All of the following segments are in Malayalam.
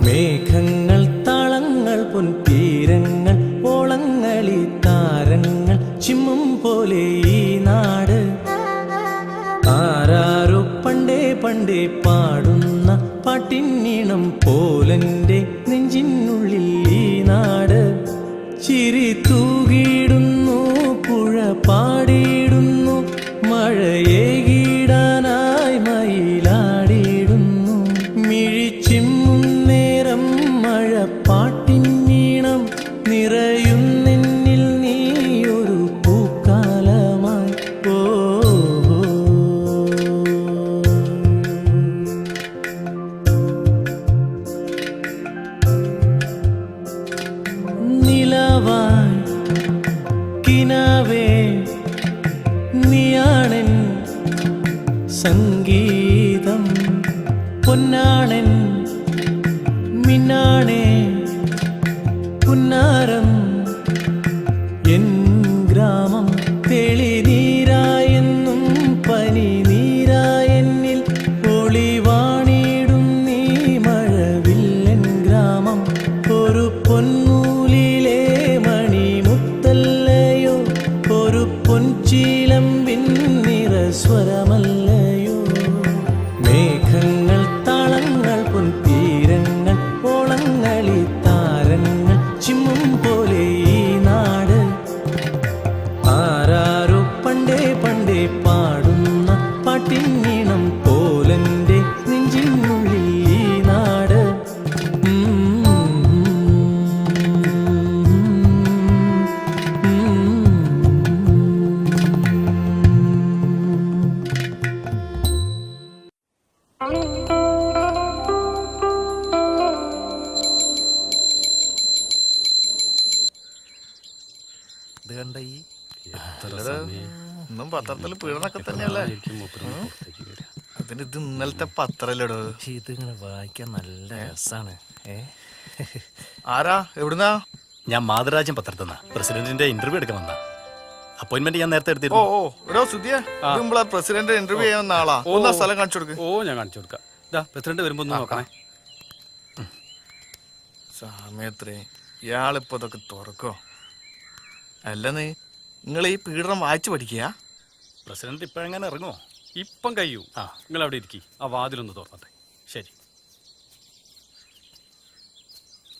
മേഘങ്ങൾ താളങ്ങൾ പൊൻതീരങ്ങൾ ഓളങ്ങളി താരങ്ങൾ ചിമ്മും പോലെ ഈ നാട് ആരാരോ പണ്ടേ പണ്ടേ പാടുന്ന പാട്ടിനീണം പോലന്റെ നെഞ്ചിനുള്ളിൽ ഈ നാട് ചിരി തൂകിടുന്നു പുഴ പാടിയിടുന്നു മഴയേകിടാനായി മയിലാടിയിടുന്നു മിഴിച്ചിമ്മും നേരം മഴ പാട്ടിനീണം നിറയുന്നെന്നിൽ നീ ഒരു പൂക്കാലമായി ഓ നിലവായി കിനാവേ നീയാണെൻ സംഗീതം പൊന്നാണെൻ മിന്നാണേ പുന്നാരം എൻ ഗ്രാമം തെളിനീരായെന്നും പനി നീരായെന്നിൽ ഒളിവാണിടും നീ മഴവില്ലൻ ഗ്രാമം ഒരു പൊന്നൂലിലെ മണിമുത്തല്ലയോ ഒരു പൊൻചീലമ്പിൻ നിറസ്വരമല്ലയോ മേഘങ്ങൾ താളങ്ങൾ പൊൻതീരങ്ങൾ ഓളങ്ങളി താരങ്ങൾ ചിമ്മും പോലെ ഈ നാട് ആരാരോ പണ്ടേ പണ്ടേ പാടുന്ന പാട്ടിനീണം പോലന്റെ നെഞ്ചിനുള്ളിൽ ഈ നാട് ഇന്നും പത്രത്തിൽ പീഡനൊക്കെ തന്നെയല്ലേ? അതിന് ഇത് ഇന്നലത്തെ പത്രല്ലടോ. ഇതിങ്ങനെ വായിക്കാൻ നല്ല രസാണ്. ആരാ എവിടുന്നാ? ഞാൻ മാതൃരാജ്യം പത്രത്തിന്നാ പ്രസിഡന്റിന്റെ ഇന്റർവ്യൂ എടുക്കാൻ വന്ന. അപ്പോയിന്റ്മെന്റ് ഞാൻ നേരത്തെ ഓ എടുത്തിരുന്നു. ഓ എടോ സുധിയ, പ്രസിഡന്റ് ഇന്റർവ്യൂ ചെയ്യുന്ന ആളാ. ഒന്നാ സ്ഥലം കാണിച്ചു കൊടുക്ക്. ഓ ഞാൻ കാണിച്ചു കൊടുക്കാം. പ്രസിഡന്റ് വരുമ്പോ ഒന്ന് നോക്കണേ. സമയത്രേ ഇയാളിപ്പോ ഇതൊക്കെ തുറക്കോ? അല്ലെന്ന് നിങ്ങൾ ഈ പീഡനം വായിച്ചു പഠിക്കുക. പ്രസിഡന്റ് ഇപ്പഴെങ്ങനെ ഇറങ്ങുമോ? ഇപ്പം കഴിയൂ. നിങ്ങൾ അവിടെ ഇരിക്കി. ആ വാതിലൊന്ന് തുറന്നട്ടെ. ശരി,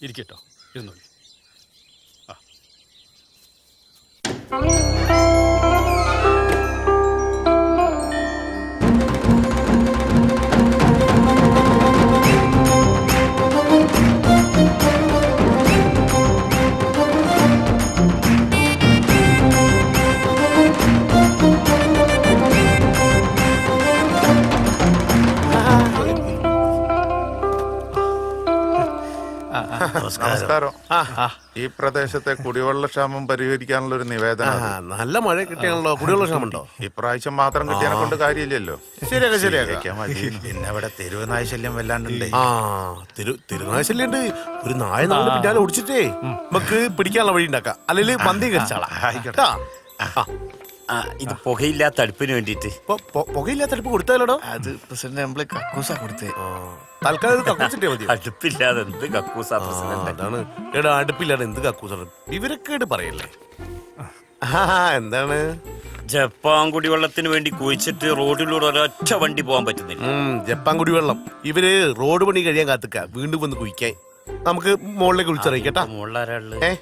ഇരിക്കട്ടോ, ഇരുന്നോളി. നമസ്കാരം. ഈ പ്രദേശത്തെ കുടിവെള്ള ക്ഷാമം പരിഹരിക്കാനുള്ള ഒരു നിവേദനം. നല്ല മഴ കിട്ടിയാണല്ലോ. കുടിവെള്ള ക്ഷാമം ഉണ്ടോ? ഇപ്രാവശ്യം മാത്രം കിട്ടിയതിനെ കൊണ്ട് കാര്യമില്ലല്ലോ. ശരിയാക്കാം. പിന്നെ ഇവിടെ തെരുവുനായ ശല്യം വല്ലാണ്ടുണ്ട്. തിരുനായ ശല്യം ഉണ്ട്. ഒരു നായ നമ്മുടെ പിന്നാലെ ഓടിച്ചിട്ടേ നമുക്ക് പിടിക്കാനുള്ള വഴി ഉണ്ടാക്കാം. അല്ലെങ്കിൽ പന്തി കരിച്ചാളാ. ഇത് പുകയില്ലാത്ത അടുപ്പിന് വേണ്ടിട്ട്. പുകയില്ലാത്ത അടുപ്പ് കൊടുത്താലോടോ? അത് പ്രസിഡന്റ് നമ്മള് കക്കൂസാ കൊടുത്തേ. തൽക്കാലം കക്കൂസിട്ടേ മതി. അടുപ്പില്ലാതെ എന്ത് കക്കൂസാ പ്രസിഡന്റ്? അതാണ് എടാ, അടുപ്പില്ലാതെ എന്ത് കക്കൂസാണ്? ഇവരൊക്കെ പറയല്ലേ. എന്താണ് ജപ്പാൻ കുടിവെള്ളത്തിന് വേണ്ടി കുഴിച്ചിട്ട് റോഡിലൂടെ ഒരൊറ്റ വണ്ടി പോകാൻ പറ്റുന്നില്ല. ജപ്പാൻ കുടിവെള്ളം ഇവര് റോഡ് പണി കഴിയാൻ കാത്തുക്ക വീണ്ടും വന്ന് കുഴിക്കാൻ. നമുക്ക് മുകളിലേക്ക് വിളിച്ചറിയിക്കട്ടാ.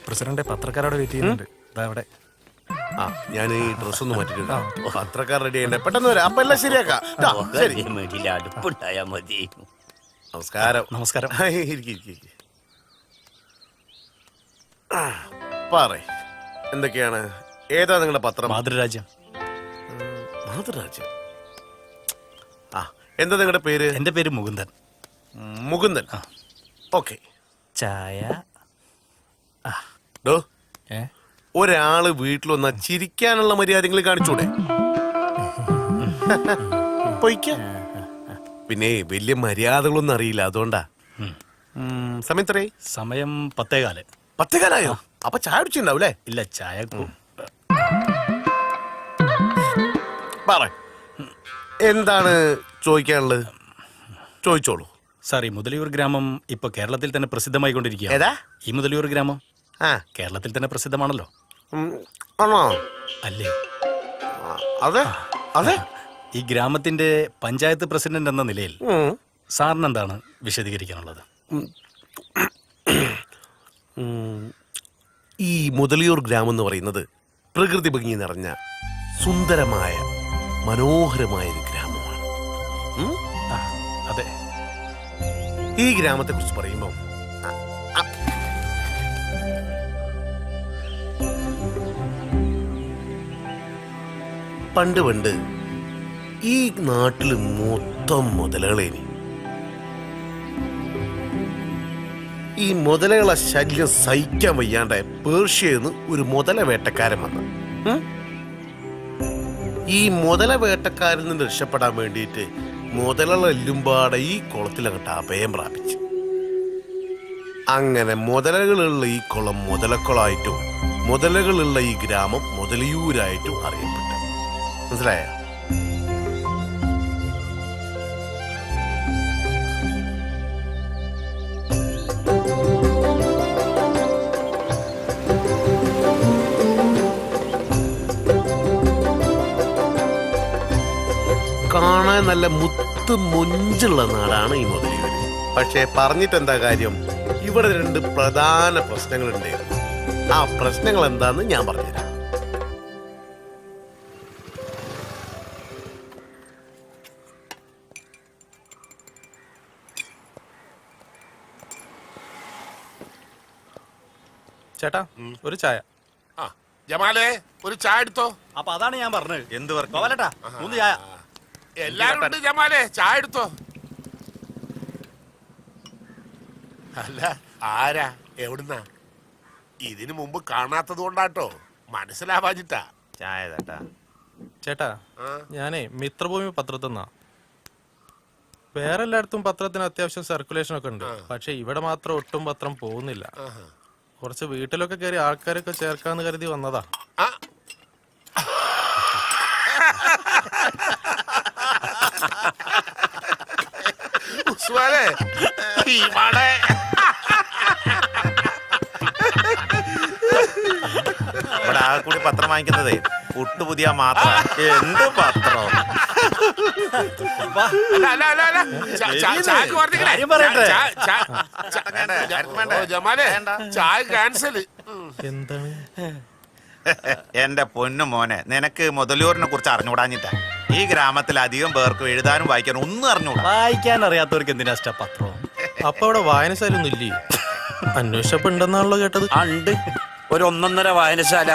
പ്രസിഡന്റ് പത്രക്കാരോട് വെയിറ്റ് ചെയ്യുന്നുണ്ട്. അവിടെ ഞാൻ ഈ ഡ്രസ് ഒന്ന് മാറ്റിട്ടുണ്ട്. പത്രക്കാർ റെഡി ചെയ്യണ്ടേ? പെട്ടെന്ന് വരാം. അപ്പൊ എല്ലാം ശരിയാക്കാം. അടുപ്പുണ്ടായാ മതി. നമസ്കാരം. നമസ്കാരം. പറയ്, എന്തൊക്കെയാണ്? ഏതാ നിങ്ങളുടെ പത്രം? മാതൃരാജ്യം. മാതൃരാജ്യം. എന്താ നിങ്ങളുടെ പേര്? എന്റെ പേര് മുകുന്ദൻ. മുകുന്ദൻ. ഓക്കെ. ചായ. ഡോ, ഒരാള് വീട്ടിൽ വന്നാ ചിരിക്കാനുള്ള മര്യാദകൾ കാണിച്ചൂടെ? പൊയ്ക്ക. പിന്നെ വലിയ മര്യാദകളൊന്നും അറിയില്ല, അതുകൊണ്ടാ. സമയം എത്രയായി? സമയം 10:15. 10:15? അപ്പൊ ചായ കുടിച്ചിട്ടുണ്ടാവൂലേ? ഇല്ല, ചായ പറ, എന്താണ് ചോദിക്കാനുള്ളത്? ചോദിച്ചോളൂ. സാർ, ഈ മുതലിയൂർ ഗ്രാമം ഇപ്പൊ കേരളത്തിൽ തന്നെ പ്രസിദ്ധമായിക്കൊണ്ടിരിക്കുക. ഏതാ ഈ മുതലിയൂർ ഗ്രാമം? ആ, കേരളത്തിൽ തന്നെ പ്രസിദ്ധമാണല്ലോ. ആണോ? അല്ലേ? അതെ അതെ. ഈ ഗ്രാമത്തിന്റെ പഞ്ചായത്ത് പ്രസിഡന്റ് എന്ന നിലയിൽ സാറിന് എന്താണ് വിശദീകരിക്കാനുള്ളത്? ഈ മുതലിയൂർ ഗ്രാമം എന്ന് പറയുന്നത് പ്രകൃതി ഭംഗി നിറഞ്ഞ സുന്ദരമായ മനോഹരമായ ഒരു ഗ്രാമമാണ്. അതെ. ഈ ഗ്രാമത്തെ കുറിച്ച് പറയുമ്പോൾ പണ്ട് ഈ നാട്ടില് മൊത്തം മുതലകളേനി. ഈ മുതലകളെ ശല്യം സഹിക്കാൻ വയ്യാണ്ട് പേർഷ്യന്ന് ഒരു മുതല വേട്ടക്കാരൻ വന്നു. ഈ മുതല വേട്ടക്കാരിൽ നിന്ന് രക്ഷപ്പെടാൻ വേണ്ടിയിട്ട് മുതലകളെല്ലുംപാടെ ഈ കുളത്തിൽ അങ്ങോട്ട് അഭയം പ്രാപിച്ചു. അങ്ങനെ മുതലകളുള്ള ഈ കുളം മുതലക്കുളമായിട്ടും മുതലകളുള്ള ഈ ഗ്രാമം മുതലിയൂരായിട്ടും അറിയപ്പെട്ടു. മനസ്സിലായ? കാണാൻ നല്ല മുത്ത് മൊഞ്ചുള്ള നാടാണ് ഈ മുതലിയൂര്. പക്ഷെ പറഞ്ഞിട്ടെന്താ കാര്യം? ഇവിടെ 2 പ്രധാന പ്രശ്നങ്ങൾ ഉണ്ടായിരുന്നു. ആ പ്രശ്നങ്ങൾ എന്താന്ന് ഞാൻ പറഞ്ഞുതരാം. ചേട്ടാ, ഒരു ചായ. ജമാലേ, ഒരു ചായ എടുത്തോ. അപ്പൊ അതാണ് ഞാൻ പറഞ്ഞത്. എന്ത് പറഞ്ഞു? 3 ചായ. എല്ലാരും ഉണ്ട് ജമാലേ, ചായ എടുത്തോ. അല്ല, ആരാ, എവിടുന്നാ? ഇതിനു മുമ്പ് കാണാത്തത് കൊണ്ടാട്ടോ, മനസ്സിലാവാഞ്ഞിട്ടാ. ചായ ചേട്ടാ. ചേട്ടാ, ഞാനേ മിത്രഭൂമി പത്രത്തിൽ നിന്നാ. വേറെ എല്ലായിടത്തും പത്രത്തിന് അത്യാവശ്യം സർക്കുലേഷൻ ഒക്കെ ഉണ്ട്. പക്ഷെ ഇവിടെ മാത്രം ഒട്ടും പത്രം പോകുന്നില്ല. കുറച്ച് വീട്ടിലൊക്കെ കയറി ആൾക്കാരൊക്കെ ചേർക്കാന്ന് കരുതി വന്നതാ. ഉസ്മാനെ, ഇവിടെ ആകെ കൂടി പത്രം വാങ്ങിക്കുന്നതേ പുട്ടുപുതിയ മാത്രം. എന്ത് പത്രം? ജമാലേ, ചായ ക്യാൻസല്. എന്താണ്? എന്റെ പൊന്നു മോനെ, നിനക്ക് മുതലൂരിനെ കുറിച്ച് അറിഞ്ഞുകൂടാഞ്ഞിട്ടാ. ഈ ഗ്രാമത്തിൽ അധികം പേർക്കും എഴുതാനും വായിക്കാനും ഒന്നും അറിഞ്ഞൂടാ. വായിക്കാൻ അറിയാത്തവർക്ക് എന്തിനാ പത്രം? അപ്പൊ അവിടെ വായനശാലൊന്നും ഇല്ലേ? അന്വേഷിച്ചപ്പോ ഉണ്ടെന്നാണല്ലോ കേട്ടത്. ഉണ്ട്, ഒരു 1.5 വായനശാല.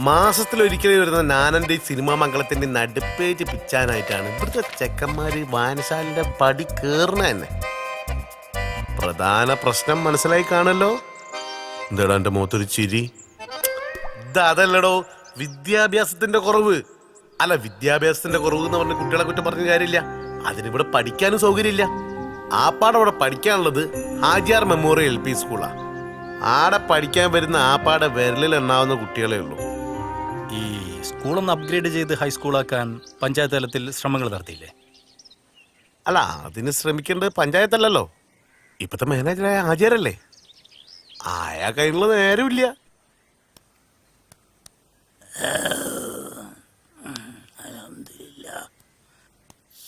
മാസത്തിലൊരിക്കലും വരുന്ന നാനന്റെ സിനിമാ മംഗളത്തിന്റെ നടുപ്പേജ് പിച്ചാനായിട്ടാണ് ഇവിടുത്തെ ചെക്കന്മാര് വായനശാലയുടെ പടി കേറുന്ന തന്നെ. പ്രധാന പ്രശ്നം മനസ്സിലായി കാണല്ലോ. എന്താടാ എന്റെ മുഖത്തൊരു ചിരി? അതല്ലടോ, വിദ്യാഭ്യാസത്തിന്റെ കുറവ്. അല്ല, വിദ്യാഭ്യാസത്തിന്റെ കുറവ് എന്ന് പറഞ്ഞ കുട്ടികളെ കുറ്റം പറഞ്ഞ കാര്യമില്ല. അതിനിവിടെ പഠിക്കാനും സൗകര്യമില്ല. ആപ്പാടെ അവിടെ പഠിക്കാനുള്ളത് ഹാജിയാർ മെമ്മോറിയൽ LP സ്കൂളാ. ആടെ പഠിക്കാൻ വരുന്ന ആപ്പാടെ വിരലിൽ എണ്ണാവുന്ന കുട്ടികളെ ഉള്ളൂ. ഈ സ്കൂളൊന്ന് അപ്ഗ്രേഡ് ചെയ്ത് ഹൈസ്കൂളാക്കാൻ പഞ്ചായത്ത് തലത്തിൽ ശ്രമങ്ങൾ നടത്തിയില്ലേ? അല്ല, അതിന് ശ്രമിക്കേണ്ടത് പഞ്ചായത്തല്ലല്ലോ, ഇപ്പത്തെ മാനേജറായ ആചാരല്ലേ. ആയാ കയ്യിലുള്ള നേരമില്ല.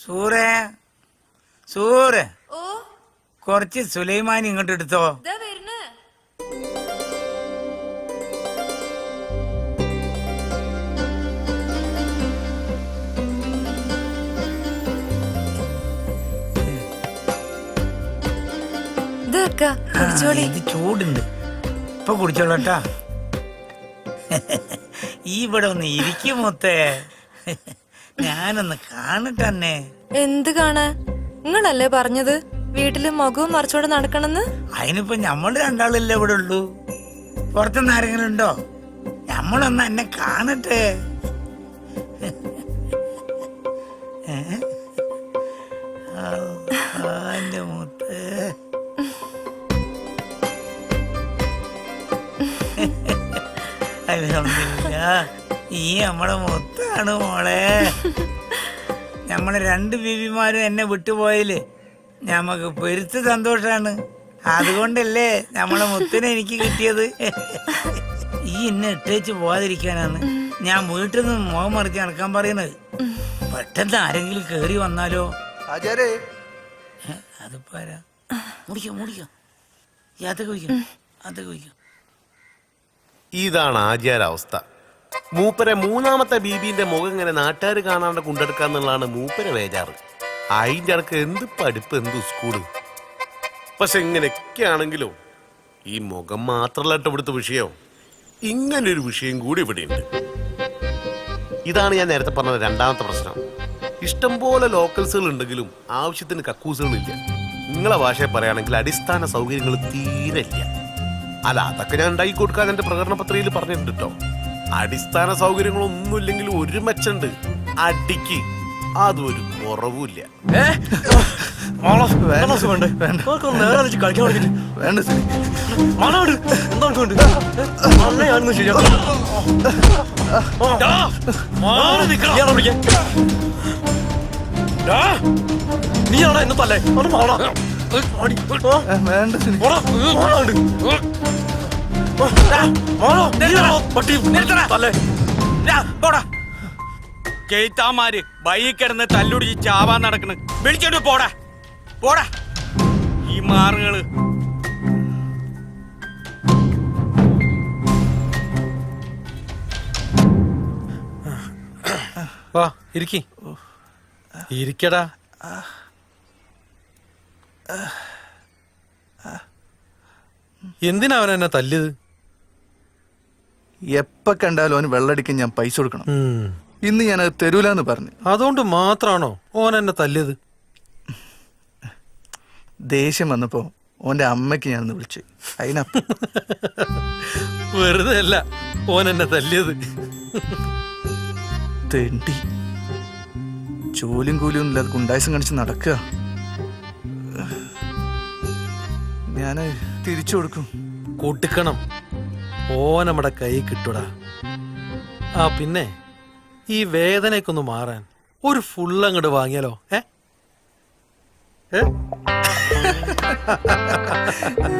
സൂറേ സൂറേ ഓ കുറച്ച് സുലൈമാൻ ഇങ്ങോട്ട് എടുത്തോ. ദാ വരുന്നു. കുടിച്ചോളി. ഇത് ചൂടുണ്ട്, ഇപ്പൊ കുടിച്ചോളട്ടാ. ഈ ഇവിടെ ഒന്ന് ഇരിക്കും മൊത്തേ, ഞാനൊന്ന് കാണട്ടെ. എന്ത് കാണാൻ? നിങ്ങളല്ലേ പറഞ്ഞത് വീട്ടില് മുഖവും മറിച്ചോടെ നടക്കണെന്ന്? അതിനിപ്പോ ഞമ്മള് രണ്ടാളല്ലേ ഇവിടെ ഉള്ളൂ, പുറത്തുനിന്ന് ആരെങ്കിലും ഉണ്ടോ? ഞമ്മളൊന്ന് എന്നെ കാണട്ടെ. എന്റെ മുത്ത് അൽഹംദുലില്ലാ, ഈ നമ്മളെ മുത്താണ് മോളെ. നമ്മളെ രണ്ട് ബീവിമാരും എന്നെ വിട്ടുപോയില്ലേ, ഞമ്മക്ക് പെരുത്ത് സന്തോഷാണ്. അതുകൊണ്ടല്ലേ നമ്മളെ മുത്തിനെ എനിക്ക് കിട്ടിയത്. ഈ എന്നെ ഇട്ടേച്ച് പോവാതിരിക്കാനാണ് ഞാൻ വീട്ടിൽ നിന്ന് മുഖം മറിച്ച് നടക്കാൻ പറയുന്നത്. പെട്ടെന്ന് ആരെങ്കിലും കേറി വന്നാലോ? അതിപ്പോ ആരാ? മുടിക്കാം മുടിക്കാം, അതൊക്കെ വയ്ക്കാം, അതൊക്കെ വയ്ക്കാം. ഇതാണ് ആചാരാവസ്ഥ. മൂപ്പരെ മൂന്നാമത്തെ ബീബിന്റെ മുഖം ഇങ്ങനെ നാട്ടുകാർ കാണാണ്ട് കൊണ്ടെടുക്കാന്നുള്ളതാണ് മൂപ്പരെ വേജാറ്. അതിന്റെ ഇടക്ക് എന്ത് പഠിപ്പ്, എന്ത് സ്കൂള്. പക്ഷെ ഇങ്ങനെയൊക്കെ ആണെങ്കിലോ ഈ മുഖം മാത്രമല്ല ഇവിടുത്തെ വിഷയം, ഇങ്ങനൊരു വിഷയം കൂടി ഇവിടെയുണ്ട്. ഇതാണ് ഞാൻ നേരത്തെ പറഞ്ഞത് രണ്ടാമത്തെ പ്രശ്നം. ഇഷ്ടംപോലെ ലോക്കൽസുകൾ ഉണ്ടെങ്കിലും ആവശ്യത്തിന് കക്കൂസുകളില്ല. നിങ്ങളെ ഭാഷയെ പറയുകയാണെങ്കിൽ അടിസ്ഥാന സൗകര്യങ്ങൾ തീരെ ഇല്ല. അല്ല, അതൊക്കെ ഞാൻ ഉണ്ടാക്കി കൊടുക്കാൻ എന്റെ പ്രകടന പത്രികയിൽ പറഞ്ഞിട്ടുണ്ട് കേട്ടോ. അടിസ്ഥാന സൗകര്യങ്ങളൊന്നും ഇല്ലെങ്കിലും ഒരു മെച്ചുണ്ട്, അടിക്ക് അതൊരു കുറവുമില്ല. നീയാണോ എന്നെ തല്ലേ? കേത്താമാര് ബൈ കിടന്ന് തല്ലുടിച്ച് ചാവാൻ നടക്കണ്. വിളിച്ചോണ്ട് പോടാ പോടാ ഈ മാറുകള്. വാ ഇരിക്കടാ. എന്തിനാ അവൻ എന്നെ തല്ലിയത്? എപ്പ കണ്ടാലും അവന് വെള്ളടിക്കാൻ ഞാൻ പൈസ കൊടുക്കണം. ഇന്ന് ഞാനത് തരൂലെന്ന് പറഞ്ഞു. അതുകൊണ്ട് മാത്രാണോ ഓൻ എന്നെ തല്ലിയത്? ദേഷ്യം വന്നപ്പോ ഓന്റെ അമ്മയ്ക്ക് ഞാനൊന്ന് വിളിച്ചു. അതിനപ്പ വെറുതെ അല്ല ഓൻ എന്നെ തല്ലിയത്. തെണ്ടി ജോലിയും കൂലിയും ഇല്ലാതെ ഗുണ്ടായസം കാണിച്ച് നടക്കുക. ഞാന് തിരിച്ചു കൊടുക്കും. കൊടുക്കണം, ഓ നമ്മുടെ കൈ കിട്ടൂടാ. ആ പിന്നെ ഈ വേദനയ്ക്കൊന്ന് മാറാൻ ഒരു ഫുള്ള് അങ്ങോട്ട് വാങ്ങിയാലോ?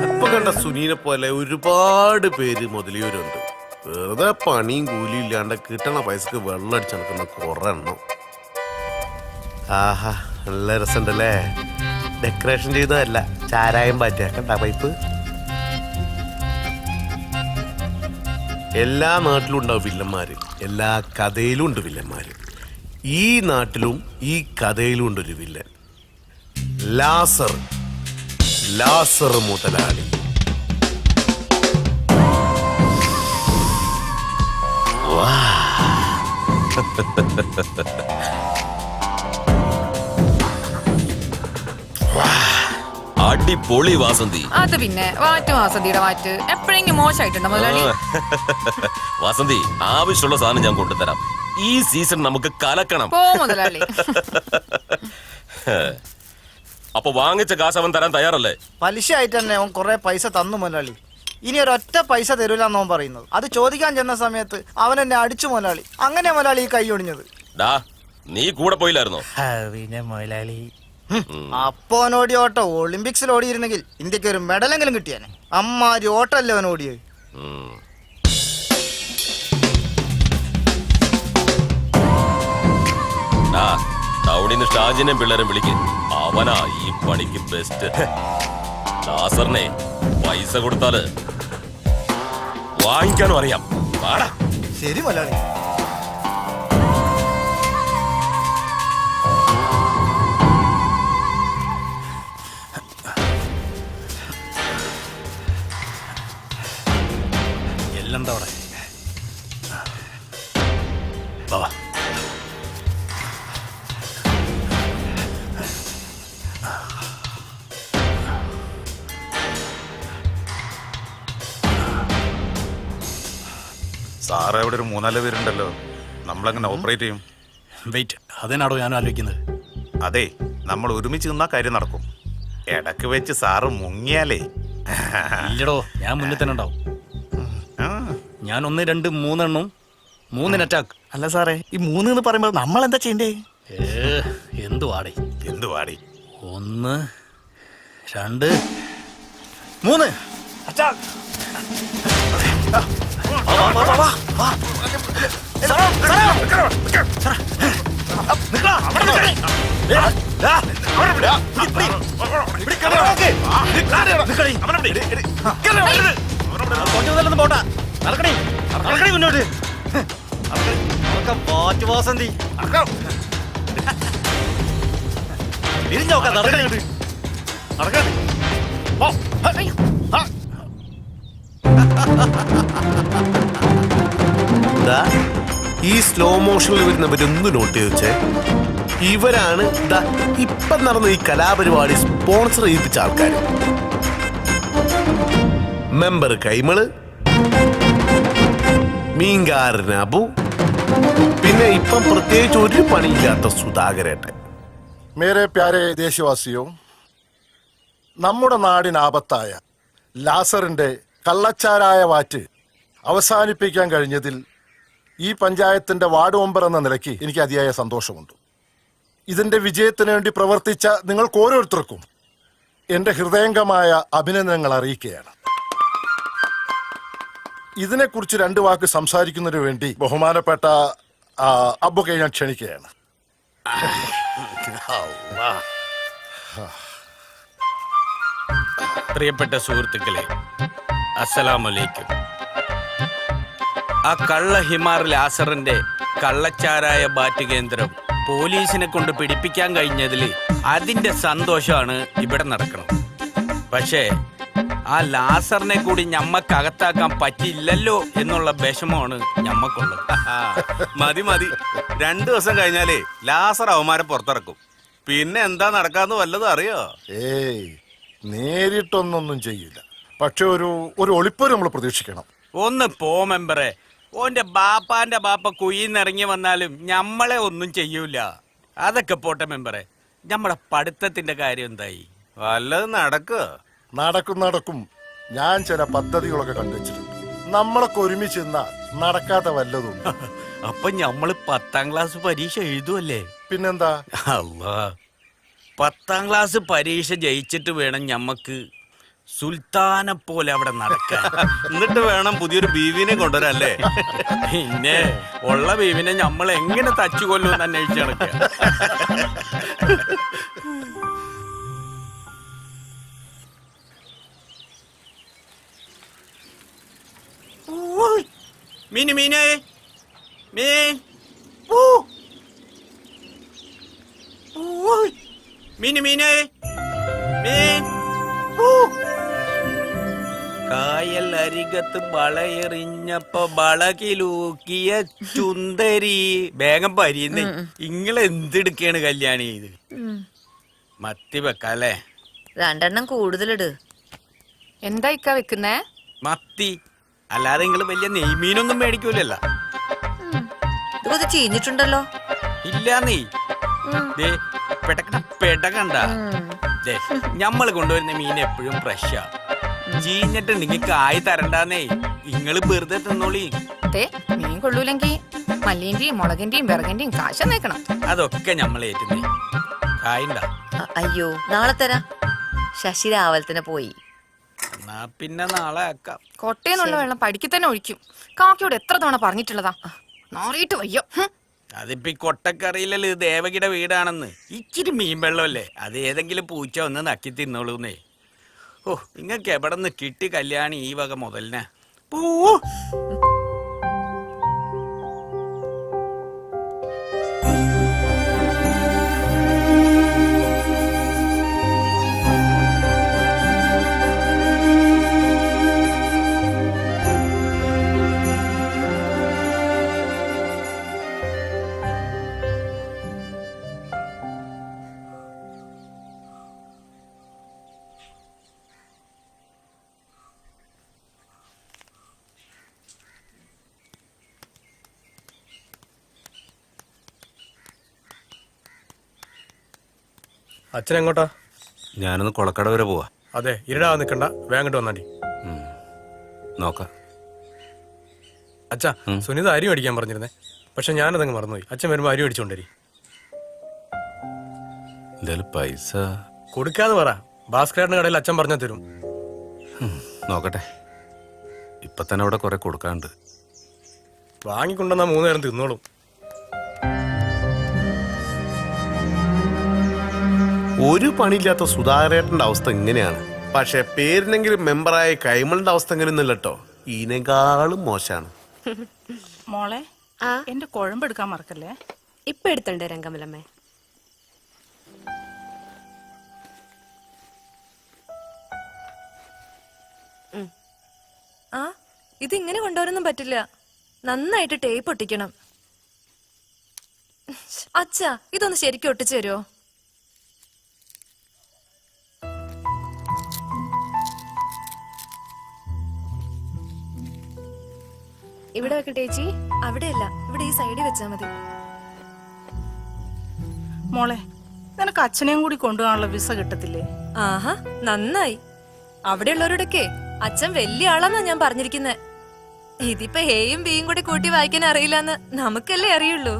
ഇപ്പൊ കണ്ട സുനീനെ പോലെ ഒരുപാട് പേര് മുതലിയവരുണ്ട്. വെറുതെ പണിയും കൂലിയും ഇല്ലാണ്ട് കിട്ടണ പൈസക്ക് വെള്ളം അടിച്ചു നടക്കുന്ന കുറെ എണ്ണം. ആഹാ, നല്ല രസമുണ്ടല്ലേ. ഡെക്കറേഷൻ ചെയ്തതല്ല, ചാരായം പാറ്റ കണ്ട പൈപ്പ്. എല്ലാ നാട്ടിലും ഉണ്ടാവും വില്ലന്മാര്, എല്ലാ കഥയിലും ഉണ്ട് വില്ലന്മാര്. ഈ നാട്ടിലും ഈ കഥയിലും ഉണ്ട് ഒരു വില്ലൻ, ലാസർ. ലാസർ മുതലാളി. അടിപൊളി വാസന്തി. അത് പിന്നെ വാറ്റ് വാസന്തിയുടെ വാറ്റ് എപ്പോഴെങ്കിലും മോശമായിട്ടുണ്ടോ മുതലാളി? വാസന്തി, ആവശ്യമുള്ള സാധനം ഞാൻ കൊണ്ടുതരാം. ഈ സീസൺ നമുക്ക് കലക്കണം. പോ മുതലാളി. അപ്പൊ വാങ്ങിച്ച കാശ് അവൻ തരാൻ തയ്യാറല്ലേ? പലിശ ആയിട്ട് തന്നെ അവൻ കുറെ പൈസ തന്നു മുതലാളി. ഇനി ഒരൊറ്റ പൈസ തരൂലെന്ന് അവൻ പറയുന്നത്. അത് ചോദിക്കാൻ ചെന്ന സമയത്ത് അവൻ എന്നെ അടിച്ചു മുതലാളി. അങ്ങനെ മുതലാളി ഈ കൈ ഒടിഞ്ഞത്. ഡാ, നീ കൂടെ പോയില്ലായിരുന്നോ? പിന്നെ മുതലാളി അപ്പോനോടി ഓട്ടോ ഒളിമ്പിക്സിൽ ഓടിയിരുന്നെങ്കിൽ ഇന്ത്യക്ക് ഒരു മെഡലെങ്കിലും കിട്ടിയാനെ. അമ്മാരി ഓട്ടല്ലേ അവൻ ഓടിയത്. ആ ടൗണിൽ നിന്ന് ഷാജിനെയും പിള്ളേരും വിളിക്ക്. അവനാ ഈ പണിക്ക് ബെസ്റ്റ്. ലാസറിനെ പൈസ കൊടുത്താല് വാങ്ങിക്കാനും അറിയാം. വാടാ. ശരി മുതലാളി. എല്ലാം അവിടെ സാറ് ഇവിടെ ഒരു 3-4 പേരുണ്ടല്ലോ, നമ്മളെങ്ങനെ ഓപ്പറേറ്റ് ചെയ്യും? വെയിറ്റ്, അതിനാണോ ഞാൻ ആലോചിക്കുന്നത്. അതെ, നമ്മൾ ഒരുമിച്ച് നിന്നാ കാര്യം നടക്കും. ഇടക്ക് വെച്ച് സാറ് മുങ്ങിയാലേ. ഇല്ലടോ, ഞാൻ മുന്നിൽ തന്നെ ഉണ്ടാവും. ഞാൻ 1, 2, 3 എണ്ണം 3 അറ്റാക്ക്. അല്ല സാറേ, ഈ 3 എന്ന് പറയുമ്പോൾ നമ്മൾ എന്താ ചെയ്യണ്ടേ? എന്തു വാടേ 1, 2, 3 അറ്റാക്ക്. പോട്ടാ, നടക്കണേ മുന്നോട്ട്. വാസന്തി തിരിഞ്ഞോക്കാം. നടക്കണേ നടക്കണേ. ഈ സ്ലോ മോഷനിൽ വരുന്നവരൊന്ന് നോട്ട് ചെയ്ത് വെച്ചേ. ഇവരാണ് ഇപ്പം നടന്ന ഈ കലാപരിപാടി സ്പോൺസർ ചെയ്യിപ്പിച്ച ആൾക്കാർ. മെമ്പർ കൈമള്, മീൻകാരൻ അബു, പിന്നെ ഇപ്പം പ്രത്യേകിച്ച് ഒരു പണിയില്ലാത്ത സുധാകരേട്ടൻ. മേരെ പ്യാരെ ദേശവാസിയോ, നമ്മുടെ നാടിനാപത്തായ ലാസറിന്റെ കള്ളച്ചാരായ വാറ്റ് അവസാനിപ്പിക്കാൻ കഴിഞ്ഞതിൽ ഈ പഞ്ചായത്തിന്റെ വാർഡ് മെമ്പർ എന്ന നിലയ്ക്ക് എനിക്ക് അതിയായ സന്തോഷമുണ്ട്. ഇതിന്റെ വിജയത്തിന് വേണ്ടി പ്രവർത്തിച്ച നിങ്ങൾക്ക് ഓരോരുത്തർക്കും എന്റെ ഹൃദയംഗമായ അഭിനന്ദനങ്ങൾ അറിയിക്കുകയാണ്. ഇതിനെക്കുറിച്ച് 2 വാക്ക് സംസാരിക്കുന്നതിന് വേണ്ടി ബഹുമാനപ്പെട്ട അബ്ബുക്കെ ഞാൻ ക്ഷണിക്കുകയാണ്. പ്രിയപ്പെട്ട സുഹൃത്തുക്കളെ, അസ്സലാമലൈക്കും. ആ കള്ള ഹിമാർ ലാസറിന്റെ കള്ളച്ചാരായ ബാറ്റ് കേന്ദ്രം പോലീസിനെ കൊണ്ട് പിടിപ്പിക്കാൻ കഴിഞ്ഞതിൽ അതിന്റെ സന്തോഷമാണ് ഇവിടെ നടക്കുന്നത്. പക്ഷേ ആ ലാസറിനെ കൂടി ഞമ്മക്കകത്താക്കാൻ പറ്റില്ലല്ലോ എന്നുള്ള വിഷമമാണ് ഞമ്മക്കുള്ളത്. മതി 2 ദിവസം കഴിഞ്ഞാലേ ലാസർ അവന്മാരെ പുറത്തിറക്കും. പിന്നെ എന്താ നടക്കാന്ന് വല്ലതും അറിയോ? ഏയ്, നേരിട്ടൊന്നും ചെയ്യില്ല. പക്ഷെ ഒരു ഒളിപ്പ് നമ്മൾ പ്രതീക്ഷിക്കണം. ഒന്ന് പോ മെമ്പറെ. ഓന്റെ ബാപ്പാന്റെ ബാപ്പ കുയിന്നിറങ്ങി വന്നാലും ഞമ്മളെ ഒന്നും ചെയ്യൂല. അതൊക്കെ പോട്ടെ മെമ്പറെ, നമ്മുടെ പഠിത്തത്തിന്റെ കാര്യം എന്തായി? വല്ലതും നടക്കും. ഞാൻ ചില പദ്ധതികളൊക്കെ കണ്ടുവച്ചിട്ടുണ്ട്. നമ്മളൊക്കെ ഒരുമിച്ച് നിന്നാ നടക്കാത്ത വല്ലതും. അപ്പൊ ഞമ്മള് 10ാം ക്ലാസ് പരീക്ഷ എഴുതുമല്ലേ? പിന്നെന്താ? അല്ലാ, 10ാം ക്ലാസ് പരീക്ഷ ജയിച്ചിട്ട് വേണം ഞമ്മക്ക് സുൽത്താനെ പോലെ അവിടെ നടക്കാൻ. എന്നിട്ട് വേണം പുതിയൊരു ബീവിനെ കൊണ്ടുവരല്ലേ? പിന്നെ ഉള്ള ബീവിനെ നമ്മൾ എങ്ങനെ തച്ചു കൊല്ലുമെന്ന് അന്വേഷിച്ച് നടക്കുക. മീന് മീന് മീൻ മീന് മീന് മീൻ. കായൽ അരികത്ത് വളയെറിഞ്ഞപ്പോ വളകിലൂക്കിയ ചുന്ദരി. വേഗം പരിയുന്നേ. ഇങ്ങളെന്തെടുക്കാണ് കല്യാണി ഇത്? മത്തി വെക്കല്ലേ? 2 എണ്ണം കൂടുതലിട്. എന്താ ഇക്ക വെക്കുന്നേ? മത്തി. അല്ലാതെ നിങ്ങള് വലിയ നെയ്മീനൊന്നും മേടിക്കൂലല്ല. ഇത് ചീഞ്ഞിട്ടുണ്ടല്ലോ. ഇല്ല നീ പെടകണ്ട. ഞമ്മള് കൊണ്ടുവരുന്ന മീൻ എപ്പോഴും ഫ്രഷാ. ചീഞ്ഞിട്ടുണ്ടെങ്കിൽ കായ് തരണ്ടാന്നേ. ഇങ്ങള് വെറുതെ തിന്നോളി. മീൻ കൊള്ളൂലെങ്കി മല്ലിന്റെയും മുളകിന്റെയും വിറകിന്റെയും കാശ് നേക്കണം. അതൊക്കെ ഞമ്മള് ഏറ്റുന്നേ. കായുണ്ടാ? അയ്യോ, നാളെ തരാം. ശശി രാവിലെ തന്നെ പോയി. എന്നാ പിന്നെ നാളെ ആക്കാം. കൊട്ടയെന്നുള്ള വെള്ളം പഠിക്ക് തന്നെ ഒഴിക്കും. കാക്കയോട് എത്ര തവണ പറഞ്ഞിട്ടുള്ളതാ? നാറിയിട്ട് വയ്യോ. അതിപ്പോ ഈ കൊട്ടക്കറിയിലല്ലേ ഇത് ദേവകിയുടെ വീടാണെന്ന്. ഇച്ചിരി മീൻ വെള്ളമല്ലേ, അത് ഏതെങ്കിലും പൂച്ച ഒന്ന് നക്കി തിന്നോളൂന്നേ. ഓ, നിങ്ങൾക്ക് എവിടെ നിന്ന് കിട്ടി കല്യാണി ഈ വക മുതലിനെ? പൂ. അച്ഛൻ എങ്ങോട്ടാ? ഞാനൊന്ന് കൊളക്കട വരെ പോവാ. അതെ, ഇരുടാവാൻ നിൽക്കണ്ട, വേഗം വന്നാണ്ടി. നോക്കാം. അച്ഛാ, സുനിത അരി മേടിക്കാൻ പറഞ്ഞിരുന്നേ, പക്ഷെ ഞാനതങ്ങ് മറന്നുപോയി. അച്ഛൻ വരുമ്പോ അരി മേടിച്ചോണ്ടരി. എന്തായാലും പൈസ കൊടുക്കാന്ന് പറ, ഭാസ്കരേട്ടന്റെ കടയിൽ അച്ഛൻ പറഞ്ഞാ തരും. നോക്കട്ടെ, ഇപ്പൊ തന്നെ അവിടെ കുറെ കൊടുക്കാണ്ട്. വാങ്ങിക്കൊണ്ടുവന്നാ 3 നേരം തിന്നോളും. ഒരു പണിയില്ലാത്ത സുധാകരേട്ടന്റെ അവസ്ഥ ഇങ്ങനെയാണ്. പക്ഷെ പേരിനെങ്കിലും മെമ്പറായ കൈമളിന്റെ അവസ്ഥ എങ്ങനെയൊന്നുമില്ല കേട്ടോ, ഇതിനേക്കാളും മോശമാണ്. മോളെ, എന്റെ കുഴമ്പ് എടുക്കാൻ മറക്കല്ലേ. ഇപ്പൊ എടുത്തണ്ടേ രംഗമലമ്മേ. ആ, ഇതിങ്ങനെ കൊണ്ടുവരാനൊന്നും പറ്റില്ല. നന്നായിട്ട് ടേപ്പ് ഒട്ടിക്കണം. അച്ഛാ, ഇതൊന്ന് ശരിക്കും ഒട്ടിച്ചു തരുമോ? ഇവിടെ വെക്കട്ടെ ചേച്ചി? അവിടെയല്ല, ഇവിടെ ഈ സൈഡിൽ വെച്ചാ മതി. മോളെ, നിനക്ക് അച്ഛനെയും കൂടി കൊണ്ടുപോകാനുള്ള വിസ കിട്ടത്തില്ലേ? ആഹാ, നന്നായി. അവിടെയുള്ളവരോടൊക്കെ അച്ഛൻ വലിയ ആളാന്നാ ഞാൻ പറഞ്ഞിരിക്കുന്നെ. ഇതിപ്പോ ഹേയും ബിയും കൂടി കൂട്ടി വായിക്കാൻ അറിയില്ലെന്ന് നമുക്കല്ലേ അറിയുള്ളൂ.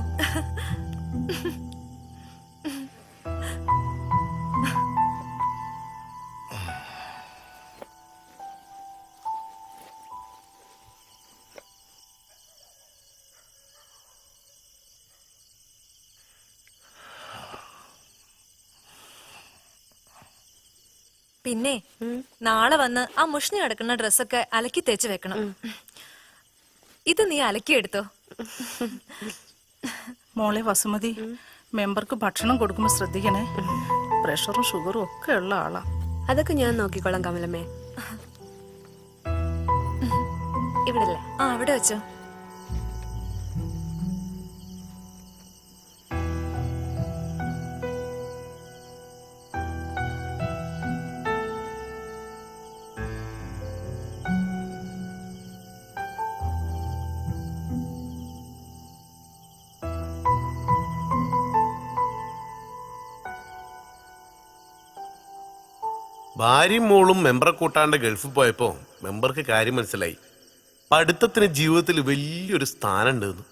പിന്നെ നാളെ വന്ന് ആ മുഷ്ണി കിടക്കുന്ന ഡ്രസ്സൊക്കെ അലക്കി തേച്ച് വെക്കണം. ഇത് നീ അലക്കിയെടുത്തോ. മോളെ വസുമതി, മെമ്പർക്ക് ഭക്ഷണം കൊടുക്കുമ്പോ ശ്രദ്ധിക്കണേ. പ്രഷറും ഷുഗറും ഒക്കെ ഉള്ള ആളാ. അതൊക്കെ ഞാൻ നോക്കിക്കോളാം കമലമ്മേ. ഇവിടല്ലേ? ആ, അവിടെ വെച്ചോ. ഭാര്യയും മോളും മെമ്പറെ കൂട്ടാണ്ട് ഗൾഫിൽ പോയപ്പോ മെമ്പർക്ക് കാര്യം മനസ്സിലായി. പഠിത്തത്തിന് ജീവിതത്തിൽ വലിയൊരു സ്ഥാനം ഉണ്ടെന്ന്.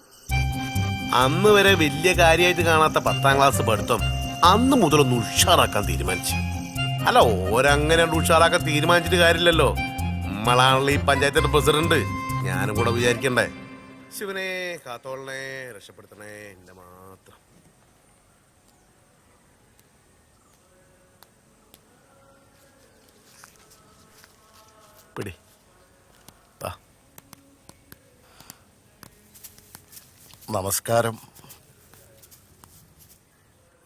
അന്ന് വരെ വലിയ കാര്യമായിട്ട് കാണാത്ത 10ാം ക്ലാസ് പഠിത്തം അന്ന് മുതലൊന്ന് ഉഷാറാക്കാൻ തീരുമാനിച്ചു. അല്ല, ഓരങ്ങനെ ഉഷാറാക്കാൻ തീരുമാനിച്ചിട്ട് കാര്യമില്ലല്ലോ. നമ്മളാണല്ലോ ഈ പഞ്ചായത്തിന്റെ പ്രസിഡന്റ്. ഞാനും കൂടെ വിചാരിക്കണ്ടേ. ശിവനെ കാത്തോളനെ, രക്ഷപ്പെടുത്തണേ എന്റെ മാത്രം. പിടി. നമസ്കാരം.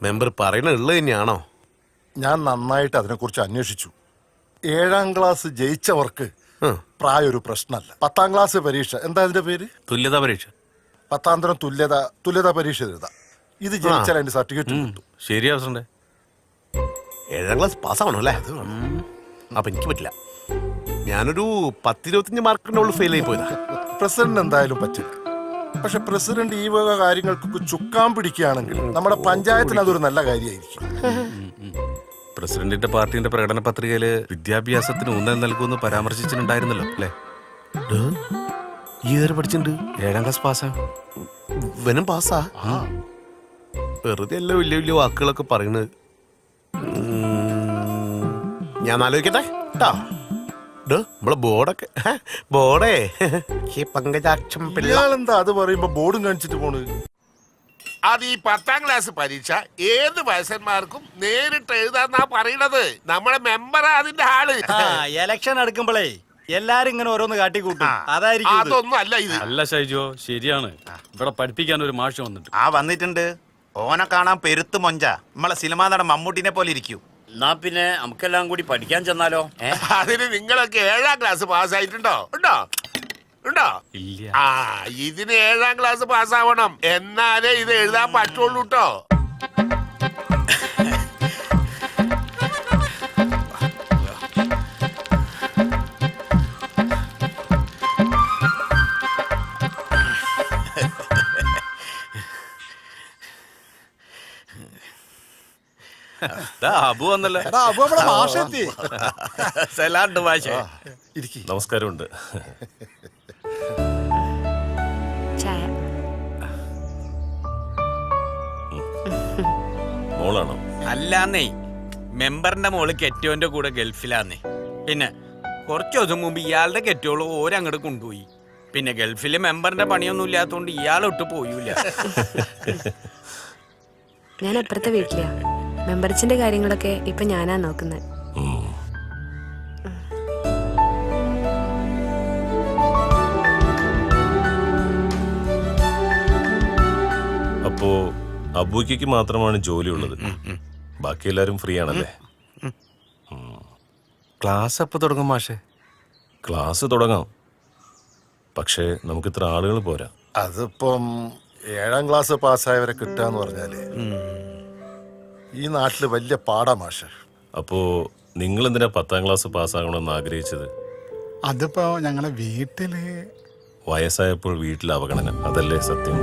മെമ്പർ പറയണ ഉള്ളത് തന്നെയാണോ? ഞാൻ നന്നായിട്ട് അതിനെക്കുറിച്ച് അന്വേഷിച്ചു. 7ാം ക്ലാസ് ജയിച്ചവർക്ക് പ്രായം ഒരു പ്രശ്നമല്ല. 10ാം ക്ലാസ് പരീക്ഷ, എന്താ അതിന്റെ പേര്? തുല്യതാ പരീക്ഷ. 10ാം തരം തുല്യതാ പരീക്ഷ എഴുതാം. ഇത് ജയിച്ചാൽ അതിന്റെ സർട്ടിഫിക്കറ്റ് കിട്ടും. ശരി അവസരണ്ടേ. 7ാം ക്ലാസ് പാസ്സാവണം അല്ലേ? അപ്പൊ എനിക്ക് പറ്റില്ല. ഞാനൊരു 10-25 മാർക്കിനുള്ള ഫെയിൽ ആയി പോയതാ. പ്രസിഡന്റ് എന്തായാലും പറ്റില്ല. പക്ഷെ പ്രസിഡന്റ് ഈ വക കാര്യങ്ങൾക്കൊക്കെ ചുക്കാൻ പിടിക്കുകയാണെങ്കിൽ നമ്മുടെ പഞ്ചായത്തിന് അതൊരു നല്ല കാര്യമായിരിക്കും. പ്രസിഡന്റിന്റെ പാർട്ടിന്റെ പ്രകടന പത്രികയില് വിദ്യാഭ്യാസത്തിന് ഊന്നൽ നൽകുമെന്ന് പരാമർശിച്ചിട്ടുണ്ടായിരുന്നല്ലോ അല്ലേ? ഈ ഏറെ പഠിച്ചിട്ടുണ്ട്. 7ാം ക്ലാസ് പാസ്സാ. വനും പാസ്സാ. വെറുതെ അല്ല വലിയ വലിയ വാക്കുകളൊക്കെ പറയുന്നത്. ഞാൻ ആലോചിക്കട്ടെ കേട്ടോ. നമ്മളെ ബോർഡൊക്കെ ബോർഡേ പങ്കജാക്ഷം ഇയാളെന്താ അത് പറയുമ്പോ ബോർഡും കാണിച്ചിട്ട് പോണ്? അത് ഈ 10ാം ക്ലാസ് പരീക്ഷ ഏത് വയസ്സന്മാർക്കും നേരിട്ട് എഴുതാന്നാ പറയണത്. നമ്മളെ മെമ്പറാ അതിന്റെ ആള്. ഇലക്ഷൻ അടുക്കുമ്പോഴേ എല്ലാരും ഇങ്ങനെ ഓരോന്ന് കാട്ടിക്കൂട്ടും. അതായിരിക്കും അതൊന്നും അല്ല ഇത്. അല്ല ഷൈജോ, ശരിയാണ്. ഇവിടെ പഠിപ്പിക്കാൻ ഒരു മാഷ് വന്നിട്ട്. വന്നിട്ടുണ്ട്. ഓനെ കാണാൻ പെരുത്ത് മൊഞ്ച. നമ്മളെ സിനിമാ നടൻ മമ്മൂട്ടിനെ പോലെ ഇരിക്കൂ. എന്നാ പിന്നെ നമുക്കെല്ലാം കൂടി പഠിക്കാൻ ചെന്നാലോ? അതിന് നിങ്ങളൊക്കെ 7ാം ക്ലാസ് പാസ്സായിട്ടുണ്ടോ? ഉണ്ടോ? ഉണ്ടോ? ഇല്ല. ഇതിന് 7ാം ക്ലാസ് പാസ്സാവണം, എന്നാലേ ഇത് എഴുതാൻ പറ്റുള്ളൂ കേട്ടോ. അബു വന്നല്ലോ. സലാണ്ട് മാഷേ. നമസ്കാരമുണ്ട്. മോളാണോ? അല്ലാന്നേ, മെമ്പറിന്റെ മോള് കെറ്റോന്റെ കൂടെ ഗൾഫിലാന്നേ. പിന്നെ കുറച്ചു ദിവസം മുമ്പ് ഇയാളുടെ കെറ്റോള് ഓരങ്ങോട്ട് കൊണ്ടുപോയി. പിന്നെ ഗൾഫില് മെമ്പറിന്റെ പണിയൊന്നും ഇല്ലാത്തോണ്ട് ഇയാളൊട്ട് പോയൂല. ഞാൻ അപ്പുറത്തെ വീട്ടിലാ. മെമ്പർസിന്റെ കാര്യങ്ങളൊക്കെ ഇപ്പൊ ഞാനാ നോക്കുന്നത്. അപ്പോ അബൂയ്ക്ക് മാത്രമാണ് ജോലി ഉള്ളത്, ബാക്കി എല്ലാരും ഫ്രീ ആണല്ലേ? ക്ലാസ് എപ്പോ തുടങ്ങും മാഷേ? ക്ലാസ് തുടങ്ങാം, പക്ഷേ നമുക്ക് ഇത്ര ആളുകൾ പോരാ. അതിപ്പം 7ാം ക്ലാസ് പാസ്സായവരെ കിട്ടാന്ന് പറഞ്ഞാല് ഈ നാട്ടില് വലിയ പാടാ മാഷെ. അപ്പോ നിങ്ങൾ എന്തിനാ 10ാം ക്ലാസ് പാസ്സാകണമെന്ന് ആഗ്രഹിച്ചത്? അതിപ്പോ ഞങ്ങളെ വീട്ടില് വയസ്സായപ്പോൾ വീട്ടിൽ അവഗണന, അതല്ലേ സത്യം?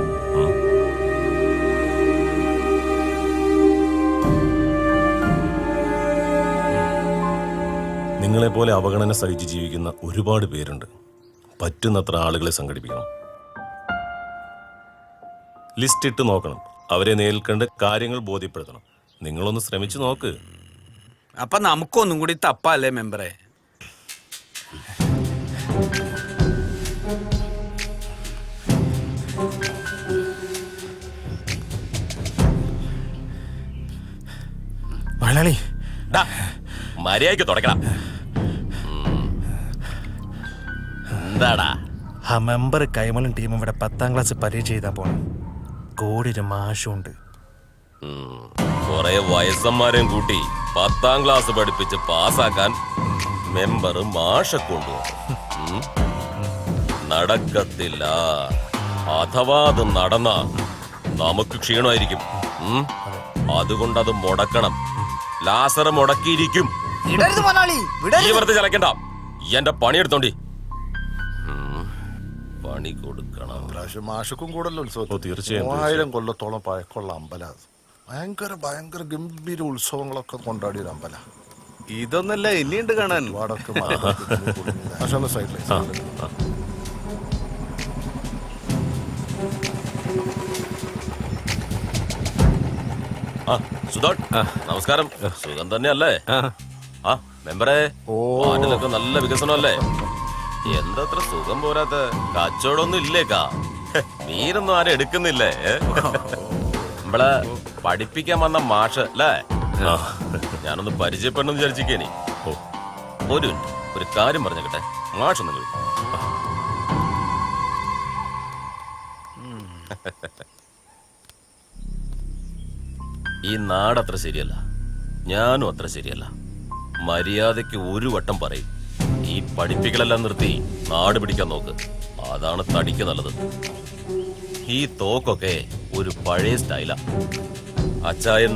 നിങ്ങളെപ്പോലെ അവഗണന സഹിച്ച് ജീവിക്കുന്ന ഒരുപാട് പേരുണ്ട്. പറ്റുന്നത്ര ആളുകളെ സംഘടിപ്പിക്കണം, ലിസ്റ്റ് ഇട്ട് നോക്കണം, അവരെ നേരിൽ കണ്ട് കാര്യങ്ങൾ ബോധ്യപ്പെടുത്തണം. നിങ്ങളൊന്ന് ശ്രമിച്ചു നോക്ക്. അപ്പൊ നമുക്കൊന്നും കൂടി തപ്പല്ലേ മെമ്പറെ? മലയാളി മര്യാദയ്ക്ക് തുടക്കണം. എന്താടാ? ആ മെമ്പർ കൈമളും ടീമും ഇവിടെ 10ാം ക്ലാസ് പരീക്ഷ എഴുതാൻ പോണം. കൂടി ഒരു മാഷുണ്ട്. കുറെ വയസ്സന്മാരെയും കൂട്ടി 10ാം ക്ലാസ് പഠിപ്പിച്ച് പാസ്സാക്കാൻ മെമ്പർ മാഷെ കൊണ്ടുപോകും. നടക്കത്തില്ല. അഥവാ അത് നടന്ന നമുക്ക് ക്ഷീണമായിരിക്കും. അതുകൊണ്ട് അത് മുടക്കണം. ലാസർ മുടക്കിയിരിക്കും. ഈ വെറുതെ ചലക്കണ്ട. എന്റെ പണിയെടുത്തോണ്ടി. പണി കൊടുക്കണം. മാഷക്കും കൂടല്ലോ ഉത്സവം. തീർച്ചയായും 3000 കൊല്ലത്തോളം പഴക്കമുള്ള അമ്പല. ഭയങ്കര ഗംഭീര ഉത്സവങ്ങളൊക്കെ കൊണ്ടാടിയ ഒരു അമ്പല. ഇതൊന്നല്ല ഇനിയുണ്ട് കാണാൻ. നമസ്കാരം. സുഖം തന്നെയല്ലേ? മെമ്പറേ, വാർഡിലൊക്കെ നല്ല വികസനമല്ലേ? എന്തത്ര സുഖം പോരാത്ത? കച്ചവടമൊന്നും ഇല്ലേക്കാ? മീനൊന്നും ആരും എടുക്കുന്നില്ലേ? നമ്മളെ പഠിപ്പിക്കാൻ വന്ന മാഷ് അല്ലേ? ഞാനൊന്ന് പരിചയപ്പെടണമെന്ന് വിചാരിച്ചിരിക്കേനി. ഒരു മിനിറ്റ്, ഒരു കാര്യം പറഞ്ഞേക്കട്ടെ. മാഷൊന്നും വിളിക്കും. ഈ നാടത്ര ശരിയല്ല, ഞാനും അത്ര ശരിയല്ല. മര്യാദയ്ക്ക് ഒരു വട്ടം പറയും. ഈ പഠിപ്പിക്കലെല്ലാം നിർത്തി നാട് പിടിക്കാൻ നോക്ക്. അതാണ് തടിക്ക് നല്ലത്. ഈ തോക്കൊക്കെ ഒരു പഴയ സ്റ്റൈലാ. അച്ചായൻ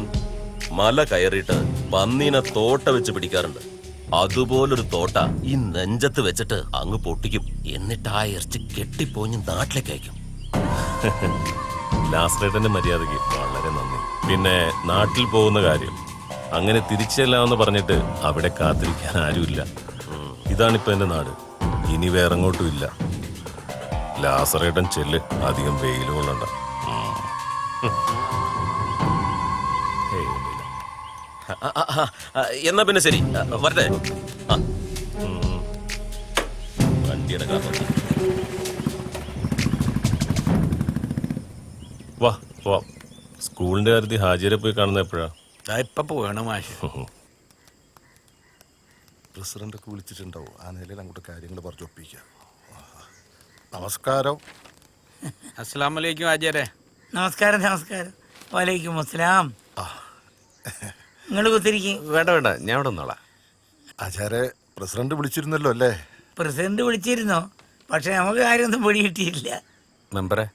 മല കയറിയിട്ട് പന്നീനെ തോട്ട വെച്ച് പിടിക്കാറുണ്ട്. അതുപോലൊരു തോട്ട ഈ നെഞ്ചത്ത് വെച്ചിട്ട് അങ്ങ് പൊട്ടിക്കും. എന്നിട്ട് ആ ഇറച്ചി കെട്ടിപ്പോഞ്ഞ് നാട്ടിലേക്ക് അയക്കും. ലാസ്റേട്ടന്റെ മര്യാദയ്ക്ക് വളരെ നന്ദി. പിന്നെ നാട്ടിൽ പോകുന്ന കാര്യം അങ്ങനെ തിരിച്ചെല്ലാമെന്ന് പറഞ്ഞിട്ട് അവിടെ കാത്തിരിക്കാൻ ആരുമില്ല. ഇതാണിപ്പോ എന്റെ നാട്. ഇനി വേറെങ്ങോട്ടും ഇല്ല. ലാസറേട്ടൻ ചെല്ല്, അധികം വെയിൽ കൊള്ളണ്ട. എന്നാ പിന്നെ ശരി, വരട്ടെ. വണ്ടിയുടെ കാര്യം വാ പോവാം. സ്കൂളിന്റെ കാര്യത്തിൽ ഹാജിരെ പോയി കാണുന്ന എപ്പോഴാ? ഇപ്പൊ പോകണം മാഷ്. പ്രസിഡന്റൊക്കെ വിളിച്ചിട്ടുണ്ടാവും. ആ നിലയിൽ അങ്ങോട്ട് കാര്യങ്ങൾ പറഞ്ഞൊപ്പിക്കാം. നമസ്കാരം. അസ്സലാമലൈക്കും ആചാരെ. നമസ്കാരം നമസ്കാരം. വലൈക്കും അസ്സലാം. നിങ്ങൾ കുത്തിരിക്കും. വേണ്ട വേണ്ട, ഞാൻ ഇവിടെ നിന്നോളാം. ആചാരെ, പ്രസിഡന്റ് വിളിച്ചിരുന്നല്ലോ അല്ലേ? പ്രസിഡന്റ് വിളിച്ചിരുന്നോ? പക്ഷെ നമുക്ക് കാര്യമൊന്നും പൊടി കിട്ടിയില്ല. മെമ്പറെ,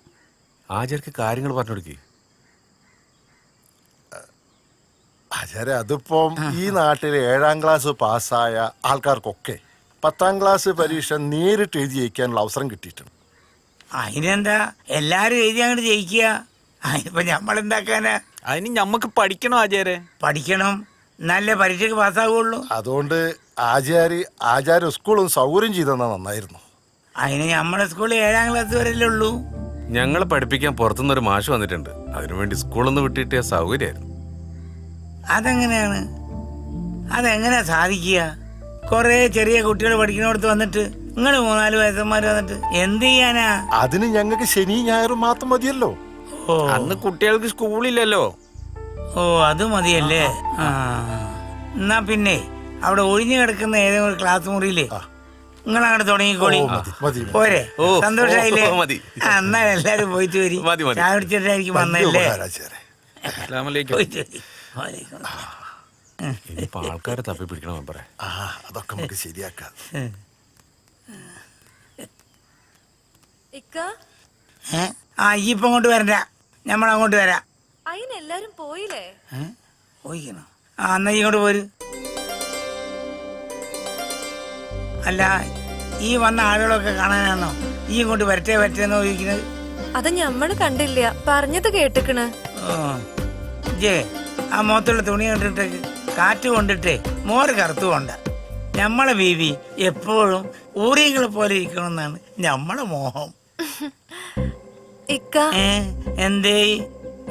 ആചാര്യക്ക് കാര്യങ്ങൾ പറഞ്ഞു കൊടുക്കേ. ആചാരെ, അതിപ്പം ഈ നാട്ടിലെ 7ാം ക്ലാസ് പാസ്സായ ആൾക്കാർക്കൊക്കെ 10ാം ക്ലാസ് പരീക്ഷ നേരിട്ട് എഴുതി ജയിക്കാനുള്ള അവസരം കിട്ടിയിട്ടുണ്ട്. അതിനെന്താ, എല്ലാരും എഴുതി അങ്ങോട്ട് ജയിക്കുക. അതിനിപ്പോ നമ്മളെന്താക്കാനാ? അതിന് ഞമ്മക്ക് പഠിക്കണോ ആചാരെ? പഠിക്കണം, നല്ല പരീക്ഷയ്ക്ക് പാസ്സാവുള്ളൂ. അതുകൊണ്ട് ആചാര്യ സ്കൂളും സൗകര്യം ചെയ്തെന്നാ നന്നായിരുന്നു. അതിന് നമ്മുടെ സ്കൂളിൽ 7ാം ക്ലാസ് വരെയല്ലേ ഉള്ളൂ. ഞങ്ങളെ പഠിപ്പിക്കാൻ പുറത്തുനിന്നൊരു മാഷ് വന്നിട്ടുണ്ട്. അതിനുവേണ്ടി സ്കൂളൊന്ന് വിട്ടിട്ടിയ സൗകര്യമായിരുന്നു. അതെങ്ങനെയാണ്? അതെങ്ങനെയാ സാധിക്കുക? കൊറേ ചെറിയ കുട്ടികൾ പഠിക്കുന്നിടത്ത് വന്നിട്ട് നിങ്ങൾ 3-4 വയസ്സന്മാര് വന്നിട്ട് എന്ത് ചെയ്യാനാ? അതിന് ഞങ്ങൾക്ക് ശനി ഞായറും മാത്രം മതിയല്ലോ. ഓ അന്ന് കുട്ടികൾക്ക് സ്കൂളില്ലല്ലോ. ഓ അത് മതിയല്ലേ? ആ എന്നാ പിന്നെ അവിടെ ഒഴിഞ്ഞു കിടക്കുന്ന ഏതെങ്കിലും ഒരു ക്ലാസ് മുറിയില്ലേ നിങ്ങൾ അങ്ങോട്ട് തുടങ്ങിക്കോളി. പോരെ? സന്തോഷായില്ലേ? എന്നാ എല്ലാരും പോയിട്ട് വരും. ചായ കുടിച്ചിട്ടായിരിക്കും വന്നല്ലേ? അസ്സലാമലൈക്കും. ഇനിയിപ്പോ ആൾക്കാരെ തപ്പി പിടിക്കണം മെമ്പറെ. അതൊക്കെ നമുക്ക് ശരിയാക്കാം. ആ ഇപ്പൊ അങ്ങോട്ട് വരണ്ട, നമ്മളങ്ങോട്ട് വരാം. അതിനെല്ലാരും പോയില്ലേ? പോയിക്കണോ? ആ എന്നാ ഇങ്ങോട്ട് പോര്. അല്ല, ഈ വന്ന ആളുകളൊക്കെ കാണാനാണോ ഈ ഇങ്ങോട്ട് വരട്ടെ വരട്ടെന്ന് ചോദിക്കുന്നത്? അത് ഞമ്മള് കണ്ടില്ല, പറഞ്ഞത് കേട്ടിക്കണ്. ജേ, ആ മുഖത്തുള്ള തുണി കണ്ടിട്ട് കാറ്റ് കൊണ്ടിട്ടേ മോര് കറുത്തു കൊണ്ട. ഞമ്മളെ ബീവി എപ്പോഴും ഊറിയങ്ങളെ പോലെ ഇരിക്കണമെന്നാണ് ഞമ്മളെ മോഹം. ഇക്ക, എന്തേ?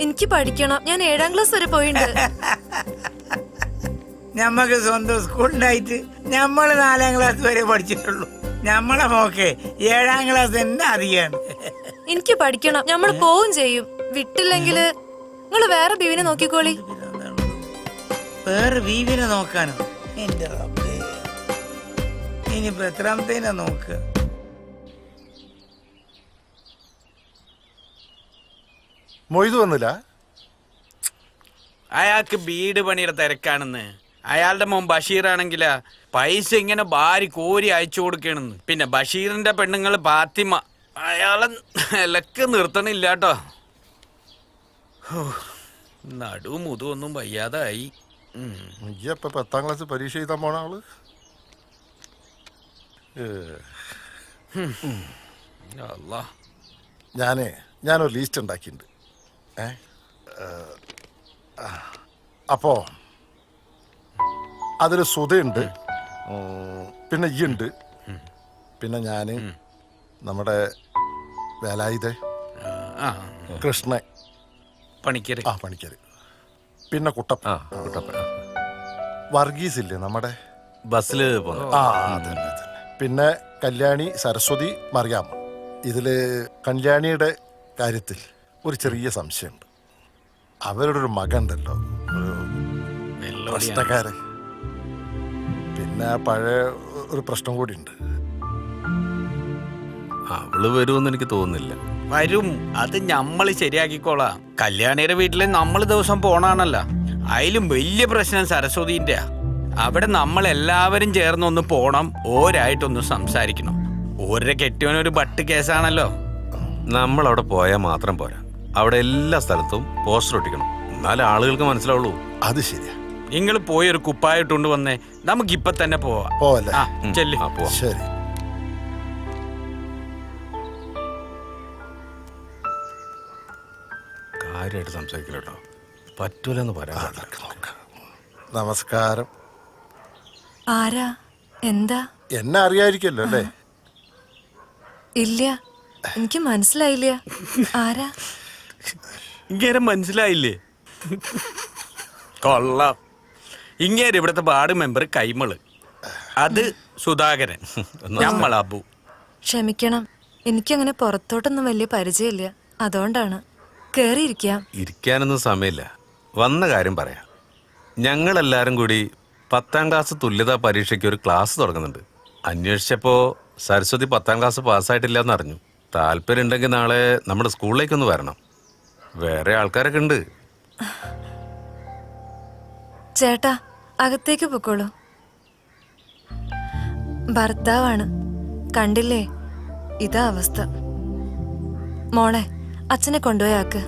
എനിക്ക് പഠിക്കണം. ഞാൻ 7ാം ക്ലാസ് വരെ പോയിട്ടുണ്ട്. ഞമ്മക്ക് സ്വന്തം സ്കൂളിലായിട്ട് ഞമ്മള് 4ാം ക്ലാസ് വരെ പഠിച്ചിട്ടുള്ളൂ. ഞമ്മളെ മോക്കെ 7ാം ക്ലാസ് തന്നെ അധികമാണ്. എനിക്ക് പഠിക്കണം. ഞമ്മള് പോവും ചെയ്യും. വിട്ടില്ലെങ്കില് നിങ്ങള് വേറെ ബീവിനെ നോക്കിക്കോളി. വേറെ ബീവിനെ നോക്കാനോ? എന്റെ റബ്ബേ, ഇനിയിപ്പോ എത്രാമത്തേനാ നോക്കുക? മൊയ്തു വന്നില്ല? അയാൾക്ക് വീട് പണിയുടെ തിരക്കാണെന്ന്. അയാളുടെ മോൻ ബഷീർ ആണെങ്കിലാ പൈസ ഇങ്ങനെ ഭാരി കോരി അയച്ചു കൊടുക്കണെന്ന്. പിന്നെ ബഷീറിന്റെ പെണ്ണുങ്ങൾ ഫാത്തിമ അയാളെ നിലക്ക് നിർത്തണില്ല കേട്ടോ. നടുവും മുതുവൊന്നും വയ്യാതായി. ഇപ്പൊ 10ാം ക്ലാസ് പരീക്ഷ എഴുതാൻ പോണ ആള്. ഞാനൊരു ലിസ്റ്റ് ഉണ്ടാക്കിയിട്ടുണ്ട്. അപ്പോ അതിൽ സുധയുണ്ട്, പിന്നെ ഇയുണ്ട്, പിന്നെ ഞാന്, നമ്മുടെ വേലായുധ, കൃഷ്ണൻ, പണിക്കര്, പണിക്കര്, പിന്നെ കുട്ടപ്പൻ, വർഗീസ് ഇല്ലേ നമ്മുടെ ബസ്സില് അതന്നെ. പിന്നെ കല്യാണി, സരസ്വതി, മറിയാമ്മ. ഇതില് കല്യാണിയുടെ കാര്യത്തിൽ ഒരു ചെറിയ സംശയമുണ്ട്. അവരുടെ ഒരു മകണ്ടല്ലോ, ഒരു പ്രശ്നക്കാരൻ. പിന്നെ പഴയ ഒരു പ്രശ്നം കൂടി ഉണ്ട്. അവള് വരുമെന്ന് എനിക്ക് തോന്നുന്നില്ല. വരും, അത് ഞമ്മള് ശരിയാക്കിക്കോളാം. കല്യാണിയുടെ വീട്ടില് നമ്മള് ദിവസം പോണാണല്ലോ. അതിലും വലിയ പ്രശ്നം സരസ്വതിന്റെ. അവിടെ നമ്മൾ എല്ലാവരും ചേർന്നൊന്ന് പോണം, ഓരായിട്ടൊന്ന് സംസാരിക്കണം. ഓരോ കെട്ടിയവനൊരു ബട്ട് കേസാണല്ലോ. നമ്മൾ അവിടെ പോയാൽ മാത്രം പോരാ, അവിടെ എല്ലാ സ്ഥലത്തും പോസ്റ്റർ ഒട്ടിക്കണം, എന്നാലേ ആളുകൾക്ക് മനസ്സിലാവുള്ളൂ. അത് ശരിയാ. നിങ്ങൾ പോയി ഒരു കുപ്പായിട്ടുണ്ട് വന്നേ, നമുക്കിപ്പൊ തന്നെ പോവാം. പോവല്ലേ? ചെല്ലി. ശരി. കാര്യമായിട്ട് സംസാരിക്കില്ല കേട്ടോ, പറ്റൂലെന്ന് പറയാം. നമസ്കാരം. ആരാ? എന്താ? എന്നെ അറിയാതിരിക്കല്ലോ അല്ലേ? ഇല്ല, എനിക്ക് മനസ്സിലായില്ല. ആരാ? ഇങ്ങനെ മനസ്സിലായില്ലേ? കൊള്ളാം. ഇങ്ങനെ ഇവിടുത്തെ വാർഡ് മെമ്പർ കൈമള്, അത് സുധാകരൻ, നമ്മൾ അബു. ക്ഷമിക്കണം, എനിക്കങ്ങനെ പുറത്തോട്ടൊന്നും വലിയ പരിചയമില്ല, അതുകൊണ്ടാണ്. കേറിയിരിക്കാം. ഇരിക്കാനൊന്നും സമയമില്ല. വന്ന കാര്യം പറയാം. ഞങ്ങളെല്ലാരും കൂടി 10ാം ക്ലാസ് തുല്യതാ പരീക്ഷയ്ക്ക് ഒരു ക്ലാസ് തുടങ്ങുന്നുണ്ട്. അന്വേഷിച്ചപ്പോ സരസ്വതി 10ാം ക്ലാസ് പാസ്സായിട്ടില്ല എന്നറിഞ്ഞു. താല്പര്യം ഉണ്ടെങ്കിൽ നാളെ നമ്മുടെ സ്കൂളിലേക്കൊന്ന് വരണം. വേറെ ആൾക്കാരൊക്കെ ഉണ്ട്. ചേട്ടാ, അകത്തേക്ക് പൊക്കോളൂ. ഭർത്താവാണ്, കണ്ടില്ലേ? ഇതാ അവസ്ഥ. മോളെ, അച്ഛനെ കൊണ്ടുപോയാക്ക്.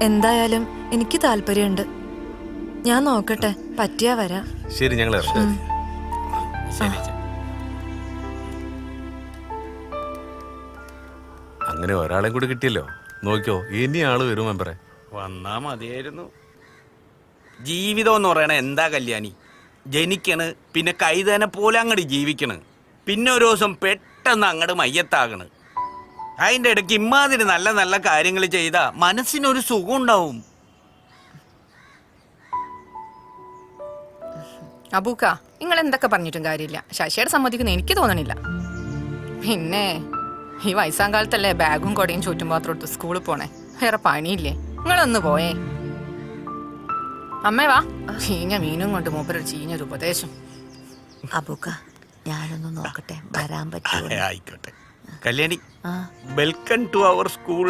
എന്തായാലും എനിക്ക് താല്പര്യമുണ്ട്. ഞാൻ നോക്കട്ടെ, പറ്റിയാ വരാം. ശരി, ഞങ്ങൾ ഇറങ്ങാം. ശരി. അങ്ങനെ ഒരാളെ കൂടി കിട്ടിയല്ലോ. നോക്കിയോ, ഇനി ആള് വരും മെമ്പറെ. വന്നാ മതിയായിരുന്നു. ജീവിതം എന്ന് പറയണ എന്താ കല്യാണി? ജനിക്കണ്, പിന്നെ കൈതനെ പോലെ അങ്ങോട്ട് ജീവിക്കണ്, പിന്നെ ഒരു ദിവസം പെട്ടെന്ന് അങ്ങോട്ട് മയ്യത്താകണ്. അതിൻ്റെ ഇടയ്ക്ക് ഇമ്മാതിരി നല്ല നല്ല കാര്യങ്ങൾ ചെയ്താ മനസ്സിനൊരു സുഖം ഉണ്ടാവും. അബൂക്ക, നിങ്ങൾ എന്തൊക്കെ പറഞ്ഞിട്ടും കാര്യമില്ല. ശശിയുടെ സമ്മതിക്കുന്ന എനിക്ക് തോന്നണില്ല. പിന്നെ ഈ വയസ്സാം കാലത്തല്ലേ ബാഗും കൊടയും ചുറ്റുപാത്രം എടുത്ത് സ്കൂളിൽ പോണേ. വേറെ പണിയില്ലേ? നിങ്ങളൊന്ന് പോയേ. അമ്മേ വാ. ചീഞ്ഞ മീനും കൊണ്ട് മൂപ്പരൊരു ചീഞ്ഞൊരു ഉപദേശം. അബൂക്ക, ഞാനൊന്ന് നോക്കട്ടെ, വരാൻ പറ്റുമോ? ആയിക്കോട്ടെ Kalyani, welcome to our school.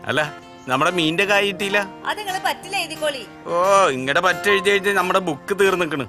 അല്ല, നമ്മുടെ മീൻ്റെ കായ് കിട്ടിയില്ല. ഓ, ഇങ്ങടെ പറ്റെഴുതി എഴുതി നമ്മുടെ ബുക്ക് തീർന്നിക്കണ്.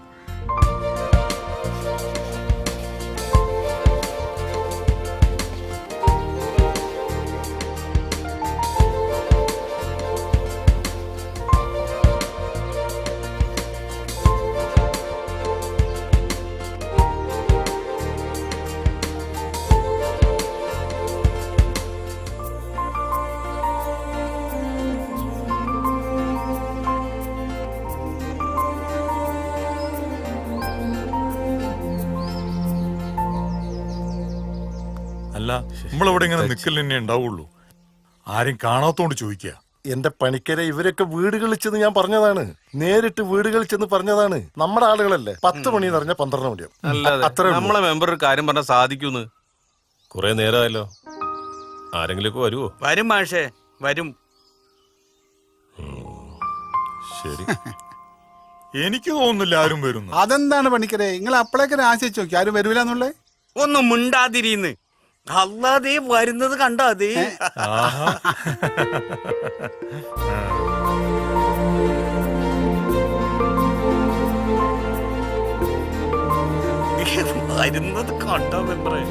അല്ല, നമ്മളിവിടെ ഇങ്ങനെ നിക്കൽ തന്നെ ഉണ്ടാവുള്ളൂ. ആരും കാണാത്തോണ്ട് ചോദിക്കുക. എന്റെ പണിക്കരെ ഇവരൊക്കെ വീടുകളിൽ ചെന്ന് ഞാൻ പറഞ്ഞതാണ്. നേരിട്ട് വീടുകളിൽ ചെന്ന് പറഞ്ഞതാണ്. നമ്മുടെ ആളുകളല്ലേ. 10 മണി എന്ന് പറഞ്ഞാൽ 12 മണിയാവും. അല്ലാതെ നമ്മളെ മെമ്പർ ഒരു കാര്യം പറഞ്ഞാൽ സാധിക്കൂന്ന്. കുറെ നേരമായല്ലോ. ആരെങ്കിലുമൊക്കെ വരുമോ? വരും മാഷേ, വരും. ശരി. എനിക്ക് തോന്നുന്നില്ല ആരും വരുന്നു. അതെന്താണ് പണിക്കരെ, നിങ്ങൾ അപ്പളേക്ക് ആശിച്ചു നോക്കി ആരും വരൂലെന്നുള്ളേ? ഒന്നും മുണ്ടാതിരിന്ന്. അല്ലാതെ വരുന്നത് കണ്ടോ? അതേ വരുന്നത് കണ്ടോ മെമ്പറേ?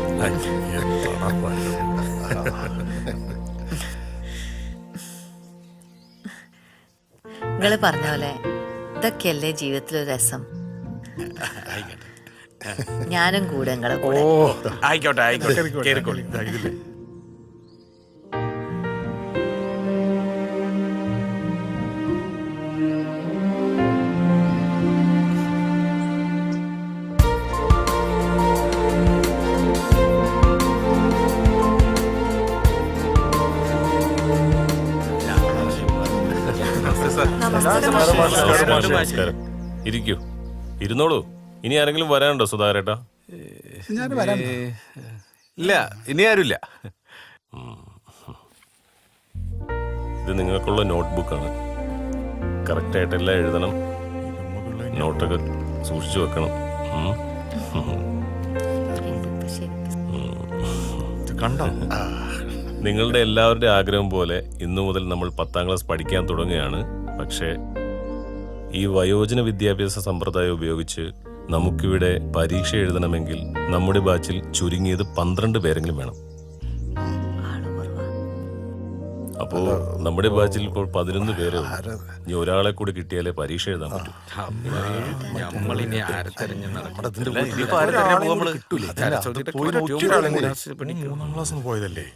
നിങ്ങള് പറഞ്ഞ പോലെ ഇതൊക്കെയല്ലേ ജീവിതത്തിലൊരു രസം. ഞാനും കൂടെ നിങ്ങളെ കൂടെ. ആയിക്കോട്ടെ ആയിക്കോട്ടെ, കേറിക്കോളി. നമസ്കാരം. ഇരിക്കൂ, ഇരുന്നോളൂ. ഇനി ആരെങ്കിലും വരാനുണ്ടോ സുധാകരേട്ടാ? ഇല്ല, ഇനി ആരുമില്ല. ഇത് നിങ്ങൾക്കുള്ള നോട്ട്ബുക്കാണ്. കറക്റ്റായിട്ട് എല്ലാം എഴുതണം. നോട്ടൊക്കെ സൂക്ഷിച്ചു വെക്കണം. നിങ്ങളുടെ എല്ലാവരുടെ ആഗ്രഹം പോലെ ഇന്നു മുതൽ നമ്മൾ 10ാം ക്ലാസ് പഠിക്കാൻ തുടങ്ങുകയാണ്. പക്ഷേ ഈ വയോജന വിദ്യാഭ്യാസ സമ്പ്രദായം ഉപയോഗിച്ച് നമുക്കിവിടെ പരീക്ഷ എഴുതണമെങ്കിൽ നമ്മുടെ ബാച്ചിൽ ചുരുങ്ങിയത് 12 പേരെങ്കിലും വേണം. അപ്പോ നമ്മുടെ ബാച്ചിൽ ഇപ്പോൾ 11 പേര്. ഇനി ഒരാളെ കൂടി കിട്ടിയാലേ പരീക്ഷ എഴുതാൻ പറ്റൂ. പോയതല്ലേ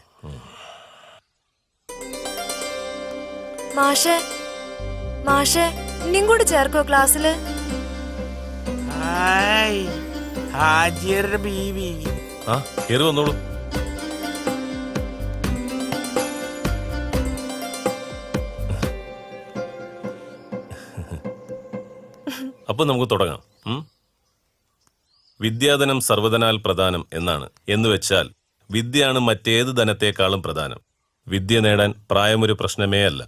മാഷേ, മാഷേ, ഇനിയും കൂടി ചേർക്കോ ക്ലാസ്സില്? ഹാജിയുടെ ബീവി. ആ, കേറി വന്നോളൂ. അപ്പൊ നമുക്ക് തുടങ്ങാം. വിദ്യാധനം സർവ്വധനാൽ പ്രധാനം എന്നാണ്. എന്ന് വെച്ചാൽ വിദ്യയാണ് മറ്റേത് ധനത്തെക്കാളും പ്രധാനം. വിദ്യ നേടാൻ പ്രായമൊരു പ്രശ്നമേ അല്ല.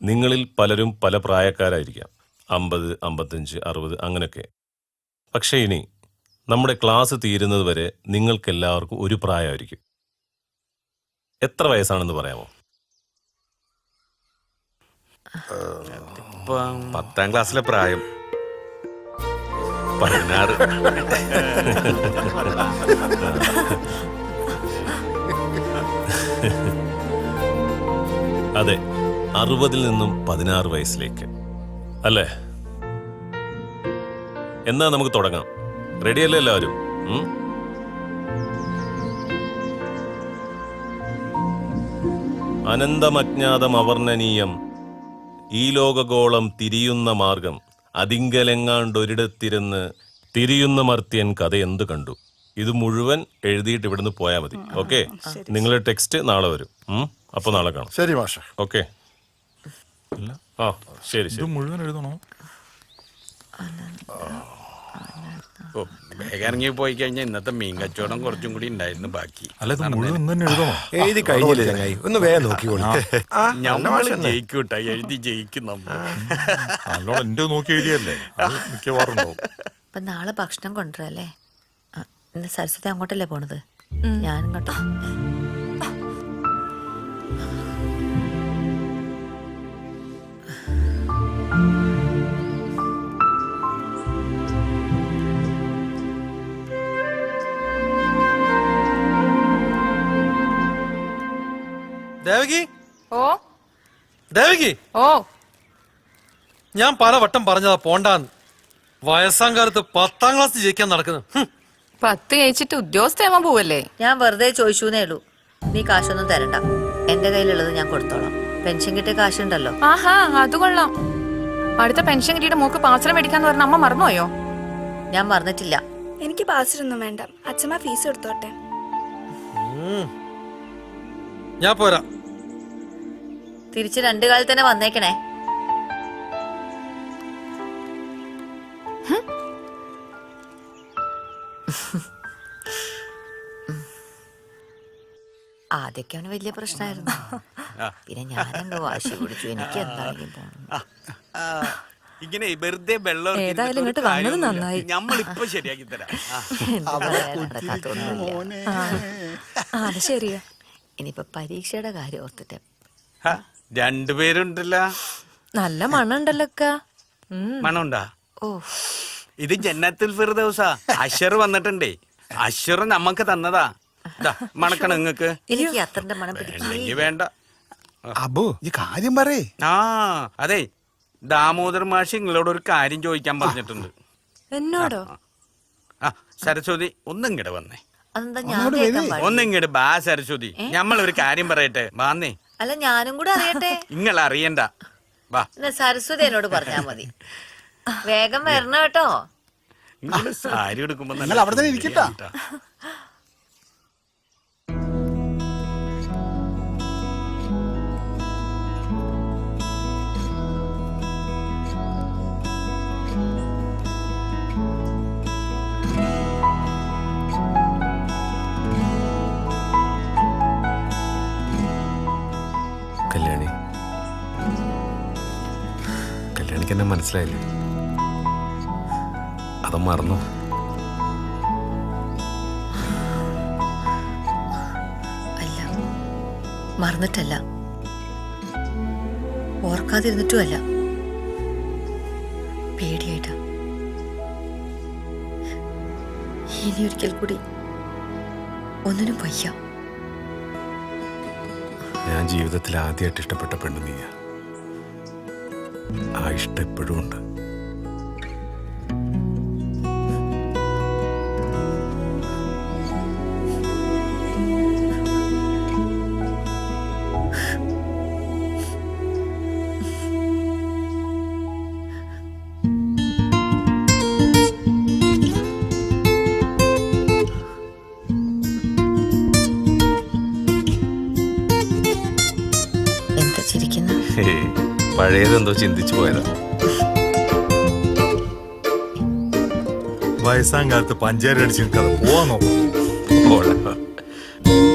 നിങ്ങളിൽ പലരും പല പ്രായക്കാരായിരിക്കാം, 50, 55, 60 അങ്ങനെയൊക്കെ. പക്ഷേ ഇനി നമ്മുടെ ക്ലാസ് തീരുന്നത് വരെ നിങ്ങൾക്കെല്ലാവർക്കും ഒരു പ്രായമായിരിക്കും. എത്ര വയസ്സാണെന്ന് പറയാമോ? ഇപ്പം 10ാം ക്ലാസ്സിലെ പ്രായം 16. അതെ, 60 നിന്നും 16 വയസ്സിലേക്ക് അല്ലേ? എന്നാ നമുക്ക് തുടങ്ങാം. റെഡിയല്ലേ എല്ലാവരും? അനന്തമജ്ഞാതം അവർണ്ണനീയം ഈ ലോകഗോളം തിരിയുന്ന മാർഗം അതിങ്കലെങ്ങാണ്ടൊരിടത്തിരുന്ന് തിരിയുന്ന മർത്യൻ കഥ എന്ത് കണ്ടു. ഇത് മുഴുവൻ എഴുതിയിട്ട് ഇവിടുന്ന് പോയാൽ മതി. ഓക്കെ, നിങ്ങളുടെ ടെക്സ്റ്റ് നാളെ വരും. അപ്പൊ നാളെ കാണാം. ശരി മാഷെ. ഓക്കെ. ആ ശരി ശരി. മുഴുവൻ എഴുതണോ? ഓ, വേഗം ഇറങ്ങി പോയി കഴിഞ്ഞാൽ ഇന്നത്തെ മീൻ കച്ചവടം കുറച്ചും കൂടി ഉണ്ടായിരുന്നു ബാക്കി. അല്ല, ഇത് മുഴുവൻ തന്നെ എഴുതണോ? എഴുതി കഴിഞ്ഞില്ലേ ചങ്ങായി? ഒന്ന് വേഗം നോക്കിക്കോളൂ. ഞമ്മള് ജയിക്കൂട്ട, എഴുതി ജയിക്കും നമ്മൾ. നല്ലോണം എന്റെ നോക്കി എഴുതിയല്ലേ, അത് മിക്കവാറും ഉണ്ടാവും. അപ്പൊ നാളെ ഭക്ഷണം കൊണ്ടുവരല്ലേ? ഇന്ന് സരസ്വതി അങ്ങോട്ടല്ലേ പോണത്? ഞാനും കേട്ടോ. ദേവകി, ഓ ദേവകി, ഓ ഞാൻ പല വട്ടം പറഞ്ഞതാ പോണ്ടാന്ന്. വയസ്സാം കാലത്ത് 10ാം ക്ലാസ് ജയിക്കാൻ നടക്കുന്നു. 10 ജയിച്ചിട്ട് ഉദ്യോഗസ്ഥയാവാൻ പോവല്ലേ? ഞാൻ വെറുതെ ചോദിച്ചൂന്നേ ഉള്ളൂ. നീ കാശൊന്നും തരണ്ട, എന്റെ കയ്യിലുള്ളത് ഞാൻ കൊടുത്തോളാം. പെൻഷൻ കിട്ടിയ കാശുണ്ടല്ലോ. ആഹാ, അത് കൊള്ളാം. അടുത്ത പെൻഷൻ കിട്ടിയിട്ട് മൂക്ക് പാത്രം മേടിക്കാന്ന് പറഞ്ഞ അമ്മ മറന്നുപോയോ? ഞാൻ മറന്നിട്ടില്ല. എനിക്ക് പാസ്സൊന്നും വേണ്ട, അച്ഛമ്മ ഫീസ് എടുത്തോട്ടെ. ഞാൻ പോരാ. തിരിച്ച് 2 കാലത്ത് തന്നെ വന്നേക്കണേ. ആദ്യമൊക്കെ അവന് വലിയ പ്രശ്നമായിരുന്നു. പിന്നെ ഞാനെന്തോ വാശി പിടിച്ചു. എനിക്ക് എന്തായാലും പോണം. ഇങ്ങനെ വെറുതെ വെള്ളം ഏതായാലും ഇങ്ങോട്ട് വന്നത് നന്നായി. നമ്മളിപ്പോ ശരിയാക്കി തരാം. അത് ശരിയാ. ഇനിയിപ്പൊ പരീക്ഷയുടെ കാര്യം ഓർത്തിട്ട്. 2 പേരുണ്ടല്ലോ. നല്ല മണുണ്ടല്ലോ. മണമുണ്ടാ? ഓ, ഇത് ജന്നത്തുൽ ഫിർദൗസാ. അശ്വർ വന്നിട്ടുണ്ടേ. അശ്വർ നമ്മക്ക് തന്നതാ. മണക്കണം നിങ്ങക്ക്? എനിക്ക് അത്രന്റെ മണം പിടിക്കില്ല. വേണ്ട. അബു, ഈ കാര്യം പറയേ. ആ അതെ, ദാമോദർ മാഷ് നിങ്ങളോട് ഒരു കാര്യം ചോദിക്കാൻ പറഞ്ഞിട്ടുണ്ട്. എന്നോടോ? ആ സരസ്വതി, ഒന്നിങ്ങട് വന്നേ. അതെന്താ ഞാൻ കേൾക്കാൻ പാടില്ല? ഒന്നിങ്ങട് ബാ സരസ്വതി, ഞമ്മളൊരു കാര്യം പറയട്ടെ. വാന്നേ. അല്ല, ഞാനും കൂടെ അറിയട്ടെ. നിങ്ങൾ അറിയണ്ട. വാ. സരസ്വതി എന്നോട് പറഞ്ഞാ മതി. വേഗം വരണം കേട്ടോ. നിങ്ങള് സാരി എടുക്കുമ്പോ നിങ്ങൾ അവിടെ തന്നെ ഇരിക്കട്ടാ. കല്യാണി, കല്യാണിക്ക് എന്നെ മനസ്സിലായില്ലേ? അത് മറന്നു? അല്ല, മറന്നിട്ടല്ല, ഓർക്കാതിരുന്നിട്ടുമല്ല, പേടിയായിട്ടാ. ഇനി ഒരിക്കൽ കൂടി ഒന്നിനും വയ്യ. ഞാൻ ജീവിതത്തിൽ ആദ്യമായിട്ട് ഇഷ്ടപ്പെട്ട പെണ്ണു നീയാ. ആ ഇഷ്ടം എപ്പോഴും ഉണ്ട്. പഴയതെന്തോ ചിന്തിച്ചു പോയതാ. വയസ്സാം കാലത്ത് പഞ്ചാര അടിച്ച് നിൽക്കാതെ പോവാൻ നോക്കും.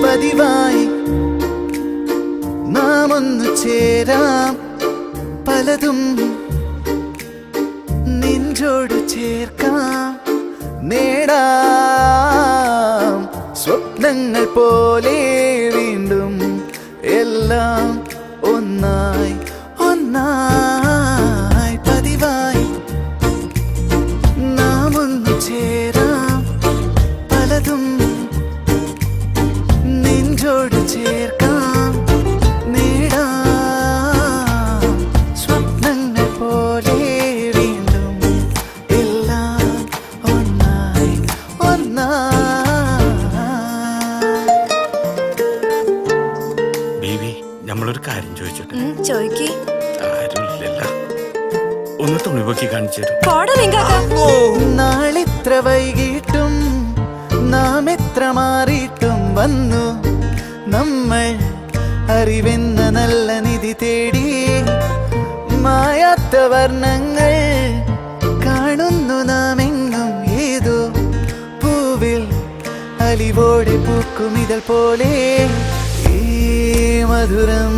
പതിവായി ഒന്നു ചേരാം പലതും നിഞ്ചോടു ചേർക്കാം നേടാം സ്വപ്നങ്ങൾ പോലെ വീണ്ടും എല്ലാം ഒന്നായി ഒന്നായി പതിവായി നാം ഒന്നു ചേരാം പലതും നെഞ്ചോട് ചേർക്കാം നേടാം സ്വപ്നങ്ങൾ പോലെ വീണ്ടും എല്ലാം ഒന്നായി ഒന്നായി. ബേബി നമ്മളൊരു കാര്യം ചോദിച്ചോട്ടെ? ചോയ്ക്ക്. ആരുമില്ലല്ലോ, ഒന്ന് തുണിപൊക്കി കാണിച്ചു തരും. പോടാ വെങ്കാക്ക. നാളിത്ര വൈകിട്ടും നാം എത്ര മാറിയിട്ടും വന്നു നമ്മൾ അറിവെന്ന നല്ല നിധി തേടി മായാത്ത വർണ്ണങ്ങൾ കാണുന്നു നാം എങ്ങും ഏതോ പൂവിൽ അലിവോടെ പൂക്കും ഇതൾ പോലെ ഈ മധുരം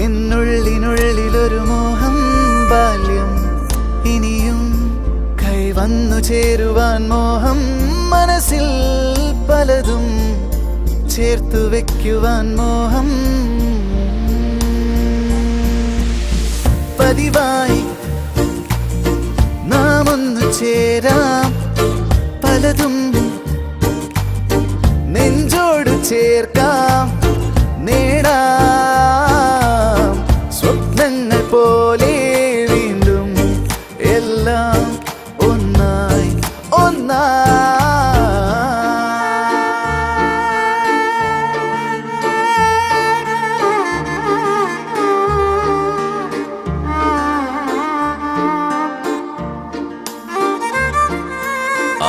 എന്നുള്ളിനുള്ളിലൊരു മോഹം ബാല്യം ഇനിയും കൈവന്നു ചേരുവാൻ മോഹം മനസ്സിൽ പലതും ചേർത്തു വെക്കുവാൻ മോഹം പതിവായി നാം ഒന്നു ചേരാം പലതും നെഞ്ചോട് ചേർക്കാം നേടാം സ്വപ്നങ്ങൾ പോലെ വീണ്ടും എല്ലാം ഒന്നായി ഒന്നായി.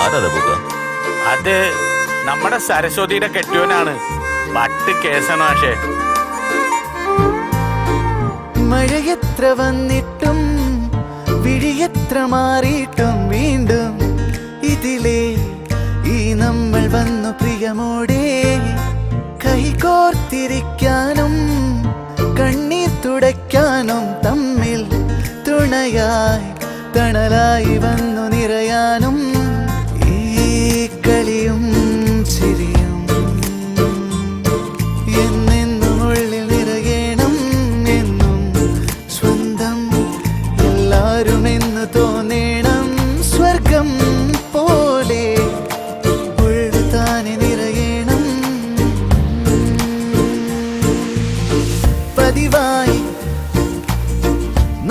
ആരാ ബുക്ക? അത് നമ്മുടെ സരസ്വതിയുടെ കെട്ടിയോനാണ്. പട്ട് കേസാണ്. പക്ഷേ മഴയെത്ര വന്നിട്ടും വിഴിയെത്ര മാറിയിട്ടും വീണ്ടും ഇതിലേ ഈ നമ്മൾ വന്നു പ്രിയമോടെ കൈകോർത്തിരിക്കാനും കണ്ണീർ തുടയ്ക്കാനും തമ്മിൽ തുണയായി തണലായി വന്നു നിറയാനും ഈ കളിയും ചിരിയും എന്നെന്നും ഉള്ളിൽ നിറയണം എന്നും സ്വന്തം എല്ലാരും എന്ന് തോന്നണം സ്വർഗം പോലെ ഉള്ളു താനെ നിറയണം പതിവായി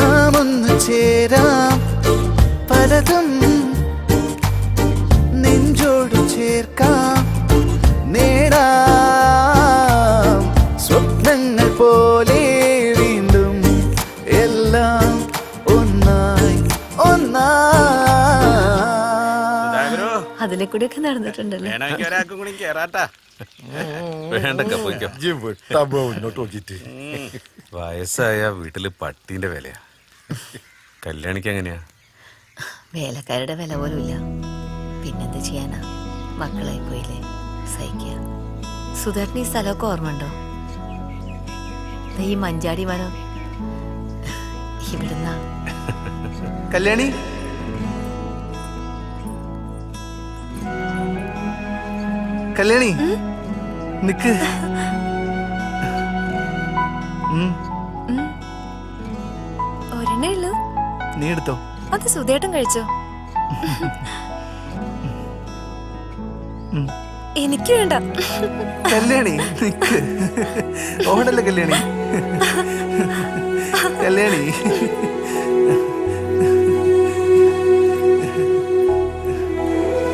നാം ഒന്നു ചേരാം പലതും നെഞ്ചോട് ചേർക്കാം നേടാം സ്വപ്നങ്ങൾ പോലെ വീണ്ടും എല്ലാം ഒന്നായി ഒന്നായി. അതിലെ കൂടെയൊക്കെ നടന്നിട്ടുണ്ടല്ലോ. വേണമെങ്കിൽ ഒരാൾക്കും കൂടി കേറാട്ടാ. വേണ്ടക്ക പോയിക്കോ. മുന്നോട്ട് നോക്കിട്ട് വയസ്സായ വീട്ടില് പട്ടീന്റെ വിലയാ. കല്യാണിക്ക് എങ്ങനെയാ? വേലക്കാരുടെ വില പോലും ഇല്ല. പിന്നെന്ത് ചെയ്യാനാ, മക്കളായി പോയില്ലേ, സഹിക്കുക. സുധേട്ടന് ഈ സ്ഥലമൊക്കെ ഓർമ്മയുണ്ടോ? ഈ മഞ്ചാടി മരം ഇവിടുന്ന കല്യാണി കല്യാണി നിക്ക്. ഒരെണ്ണേ ഉള്ളൂ. നീ എടുത്തോ. അത് സുധേട്ടൻ കഴിച്ചോ? എനിക്ക് വേണ്ട. കല്യാണി നിക്ക്. ഓടല്ലേ കല്യാണി. കല്യാണി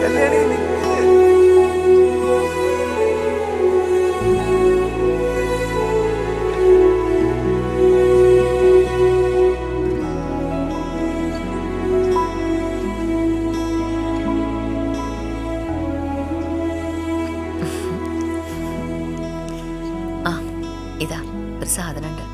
കല്യാണി നിക്ക്. ആ ഇതാ ഒരു സാധനമുണ്ട്.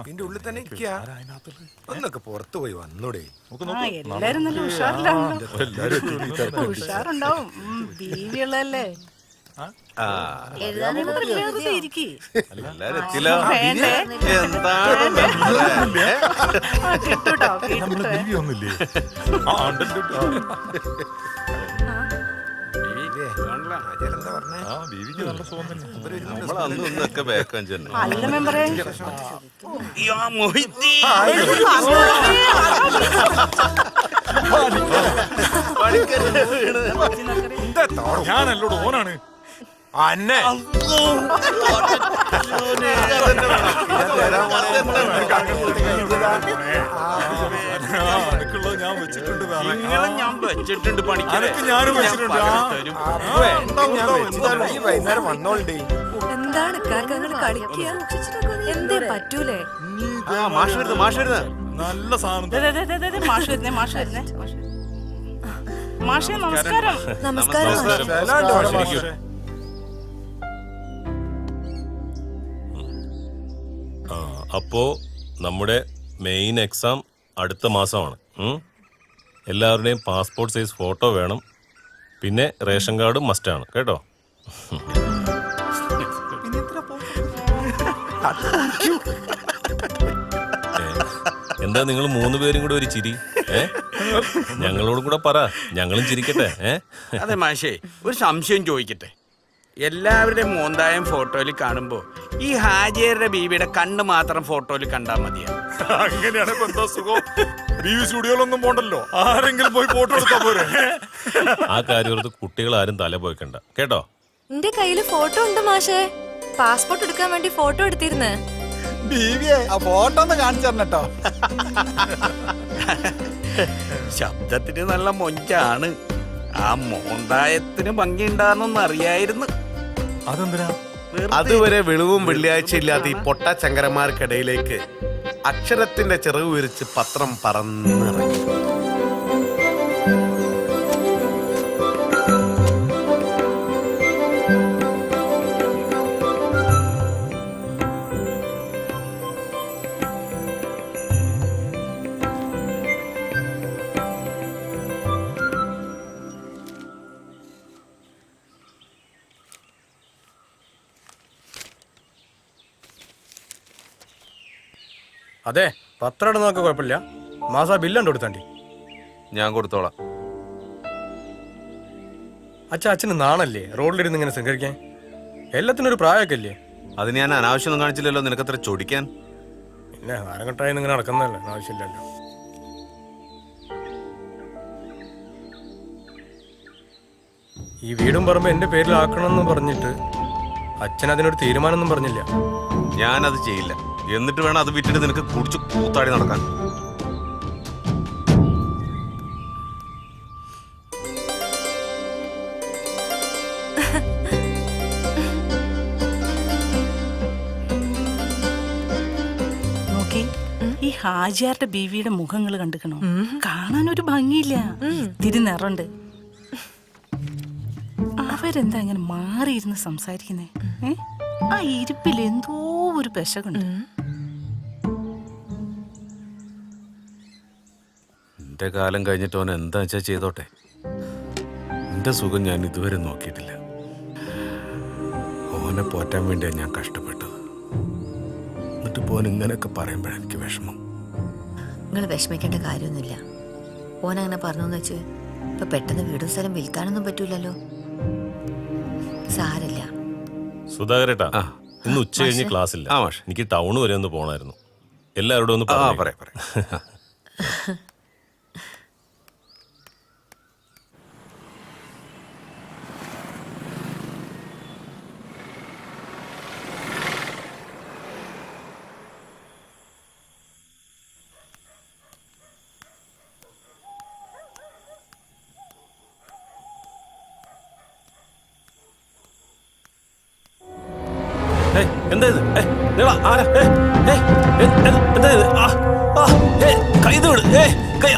ഇതിന്റെ ഉള്ളിൽ തന്നെ ഒന്നൊക്കെ പുറത്തു പോയി വന്നൂടെ? എല്ലാരും നല്ല ഉഷാറിലാണല്ലോ. ഉഷാറുണ്ടാവും. ബീവിയുള്ളല്ലേ? അല്ല മെമ്പറേ, ഞാനല്ലോട് ഓനാണ് അന്നെ ഞാൻ വെച്ചിട്ടുണ്ട്. ഞാൻ വെച്ചിട്ടുണ്ട് പണിക്കരെ. ഞാനും വെച്ചിട്ടുണ്ട്. വൈകുന്നേരം വന്നോളണ്ടേ. എന്താണ് കാക്കങ്ങൾ കളിക്കുക? എന്തേ പറ്റൂലേ? മാഷ് വരുന്നത്, മാഷ് വരുന്നത്. നല്ല സാധനം. മാഷ് വരുന്നേ, മാഷ് വരുന്നേ. മാഷേ നമസ്കാരം. നമസ്കാരം. അപ്പോ നമ്മുടെ മെയിൻ എക്സാം അടുത്ത മാസമാണ്. എല്ലാവരുടെയും പാസ്പോർട്ട് സൈസ് ഫോട്ടോ വേണം. പിന്നെ റേഷൻ കാർഡും മസ്റ്റാണ് കേട്ടോ. എന്താ നിങ്ങൾ 3 പേരും കൂടെ ഒരു ചിരി? ഞങ്ങളോടും കൂടെ പറ, ഞങ്ങളും ചിരിക്കട്ടെ. അതെ മാഷേ, ഒരു സംശയം ചോദിക്കട്ടെ. എല്ലാവരുടെയും മോന്തായം ഫോട്ടോയിൽ കാണുമ്പോ ഈ ഹാജിയരുടെ ബീവിയുടെ കണ്ണ് മാത്രം ഫോട്ടോയിൽ കണ്ടാൽ മതിയാ? അങ്ങനെയാണ് ഇപ്പൊ എന്താ സുഖം? ബീവി സ്റ്റുഡിയോയിലൊന്നും പോണ്ടല്ലോ, ആരെങ്കിലും പോയി ഫോട്ടോ എടുത്താ പോരെ. ആ കാര്യത്ത് കുട്ടികൾ ആരും തല പോയിക്കണ്ട കേട്ടോ. എന്റെ കയ്യില് ഫോട്ടോ ഉണ്ട് മാഷേ. പാസ്പോർട്ട് എടുക്കാൻ വേണ്ടി ഫോട്ടോ എടുത്തിരുന്ന്. ബീവിയെ ആ ഫോട്ടോ ഒന്ന് കാണിച്ചു തരണട്ടോ. ശബ്ദത്തിന് നല്ല മൊഞ്ചാണ്. ആ മോന്തായത്തിന് ഭംഗിയുണ്ടാകുന്നൊന്നും അറിയായിരുന്നു. അതെന്തിനാ? അതുവരെ വെളിവും വെള്ളിയാഴ്ച ഇല്ലാത്ത ഈ പൊട്ട ചങ്കരന്മാർക്കിടയിലേക്ക് അക്ഷരത്തിന്റെ ചിറക് വിരിച്ച് പത്രം പറന്നിറങ്ങി. അതെ, പത്രം ഇടുന്നതൊക്കെ കുഴപ്പമില്ല. മാസം ബില്ലുണ്ട് കൊടുത്താണ്ടി. ഞാൻ കൊടുത്തോളാം. അച്ഛന് നാണല്ലേ റോഡിലിരുന്ന് ഇങ്ങനെ സംഘടിക്കാൻ? എല്ലാത്തിനും ഒരു പ്രായമൊക്കെ അല്ലേ? അതിന് ഞാൻ അനാവശ്യമൊന്നും കാണിച്ചില്ലല്ലോ. നിനക്കത്ര ചൊടിക്കാൻ. പിന്നെ ആരങ്ങട്ടായി ഇങ്ങനെ നടക്കുന്നതല്ലേ, ആവശ്യമില്ലല്ലോ. ഈ വീടും പറമ്പ് എന്റെ പേരിലാക്കണമെന്ന് പറഞ്ഞിട്ട് അച്ഛൻ അതിനൊരു തീരുമാനമൊന്നും പറഞ്ഞില്ല. ഞാനത് ചെയ്യില്ല. എന്നിട്ട് വേണം അത് വിറ്റിട്ട് നിനക്ക് കുടിച്ച് കൂത്താടി നടക്കാൻ. നോക്കി, ഈ ഹാജിയാരുടെ ബീവിയുടെ മുഖങ്ങൾ കണ്ടുക്കണോ? കാണാനൊരു ഭംഗിയില്ല, ഇത്തിരി നിറണ്ട്. അവരെന്താ ഇങ്ങനെ മാറിയിരുന്ന് സംസാരിക്കുന്നേ? ആ ഇരിപ്പിൽ എന്തോ ഒരു പെശകുണ്ട്. എന്റെ കാലം കഴിഞ്ഞിട്ട് ഓൻ എന്താ വെച്ചാ ചെയ്തോട്ടെ. എന്റെ സുഖം ഞാൻ ഇതുവരെ നോക്കിയിട്ടില്ല. ഓനെ പോറ്റാൻ വേണ്ടിയാണ് ഞാൻ കഷ്ടപ്പെട്ടത്. എന്നിട്ട് പോൻ ഇങ്ങനെയൊക്കെ പറയുമ്പോഴെനിക്ക് വിഷമം. നിങ്ങൾ വിഷമിക്കേണ്ട കാര്യമൊന്നുമില്ല. ഓനങ്ങനെ പറഞ്ഞെന്ന് വെച്ച് ഇപ്പൊ പെട്ടെന്ന് വീടും സ്ഥലം വിൽക്കാനൊന്നും പറ്റൂലല്ലോ. സാരില്ല. സുധാകരേട്ടാ, ഇന്ന് ഉച്ച കഴിഞ്ഞ് ക്ലാസ് ഇല്ല. എനിക്ക് ടൗൺ വരെ ഒന്ന് പോണായിരുന്നു. എല്ലാവരോടും ഒന്ന് പറയാം. എന്താ ഇത്? എന്താ ഇത്? കൈ വിട്. കൈ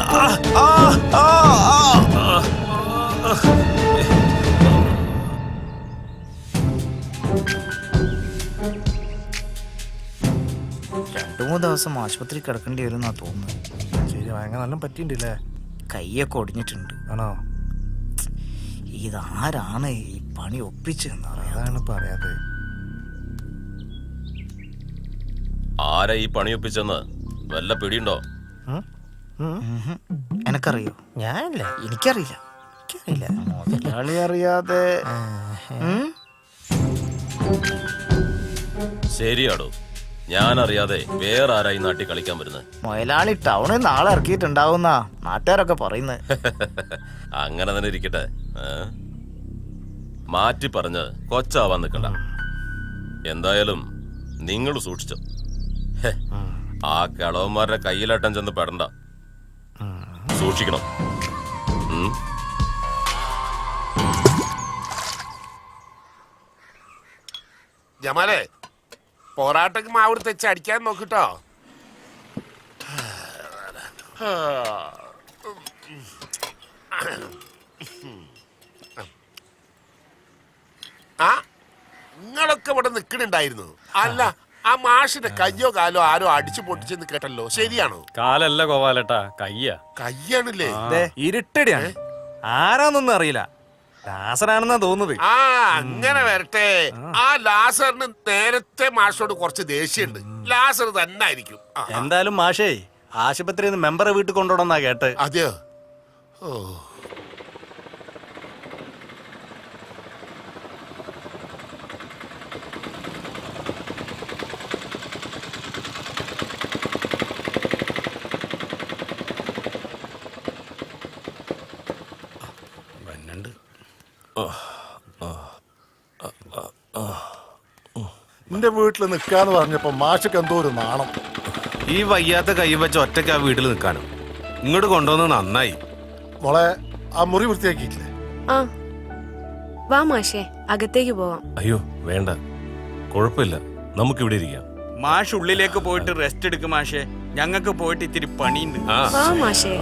2-3 ദിവസം ആശുപത്രി കിടക്കേണ്ടി വരും എന്നാ തോന്നുന്നത്. ശരി, ഭയങ്കര നല്ല പറ്റിയിട്ടില്ലേ? കൈയൊക്കെ ഒടിഞ്ഞിട്ടുണ്ട്. ആണോ? ഇതാരാണ് ഈ പണി ഒപ്പിച്ചെന്ന് അതാണ് പറയാതെ. ആരാ ഈ പണി ഒപ്പിച്ചെന്ന് വല്ല പിടിയുണ്ടോ? എനക്കറിയോ? ഞാനില്ല. എനിക്കറിയില്ല. മുതലാളി അറിയാതെ ശരിയാടോ, ഞാൻ അറിയാതെ വേറെ ആരാ ഈ നാട്ടിൽ കളിക്കാൻ വരുന്നത്? മുതലാളി ടൗണിൽ നാളെ ഇറക്കിയിട്ടുണ്ടാവുന്ന നാട്ടുകാരൊക്കെ പറയുന്നത്. അങ്ങനെ തന്നെ ഇരിക്കട്ടെ. മാറ്റി പറഞ്ഞ് കൊച്ചാവാൻ നിൽക്കണ്ട. എന്തായാലും നിങ്ങൾ സൂക്ഷിച്ചോ. ആ കളവന്മാരുടെ കയ്യിലാട്ടം ചെന്ന് പെടണ്ട. സൂക്ഷിക്കണം. ജമാലേ, പോരാട്ടക്ക് മാവ് തെച്ച് അടിക്കാൻ നോക്കിട്ടോ. ആ, നിങ്ങളൊക്കെ ഇവിടെ നിക്കണുണ്ടായിരുന്നു. അല്ല, ആ മാഷിന്റെ കയ്യോ കാലോ ആരോ അടിച്ചു പൊട്ടിച്ചെന്ന് കേട്ടല്ലോ, ശരിയാണോ? കാലല്ല ഗോപാലേട്ടാ, കയ്യാ. കയ്യാണല്ലേ? ഇരുട്ടടിയാണ്, ആരാന്നൊന്നും അറിയില്ല. ലാസറാണെന്നാ തോന്നുന്നത്. ആ, അങ്ങനെ വരട്ടെ. ആ ലാസറിന് നേരത്തെ മാഷോട് കുറച്ച് ദേഷ്യമുണ്ട്. ലാസർ തന്നെ ആയിരിക്കും. എന്തായാലും മാഷേ ആശുപത്രിയിൽ നിന്ന് മെമ്പറെ വീട്ടിൽ കൊണ്ടുപോകണമെന്നാ കേട്ട്. അതെയോ? ഓ, എന്റെ വീട്ടിൽ നിൽക്കാന്ന് പറഞ്ഞപ്പോ മാഷക്ക് എന്തോ ഒരു നാണം. ഈ വയ്യാത്ത കൈ വെച്ച് ഒറ്റയ്ക്ക് ആ വീട്ടിൽ നിൽക്കാനോ? ഇങ്ങോട്ട് കൊണ്ടുവന്ന് നന്നായി. മോളെ, ആ മുറി വൃത്തിയാക്കിയിട്ടില്ലേ? ആ വാ മാഷേ, അകത്തേക്ക് പോവാം. അയ്യോ വേണ്ട, കുഴപ്പമില്ല, നമുക്കിവിടെ ഇരിക്കാം. മാഷ് ഉള്ളിലേക്ക് പോയിട്ട് റെസ്റ്റ് എടുക്കും മാഷേ. ഞങ്ങൾക്ക് പോയിട്ട് ഇത്തിരി പണിയുണ്ട്. വാ മാഷേ.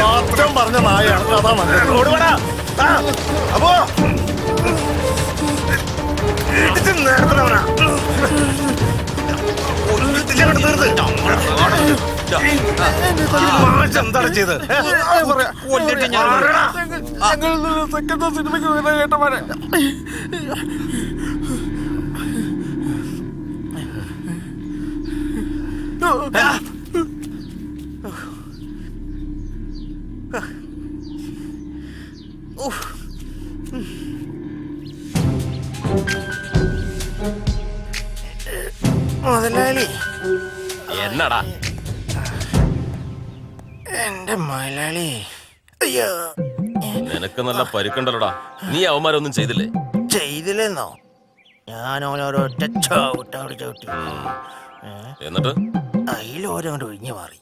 സത്യം പറഞ്ഞ നായാണ്. അതാ അപ്പോ എന്താണ് ചെയ്ത്? സിനിമയ്ക്ക് കേട്ടമാരെ മുതലാളി, എന്നടാ? എന്റെ മുതലാളി. അയ്യോ, നിനക്ക് നല്ല പരുക്കണ്ടല്ലോടാ. നീ അവന്മാരൊന്നും ചെയ്തില്ലേ? ചെയ്തില്ലെന്നോ? ഞാൻ ഓരോരൊറ്റ ചവിട്ടവിടെ ചവിട്ടി. എന്നിട്ട് അതിലോരോണ്ട് ഒഴിഞ്ഞു മാറി.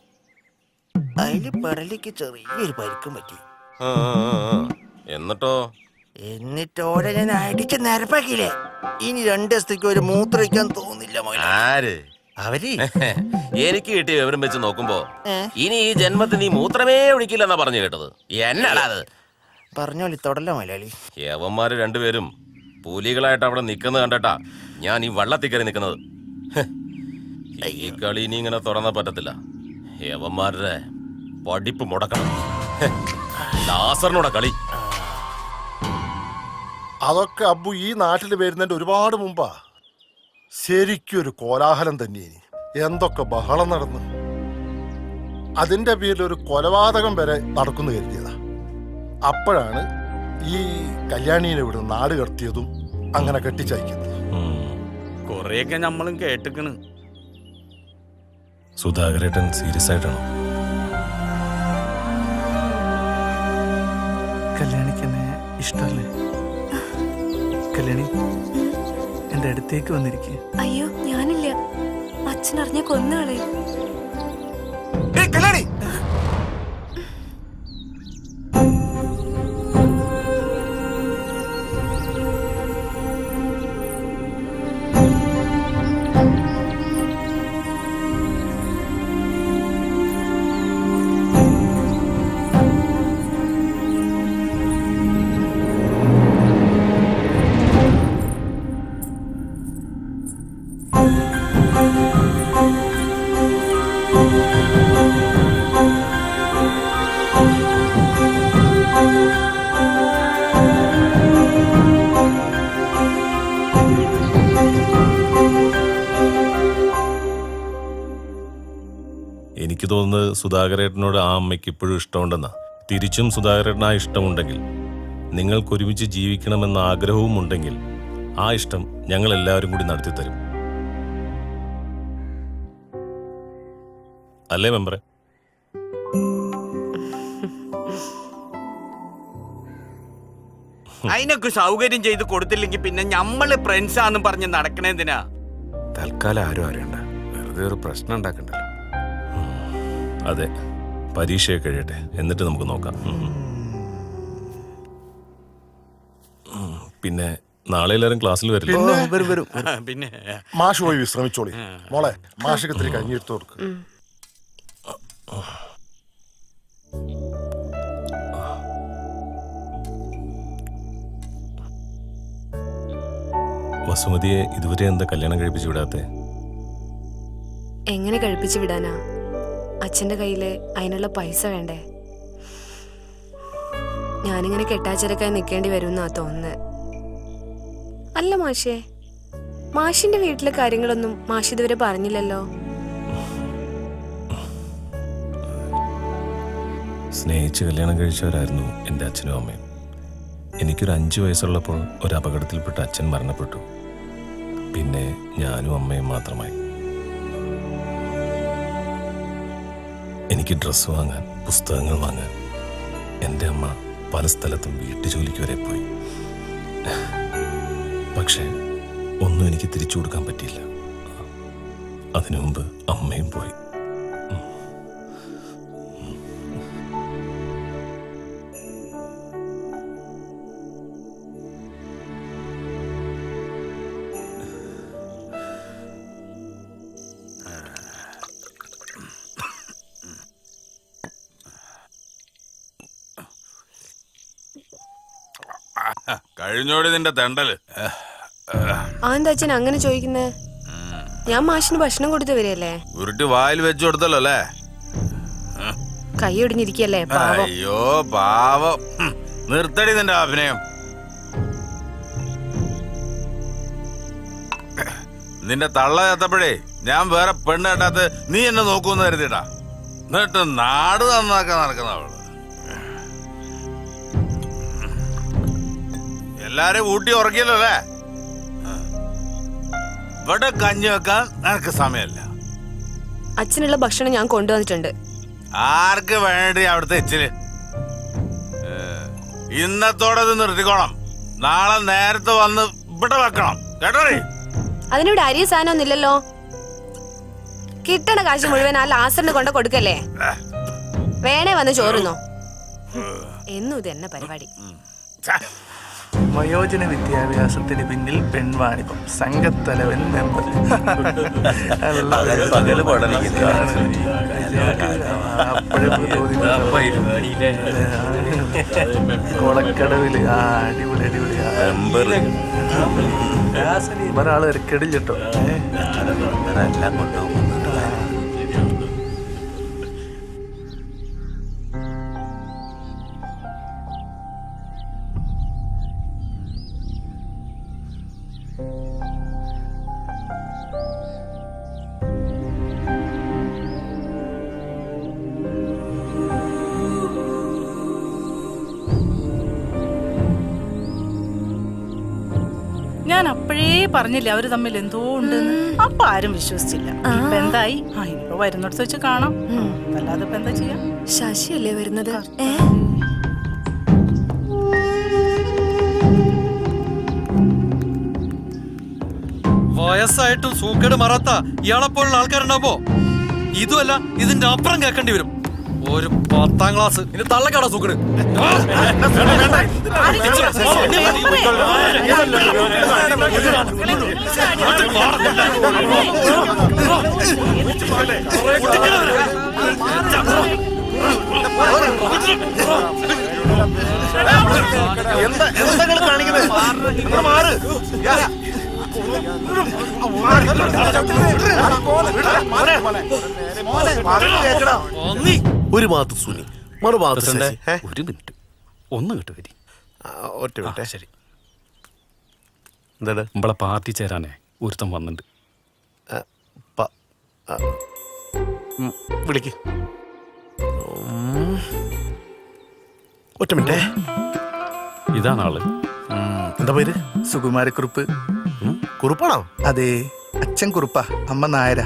അതില് പെടലിക്ക് ചെറിയൊരു പരിക്കും പറ്റി. എന്നിട്ടോ? എന്നിട്ടോടെ ഞാൻ അടിച്ച് നിരപ്പാക്കിയില്ലേ. ഇനി 2 ദിവസത്തേക്ക് ഒരു മൂത്രമൊഴിക്കാൻ തോന്നില്ല. ആര്? അവര് എനിക്ക് കിട്ടിയ വിവരം വെച്ച് നോക്കുമ്പോ ഇനി ഈ ജന്മത്തിൽ നീ മൂത്രമേ ഒഴിക്കില്ലെന്നാ പറഞ്ഞു കേട്ടത്. എന്നടാ അത്? പറഞ്ഞോളി തൊടല്ല മുതലാളി. യവന്മാര് രണ്ടുപേരും പുലികളായിട്ട് അവിടെ നിൽക്കുന്നത് കണ്ടട്ടാ ഞാൻ ഈ വള്ളത്തിൽ കയറി നിൽക്കുന്നത്. ഈ കളി ഇനി ഇങ്ങനെ തുറന്നാ പറ്റത്തില്ല. യവന്മാരുടെ പഠിപ്പ് മുടക്കണം. ലാസറിനോടെ കളി. അതൊക്കെ അബ്ബു ഈ നാട്ടിൽ വരുന്നതിന്റെ ഒരുപാട് മുമ്പാ. ശരിക്കും ഒരു കോലാഹലം തന്നെ. എന്തൊക്കെ ബഹളം നടന്നു. അതിന്റെ പേരിൽ ഒരു കൊലപാതകം വരെ നടക്കുന്നു കരുതിയതാ. അപ്പോഴാണ് ഈ കല്യാണീനെ ഇവിടെ നാട് കടത്തിയതും അങ്ങനെ കെട്ടിച്ചയക്കുന്നത്. കൊറേയൊക്കെ നമ്മളും കേട്ടിക്കണ്. സുധാകരേട്ടൻ സീരിയസ് ആയിട്ടാണോ? കല്യാണിക്ക് എന്നെ ഇഷ്ടമല്ലേ? കല്യാണി എന്റെ അടുത്തേക്ക് വന്നിരിക്കുക. അയ്യോ ഞാനില്ല, അച്ഛനറിഞ്ഞ കൊന്നുകളെ. കല്യാണി എനിക്ക് തോന്നുന്നത് സുധാകരേട്ടനോട് ആ അമ്മയ്ക്ക് ഇപ്പോഴും ഇഷ്ടമുണ്ടെന്നാ. തിരിച്ചും സുധാകരേട്ടൻ ആ ഇഷ്ടമുണ്ടെങ്കിൽ, നിങ്ങൾക്ക് ഒരുമിച്ച് ജീവിക്കണമെന്ന ആഗ്രഹവും ഉണ്ടെങ്കിൽ, ആ ഇഷ്ടം ഞങ്ങൾ എല്ലാവരും കൂടി നടത്തിത്തരും. അല്ലേ മെമ്പറെ? അതിനൊക്കെ സൗകര്യം ചെയ്ത് കൊടുത്തില്ലെങ്കിൽ പിന്നെ ഞമ്മള് ഫ്രണ്ട്സാന്ന് പറഞ്ഞ് നടക്കണേന്തിനാ? തൽക്കാലം ആരും അറിയണ്ട, വെറുതെ ഒരു പ്രശ്നം ഉണ്ടാക്കണ്ടല്ലോ. അതെ, പരീക്ഷയെ കഴിയട്ടെ, എന്നിട്ട് നമുക്ക് നോക്കാം. പിന്നെ നാളെ എല്ലാവരും ക്ലാസ്സിൽ വരും. പിന്നെ മാഷ് പോയി വിശ്രമിച്ചോളി. മോളെ മാഷക്ക് ഇത്തിരി കഞ്ഞിയെടുത്ത് കൊടുക്ക്. വസുമതിയെ ഇതുവരെ എന്താ കല്യാണം കഴിപ്പിച്ചു വിടാത്തെ? എങ്ങനെ കഴിപ്പിച്ചു വിടാനാ? അച്ഛന്റെ കയ്യില് അതിനുള്ള പൈസ വേണ്ടേ? ഞാനിങ്ങനെ കെട്ടാച്ചരക്കായി നിൽക്കേണ്ടി വരുമെന്നാ തോന്നുന്നത്. അല്ല മാഷേ, മാഷിന്റെ വീട്ടിലെ കാര്യങ്ങളൊന്നും മാഷ് ഇതുവരെ പറഞ്ഞില്ലല്ലോ. സ്നേഹിച്ച് കല്യാണം കഴിച്ചവരായിരുന്നു എൻ്റെ അച്ഛനും അമ്മയും. എനിക്കൊരു 5 വയസ്സുള്ളപ്പോൾ ഒരു അപകടത്തിൽപ്പെട്ട് അച്ഛൻ മരണപ്പെട്ടു. പിന്നെ ഞാനും അമ്മയും മാത്രമായി. എനിക്ക് ഡ്രസ്സ് വാങ്ങാൻ, പുസ്തകങ്ങൾ വാങ്ങാൻ എൻ്റെ അമ്മ പല സ്ഥലത്തും വീട്ടുജോലിക്ക് വരെ പോയി. പക്ഷേ ഒന്നും എനിക്ക് തിരിച്ചു കൊടുക്കാൻ പറ്റിയില്ല. അതിനു മുമ്പ് അമ്മയും പോയി. കഴിഞ്ഞോടി നിന്റെ തെണ്ടല്. എന്താ അച്ഛൻ അങ്ങനെ ചോദിക്കുന്നേ? ഞാൻ മാഷിന് ഭക്ഷണം കൊടുത്തു വരികയല്ലേ. ഉരുട്ടി വായിൽ വെച്ചു കൊടുത്തല്ലോ അല്ലേ? കൈ ഒടിഞ്ഞിരിക്കല്ലേ പാവം. അയ്യോ പാവം. നിർത്തടി നിന്റെ അഭിനയം. നിന്റെ തള്ള ചത്തപ്പോഴേ ഞാൻ വേറെ പെണ്ണ് കേട്ടാത്ത നീ എന്നെ നോക്കൂന്ന് കരുതിട്ടാ. എന്നിട്ട് നാട് നന്നാക്കാൻ നടക്കുന്ന അവള്. എല്ലാരും ഊട്ടി ഉറക്കിയല്ലോ അല്ലേ? ഇവിടെ കഞ്ഞി വെക്കാൻ നിനക്ക് സമയമില്ല. അച്ഛനുള്ള ഭക്ഷണം ഞാൻ കൊണ്ടുവന്നിട്ടുണ്ട്. ആർക്ക് വേണ്ടി അവിടുത്തെ എച്ചില്? ഇന്നത്തോടെ ഇത് നിർത്തിക്കോണം. നാളെ നേരത്തെ വന്ന് ഇവിടെ വെക്കണം കേട്ടോ. അതിനിവിടെ അരിയ സാധനം ഇല്ലല്ലോ. കിട്ടണ കാശ് മുഴുവൻ ആ ലാസറിന് കൊണ്ട് കൊടുക്കല്ലേ. വേണേ വന്ന് ചോറുന്നോ. എന്നും ഇത് എന്നെ പരിപാടി. വയോജന വിദ്യാഭ്യാസത്തിന് പിന്നിൽ പെൺവാണിഭം സംഘത്തലവൻ മെമ്പർ. കൊളക്കടവില് അടിപൊളി അടിപൊളി ഒരാള് ഇറക്കടില്ലോ. എല്ലാം കൊണ്ടുപോകും. ഞാൻ അപ്പോഴേ പറഞ്ഞില്ലേ അവര് തമ്മിൽ എന്തോ ഉണ്ടെന്ന്. അപ്പൊ ആരും വിശ്വസിച്ചില്ല. ഇപ്പൊ എന്തായി? ഇനിയിപ്പോ വരുന്നിടത്ത് വെച്ച് കാണാം. അല്ലാതെ ഇപ്പൊ എന്താ ചെയ്യാ? ശശിയല്ലേ വരുന്നത്? വയസ്സായിട്ടും സൂക്കേട് മറാത്ത ഇയാളെപ്പോലുള്ള ആൾക്കാരുണ്ടാവുമ്പോ ഇതുമല്ല ഇതിന്റെ അപ്പുറം കേൾക്കേണ്ടി വരും. ഒരു 10ാം ക്ലാസ് ഇനി തള്ളക്കാടാ സൂക്കേട്. എന്താ കാണിക്കുന്നത്? മാറ്. ഒരു ഭാഗത്ത് സുനി, മറുഭാഗത്ത് ശശി. ഒരു മിനിറ്റ് ഒന്ന് കേട്ട് വരി. ഒറ്റ മിനിറ്റ്. ശരി. എന്താണ്? നമ്മളെ പാർട്ടി ചേരാനേ ഒരുത്തം വന്നിട്ടുണ്ട്. വിളിക്ക്. ഒറ്റ മിനിറ്റ്. ഇതാണ് ആള്. എന്താ പേര്? സുകുമാരക്കുറുപ്പ്. കുറുപ്പാണോ? അതെ, അച്ഛൻ കുറുപ്പ, അമ്മ നായര.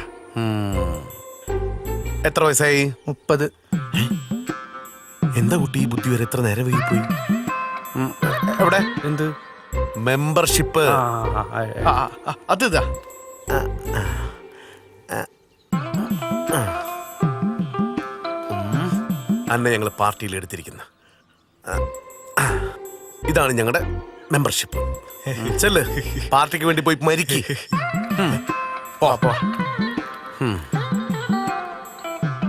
എത്ര വയസ്സായി? 30. എന്താ കുട്ടി ഈ ബുദ്ധി വരെ എത്ര നേരം വൈകിപ്പോയി? എവിടെ? എന്ത് മെമ്പർഷിപ്പ്? അത് ഇതാ. അന്നെ ഞങ്ങൾ പാർട്ടിയിൽ എടുത്തിരിക്കുന്ന ഇതാണ് ഞങ്ങളുടെ മെമ്പർഷിപ്പ്. ചെല്ല്, പാർട്ടിക്ക് വേണ്ടി പോയി മരിക്ക്.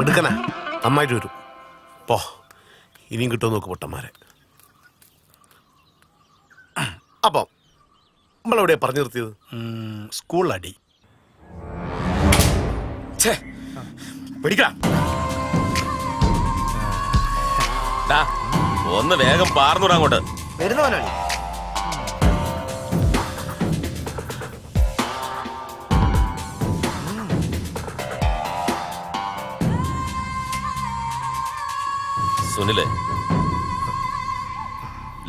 എടുക്കനാ, നന്നായിട്ട് വരും. പോ, ഇനിയും കിട്ടുമോ നോക്ക് പൊട്ടന്മാരെ. അപ്പം നമ്മളെവിടെയാ പറഞ്ഞു നിർത്തിയത്? സ്കൂളടി. ഒന്ന് വേഗം പാർന്നൂടാ അങ്ങോട്ട്. വരുന്ന മുതലാളി. സുനിലെ,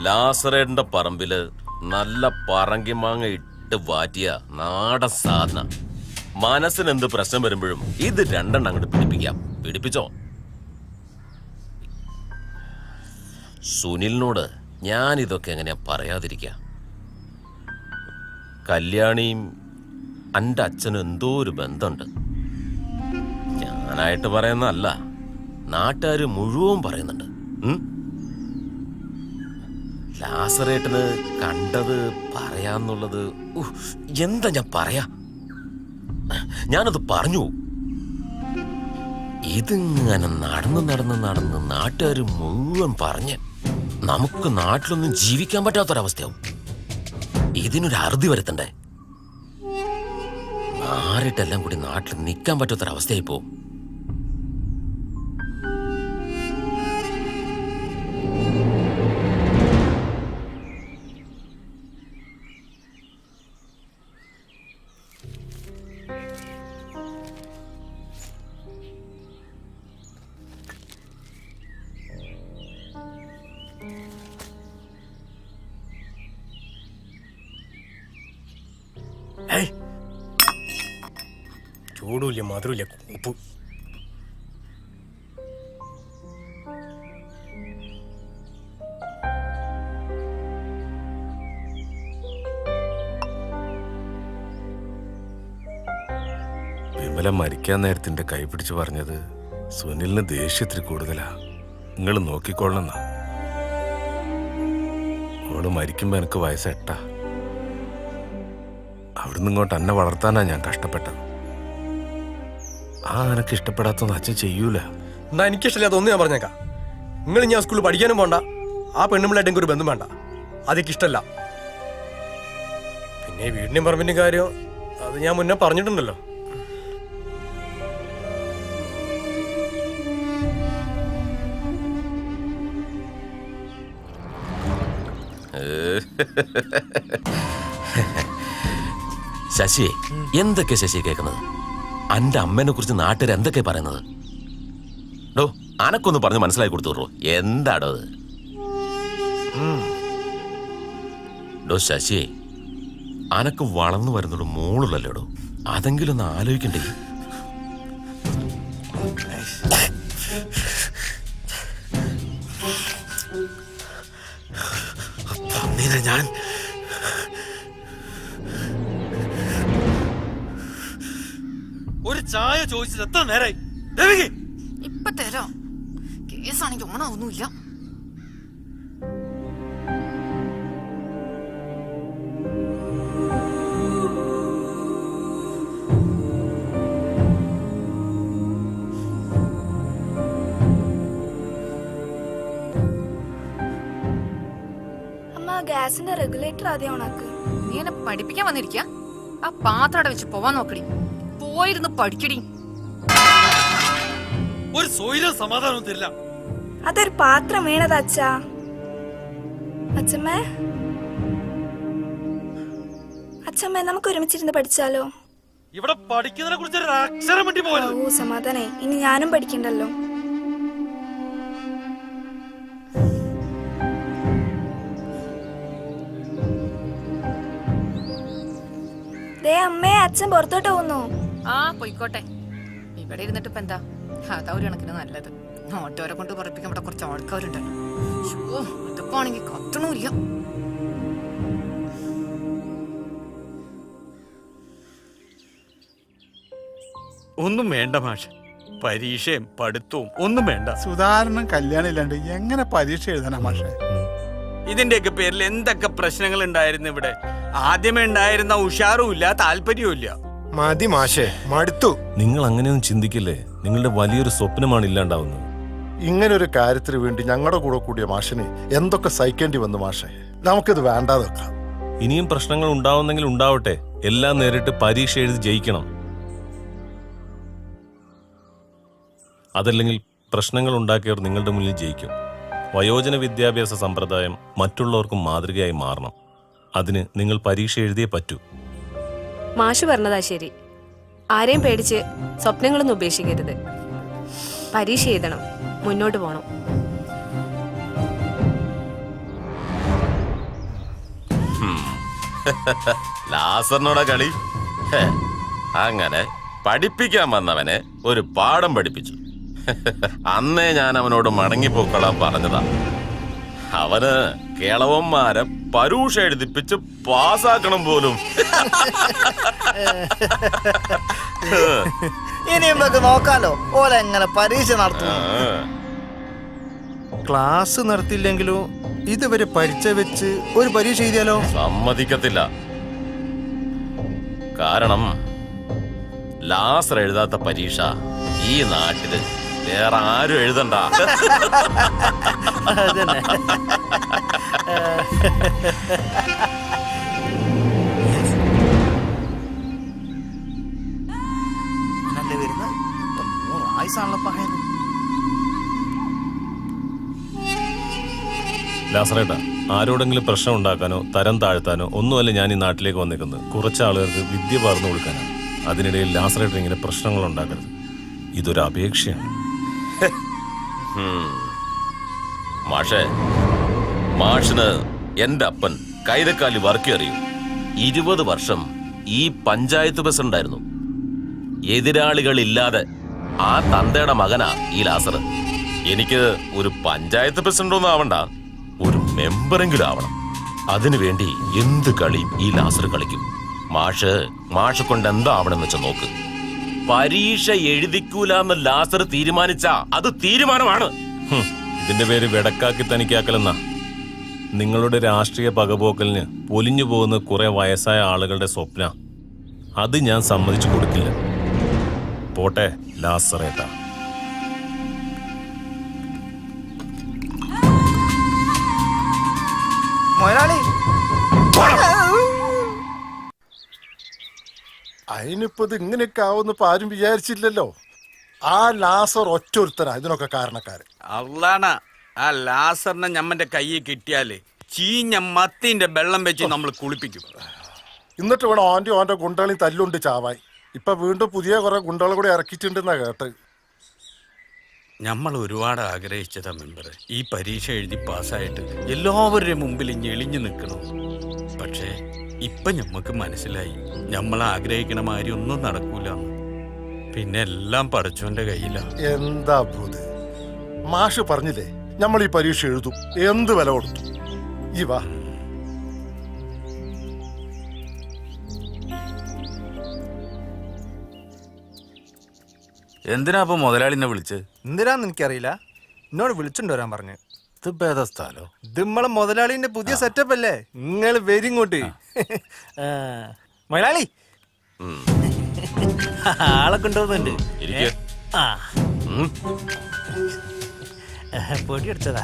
ലാസറേട്ടന്റെ പറമ്പില് നല്ല പറങ്കി മാങ്ങ ഇട്ട് വാറ്റിയ നാടൻ സാധന. മനസ്സിന് എന്ത് പ്രശ്നം വരുമ്പോഴും ഇത് രണ്ടെണ്ണം അങ്ങോട്ട് പിടിപ്പിക്കാം. പിടിപ്പിച്ചോ? സുനിലിനോട് ഞാൻ ഇതൊക്കെ എങ്ങനെയാ പറയാതിരിക്ക? കല്യാണിയും എൻ്റെ അച്ഛനും എന്തോ ഒരു ബന്ധമുണ്ട്. ഞാനായിട്ട് പറയുന്നതല്ല, നാട്ടുകാർ മുഴുവൻ പറയുന്നുണ്ട്. ലാസറേട്ടന് കണ്ടത് പറയാന്നുള്ളത് എന്താ ഞാൻ പറയാ? ഞാനത് പറഞ്ഞു. ഇതിങ്ങനെ നടന്ന് നാട്ടുകാർ മുഴുവൻ പറഞ്ഞ് നമുക്ക് നാട്ടിലൊന്നും ജീവിക്കാൻ പറ്റാത്തൊരവസ്ഥയാവും. ഇതിനൊരു അറുതി വരുത്തണ്ടേ? മാറിയിട്ടെല്ലാം കൂടി നാട്ടിൽ നിൽക്കാൻ പറ്റാത്തൊരവസ്ഥയായി പോവും. ചൂടുമില്ല, മധുരമില്ല, ഉപ്പ്. വിമല മരിക്കാൻ നേരത്തിന്റെ കൈ പിടിച്ച് പറഞ്ഞത് സുനിലിന് ദേഷ്യത്തിൽ കൂടുതലാ, നിങ്ങൾ നോക്കിക്കൊള്ളണമെന്നാ. അവള് മരിക്കുമ്പോ എനിക്ക് വയസ്സ് 8. അവിടുന്ന് ഇങ്ങോട്ട് എന്നെ വളർത്താനാ ഞാൻ കഷ്ടപ്പെട്ടത്. ആ, എനക്ക് ഇഷ്ടപ്പെടാത്തൊന്നും അച്ഛൻ ചെയ്യൂല. എന്നാ എനിക്കിഷ്ടമില്ലാത്ത ഒന്ന് ഞാൻ പറഞ്ഞേക്കാം. നിങ്ങൾ ഞാൻ സ്കൂളിൽ പഠിക്കാനും പോണ്ട, ആ പെണ്ണുമ്പിളായിട്ട് എനിക്കൊരു ബന്ധം വേണ്ട, അതൊക്കെ ഇഷ്ടമല്ല. പിന്നെ വീടിന്റെയും പറമ്പിന്റെയും കാര്യം അത് ഞാൻ മുന്നേ പറഞ്ഞിട്ടുണ്ടല്ലോ. ശശിയെ, എന്തൊക്കെ ശശി കേൾക്കുന്നത്? അന്റെ അമ്മേനെ കുറിച്ച് നാട്ടുകാർ എന്തൊക്കെ പറയുന്നത്? ഡോ, അനക്കൊന്ന് പറഞ്ഞ് മനസ്സിലാക്കി കൊടുത്തു. എന്താടോ അത്? ഡോ ശശിയെ, അനക്ക് വളർന്നു വരുന്നോട് മോളുള്ളല്ലോടോ, അതെങ്കിലും ഒന്ന് ആലോചിക്കണ്ടേ? ഞാൻ ഒരു ചായ ചോദിച്ചത് എത്ര നേരായി? ഇപ്പൊ തരാം. കേസാണെങ്കിൽ ഓണമൊന്നുമില്ല. ഗ്യാസിന്റെ റെഗുലേറ്റർ ആദ്യം ഓണാക്ക്. നീ എന്നെ പഠിപ്പിക്കാൻ വന്നിരിക്ക? ആ പാത്രം വെച്ച് പോവാൻ നോക്കടി. പോയിരുന്ന് പഠിക്കടി. ഒരു സോയിലും സമാധാനവും തരില്ല. അതൊരു പാത്രം വീണത് അച്ഛാ. അച്ഛമ്മേ, അച്ഛമ്മേ, നമുക്ക് ഒരുമിച്ചിരുന്ന് പഠിച്ചാലോ? ഇവിടെ പഠിക്കുന്നതിനെ കുറിച്ച് ഒരു അക്ഷരം വേണ്ടി പോയത്. ഓ സമാധാനായി, ഇനി ഞാനും പഠിക്കണ്ടല്ലോ. അമ്മേ, അച്ഛൻ പുറത്തോട്ട് പോകുന്നു. ആ പോയിക്കോട്ടെ. ഇവിടെ ഇരുന്നിട്ട് ഇപ്പൊ എന്താ? അതാ ഒരു കണക്കിന് നല്ലത്. ഓട്ടോരെ കൊണ്ട് പറപ്പിക്കാൻ ഇവിടെ കുറച്ച് ആൾക്കാരുണ്ടല്ലോ. ഇതിപ്പോ ആണെങ്കിൽ കത്തണമില്ല. ഒന്നും വേണ്ട മാഷ്, പരീക്ഷയും പഠിത്തവും ഒന്നും വേണ്ട. സുധാരണൻ കല്യാണം ഇല്ലാണ്ട് എങ്ങനെ പരീക്ഷ എഴുതാനാ മാഷെ? ഇതിന്റെയൊക്കെ പേരിൽ എന്തൊക്കെ പ്രശ്നങ്ങൾ ഉണ്ടായിരുന്നു ഇവിടെ. ആദ്യമേ ഉണ്ടായിരുന്ന ഉഷാറും ഇല്ല, താല്പര്യവും ഇല്ല. മതി മാഷേ, മടുത്തു. നിങ്ങൾ അങ്ങനെയൊന്നും ചിന്തിക്കില്ലേ. നിങ്ങളുടെ വലിയൊരു സ്വപ്നമാണ് ഇല്ലാണ്ടാവുന്നത്. ഇങ്ങനൊരു കാര്യത്തിന് വേണ്ടി ഞങ്ങളുടെ കൂടെ കൂടിയ മാഷിന് എന്തൊക്കെ സഹിക്കേണ്ടി വന്നു മാഷെ. നമുക്കിത് വേണ്ടാതെ വെക്കാം. ഇനിയും പ്രശ്നങ്ങൾ ഉണ്ടാവുന്നെങ്കിൽ ഉണ്ടാവട്ടെ, എല്ലാം നേരിട്ട് പരീക്ഷ എഴുതി ജയിക്കണം. അതല്ലെങ്കിൽ പ്രശ്നങ്ങൾ ഉണ്ടാക്കിയവർ നിങ്ങളുടെ മുന്നിൽ ജയിക്കും. വയോജന വിദ്യാഭ്യാസ സമ്പ്രദായം മറ്റുള്ളവർക്കും മാതൃകയായി മാറണം. അതിന് നിങ്ങൾ പരീക്ഷ എഴുതിയേ പറ്റൂ. മാഷ് പറഞ്ഞതാ ശരി. ആരെയും പേടിച്ച് സ്വപ്നങ്ങളൊന്നും ഉപേക്ഷിക്കരുത്. പരീക്ഷ എഴുതണം, മുന്നോട്ട് പോണം. ലാസറിനോടെ കളി. അങ്ങനെ പഠിപ്പിക്കാൻ വന്നവനെ ഒരു പാഠം പഠിപ്പിച്ചു. അന്നേ ഞാൻ അവനോട് മടങ്ങിപ്പോക്കളാൻ പറഞ്ഞതാ. അവന് കേളവന്മാരെ പരീക്ഷ എഴുതിപ്പിച്ച് പാസ്സാക്കണം പോലും. ഇനി നമുക്ക് നോക്കാലോ ഓലെ എങ്ങനെ പരീക്ഷ നടത്തും. ക്ലാസ് നടത്തില്ലെങ്കിലോ ഇതുവരെ പഠിച്ച വെച്ച് ഒരു പരീക്ഷ എഴുതിയാലോ? സമ്മതിക്കത്തില്ല. കാരണം ലാസർ എഴുതാത്ത പരീക്ഷ ഈ നാട്ടില് വേറെ ആരും എഴുതണ്ട. ലാസറേട്ടാ, ആരോടെങ്കിലും പ്രശ്നം ഉണ്ടാക്കാനോ തരം താഴ്ത്താനോ ഒന്നുമല്ല ഞാൻ ഈ നാട്ടിലേക്ക് വന്നിരിക്കുന്നത്. കുറച്ച് ആളുകൾക്ക് വിദ്യ പകർന്നു കൊടുക്കാനാണ്. അതിനിടയിൽ ലാസറേട്ടൻ ഇങ്ങനെ പ്രശ്നങ്ങൾ ഉണ്ടാക്കരുത്. ഇതൊരു അപേക്ഷയാണ്. മാഷിന് എന്റെ അപ്പൻ കൈതക്കാലി വർക്കി അറിയും. 20 വർഷം ഈ പഞ്ചായത്ത് പ്രസിഡന്റായിരുന്നു. എതിരാളികളില്ലാതെ ആ തന്തയുടെ മകനാ ഈ ലാസർ. എനിക്ക് ഒരു പഞ്ചായത്ത് പ്രസിഡന്റ് ഒന്നും ആവണ്ട, ഒരു മെമ്പറെങ്കിലും ആവണം. അതിനുവേണ്ടി എന്ത് കളിയും ഈ ലാസർ കളിക്കും. മാഷ് കൊണ്ട് എന്താ ആവണമെന്ന് വെച്ചാൽ നോക്ക്. പരീക്ഷ എഴുതിക്കൂലെന്ന് ലാസർ തീരുമാനിച്ച അത് തീരുമാനമാണ്. ഇതിന്റെ പേര് വെടക്കാക്കി തനിക്കാക്കലെന്നാ. നിങ്ങളുടെ രാഷ്ട്രീയ പകപോക്കലിന് പൊലിഞ്ഞു പോകുന്ന കുറെ വയസ്സായ ആളുകളുടെ സ്വപ്ന. അത് ഞാൻ സമ്മതിച്ചു കൊടുക്കില്ല. പോട്ടെ ലാസറേട്ടാ. അതിനിപ്പോ ഇത് ഇങ്ങനെയൊക്കെ ആവുന്ന ഇപ്പൊ ആരും വിചാരിച്ചില്ലല്ലോ. ആ ലാസർ ഒറ്റൊരുത്തരാ ഇതിനൊക്കെ കാരണക്കാരൻ. അള്ളാണ ആ ലാസറിനെ ഞമ്മന്റെ കയ്യിൽ കിട്ടിയാല് ചീഞ്ഞ മത്തിന്റെ വെള്ളം വെച്ച് നമ്മൾ കുളിപ്പിക്കും. എന്നിട്ട് വേണം ഓന്റെ ഗുണ്ടകളി തല്ലുണ്ട് ചാവാൻ. ഇപ്പൊ വീണ്ടും പുതിയ കുറെ ഗുണ്ടകളെ കൂടെ ഇറക്കിയിട്ടുണ്ടെന്നാ കേട്ട്. നമ്മൾ ഒരുപാട് ആഗ്രഹിച്ചതാ മെമ്പർ ഈ പരീക്ഷ എഴുതി പാസ്സായിട്ട് എല്ലാവരുടെയും മുമ്പിൽ ഞെളിഞ്ഞു നിൽക്കണം. പക്ഷേ ഇപ്പൊ ഞമ്മക്ക് മനസ്സിലായി നമ്മൾ ആഗ്രഹിക്കണ മാതിരി ഒന്നും നടക്കൂല. പിന്നെ എല്ലാം പടച്ചോന്റെ കയ്യിലാ. എന്താ ഭൂത്, മാഷ് പറഞ്ഞില്ലേ നമ്മൾ ഈ പരീക്ഷ എഴുതും, എന്ത് വില കൊടുത്തു. ഈ വാ. എന്തിനാ അപ്പൊ മുതലാളിനെ വിളിച്ച്? എന്തിനാന്ന് എനിക്കറിയില്ല, എന്നോട് വിളിച്ചുകൊണ്ട് വരാൻ പറഞ്ഞു. ഇത് ഏതാ സ്ഥലോ? ഇത് നമ്മളെ മുതലാളിന്റെ പുതിയ സെറ്റപ്പ് അല്ലേ, നിങ്ങൾ വരും ഇങ്ങോട്ട്. മുതലാളി ആളെ കൊണ്ടുപോകുന്നുണ്ട്. പൊടി എടുത്തതാ.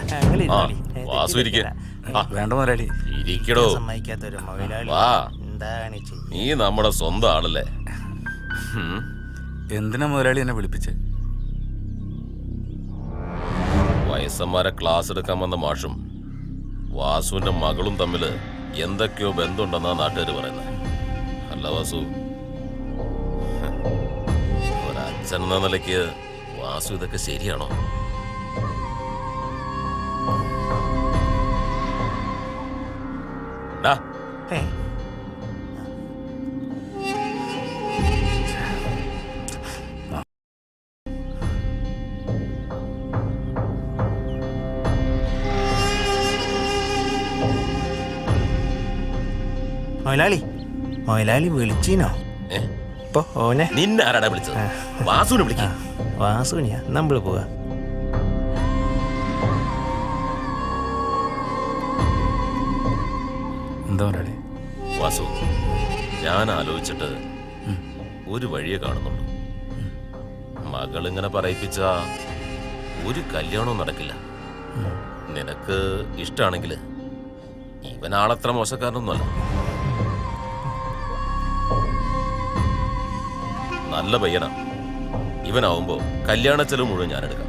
വേണ്ട മുതലാളി, സമ്മതിക്കാത്തൊരു മുതലാളി എന്താണ് നീ നമ്മുടെ സ്വന്തം ആളല്ലേ. എന്തിനാ മുതലാളി എന്നെ വിളിപ്പിച്ച്? വയസ്സന്മാരെ ക്ലാസ് എടുക്കാൻ വന്ന മാഷും വാസുവിന്റെ മകളും തമ്മില് എന്തൊക്കെയോ ബന്ധമുണ്ടെന്നാ നാട്ടുകാർ പറയുന്നത്. അല്ല വാസു, ഒരച്ഛൻ എന്ന നിലയ്ക്ക് വാസു ഇതൊക്കെ ശരിയാണോ? ഡാ, മൊയലാളി വിളിച്ചീനോ? ഇപ്പൊ ഓനെ നിന്നെ ആരാടാ വിളിച്ചത്? വാസുവിനെ വിളിക്കാം. വാസുവിനെയാ നമ്മള് പോവാ. എന്താ മുതലാളി? വാസു, ഞാൻ ആലോചിച്ചിട്ട് ഒരു വഴിയെ കാണുന്നുള്ളൂ. മകളിങ്ങനെ പറയിപ്പിച്ച ഒരു കല്യാണവും നടക്കില്ല. നിനക്ക് ഇഷ്ടമാണെങ്കിൽ ഇവനാളത്ര മോശക്കാരനൊന്നുമല്ല. നല്ല പയ്യനാ. ഇവനാവുമ്പോ കല്യാണ ചെലവ് മുഴുവൻ ഞാൻ എടുക്കാം.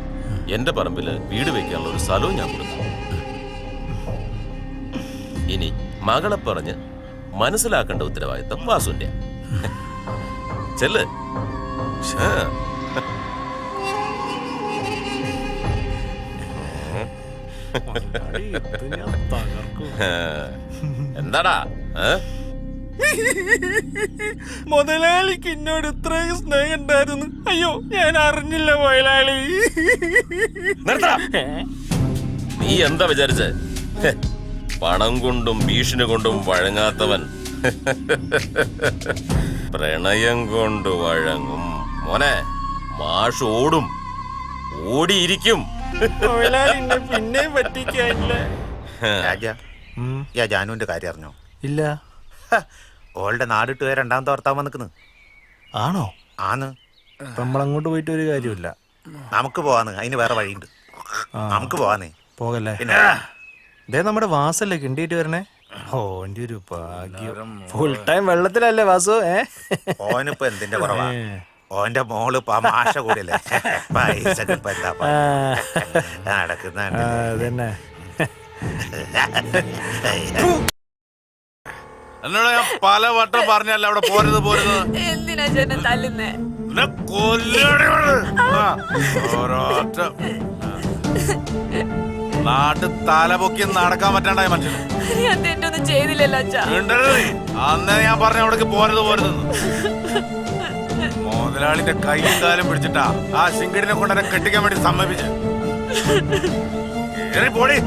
എന്റെ പറമ്പില് വീട് വെക്കാനുള്ള ഒരു സ്ഥലവും ഞാൻ കൊടുക്കാം. ഇനി മകളെ പറഞ്ഞ് മനസ്സിലാക്കേണ്ട ഉത്തരവാദിത്തം വാസുവിന്റെ. ചെല്ല്. എന്താടാ മുതലാളിക്ക് എന്നോട് ഇത്രയും സ്നേഹം ഉണ്ടായിരുന്നു. അയ്യോ, ഞാൻ അറിഞ്ഞില്ല മുതലാളി. നീ എന്താ വിചാരിച്ചേ? പണം കൊണ്ടും ഭീഷണി കൊണ്ടും വഴങ്ങാത്തവൻ പ്രണയം കൊണ്ട് വഴങ്ങും. മോനെ, മാഷ് ഓടും, ഓടിയിരിക്കും. പിന്നെ പറ്റിക്കാനില്ല. ജാനുവിന്റെ കാര്യം അറിഞ്ഞോ? ഇല്ല. ഓളുടെ നാടിട്ട് രണ്ടാമത്തെ ഭർത്താവ് വന്നിക്കുന്നു. ആണോ? ആന്ന്. നമ്മളങ്ങോട്ട് പോയിട്ട് ഒരു കാര്യമില്ല. നമുക്ക് പോവാന്ന്, അതിന് വേറെ വഴിയുണ്ട്. നമുക്ക് പോവാന്നേ. പോകല്ലേ? ഇതേ നമ്മുടെ വാസല്ലേ കിണ്ടിയിട്ട് വരണേ. ഓന്റെ ഒരു ഭാഗ്യം. ഫുൾ ടൈം വെള്ളത്തിലല്ലേ വാസു? ഓനിപ്പോ എന്തിന്റെ കുറവാ? ഓന്റെ മോള് മാഷ കൂടിയല്ലേ, പൈസക്ക് ഇപ്പൊ എന്താ നടക്കുന്നുണ്ട്. അതന്നെ. എന്നോട് ഞാൻ പല വട്ടം പറഞ്ഞല്ലേ അവിടെ പോരുത് പോരുത്. എന്തിനാ ചേട്ടൻ തല്ലുന്നേ? നാട്ട് തല പൊക്കി നടക്കാൻ പറ്റാണ്ടായ മനുഷ്യന്. ഞാൻ തെറ്റൊന്നും ചെയ്തില്ലല്ലോ അച്ഛാ. അന്നേ ഞാൻ പറഞ്ഞ അവിടേക്ക് പോരുത് പോരുതെന്ന്. മുതലാളിന്റെ കൈയും കാലും പിടിച്ചിട്ടാ ആ ശിങ്കടിനെ കൊണ്ടെന്നെ കെട്ടിക്കാൻ വേണ്ടി സമ്മതിപ്പിച്ച്. പോടി.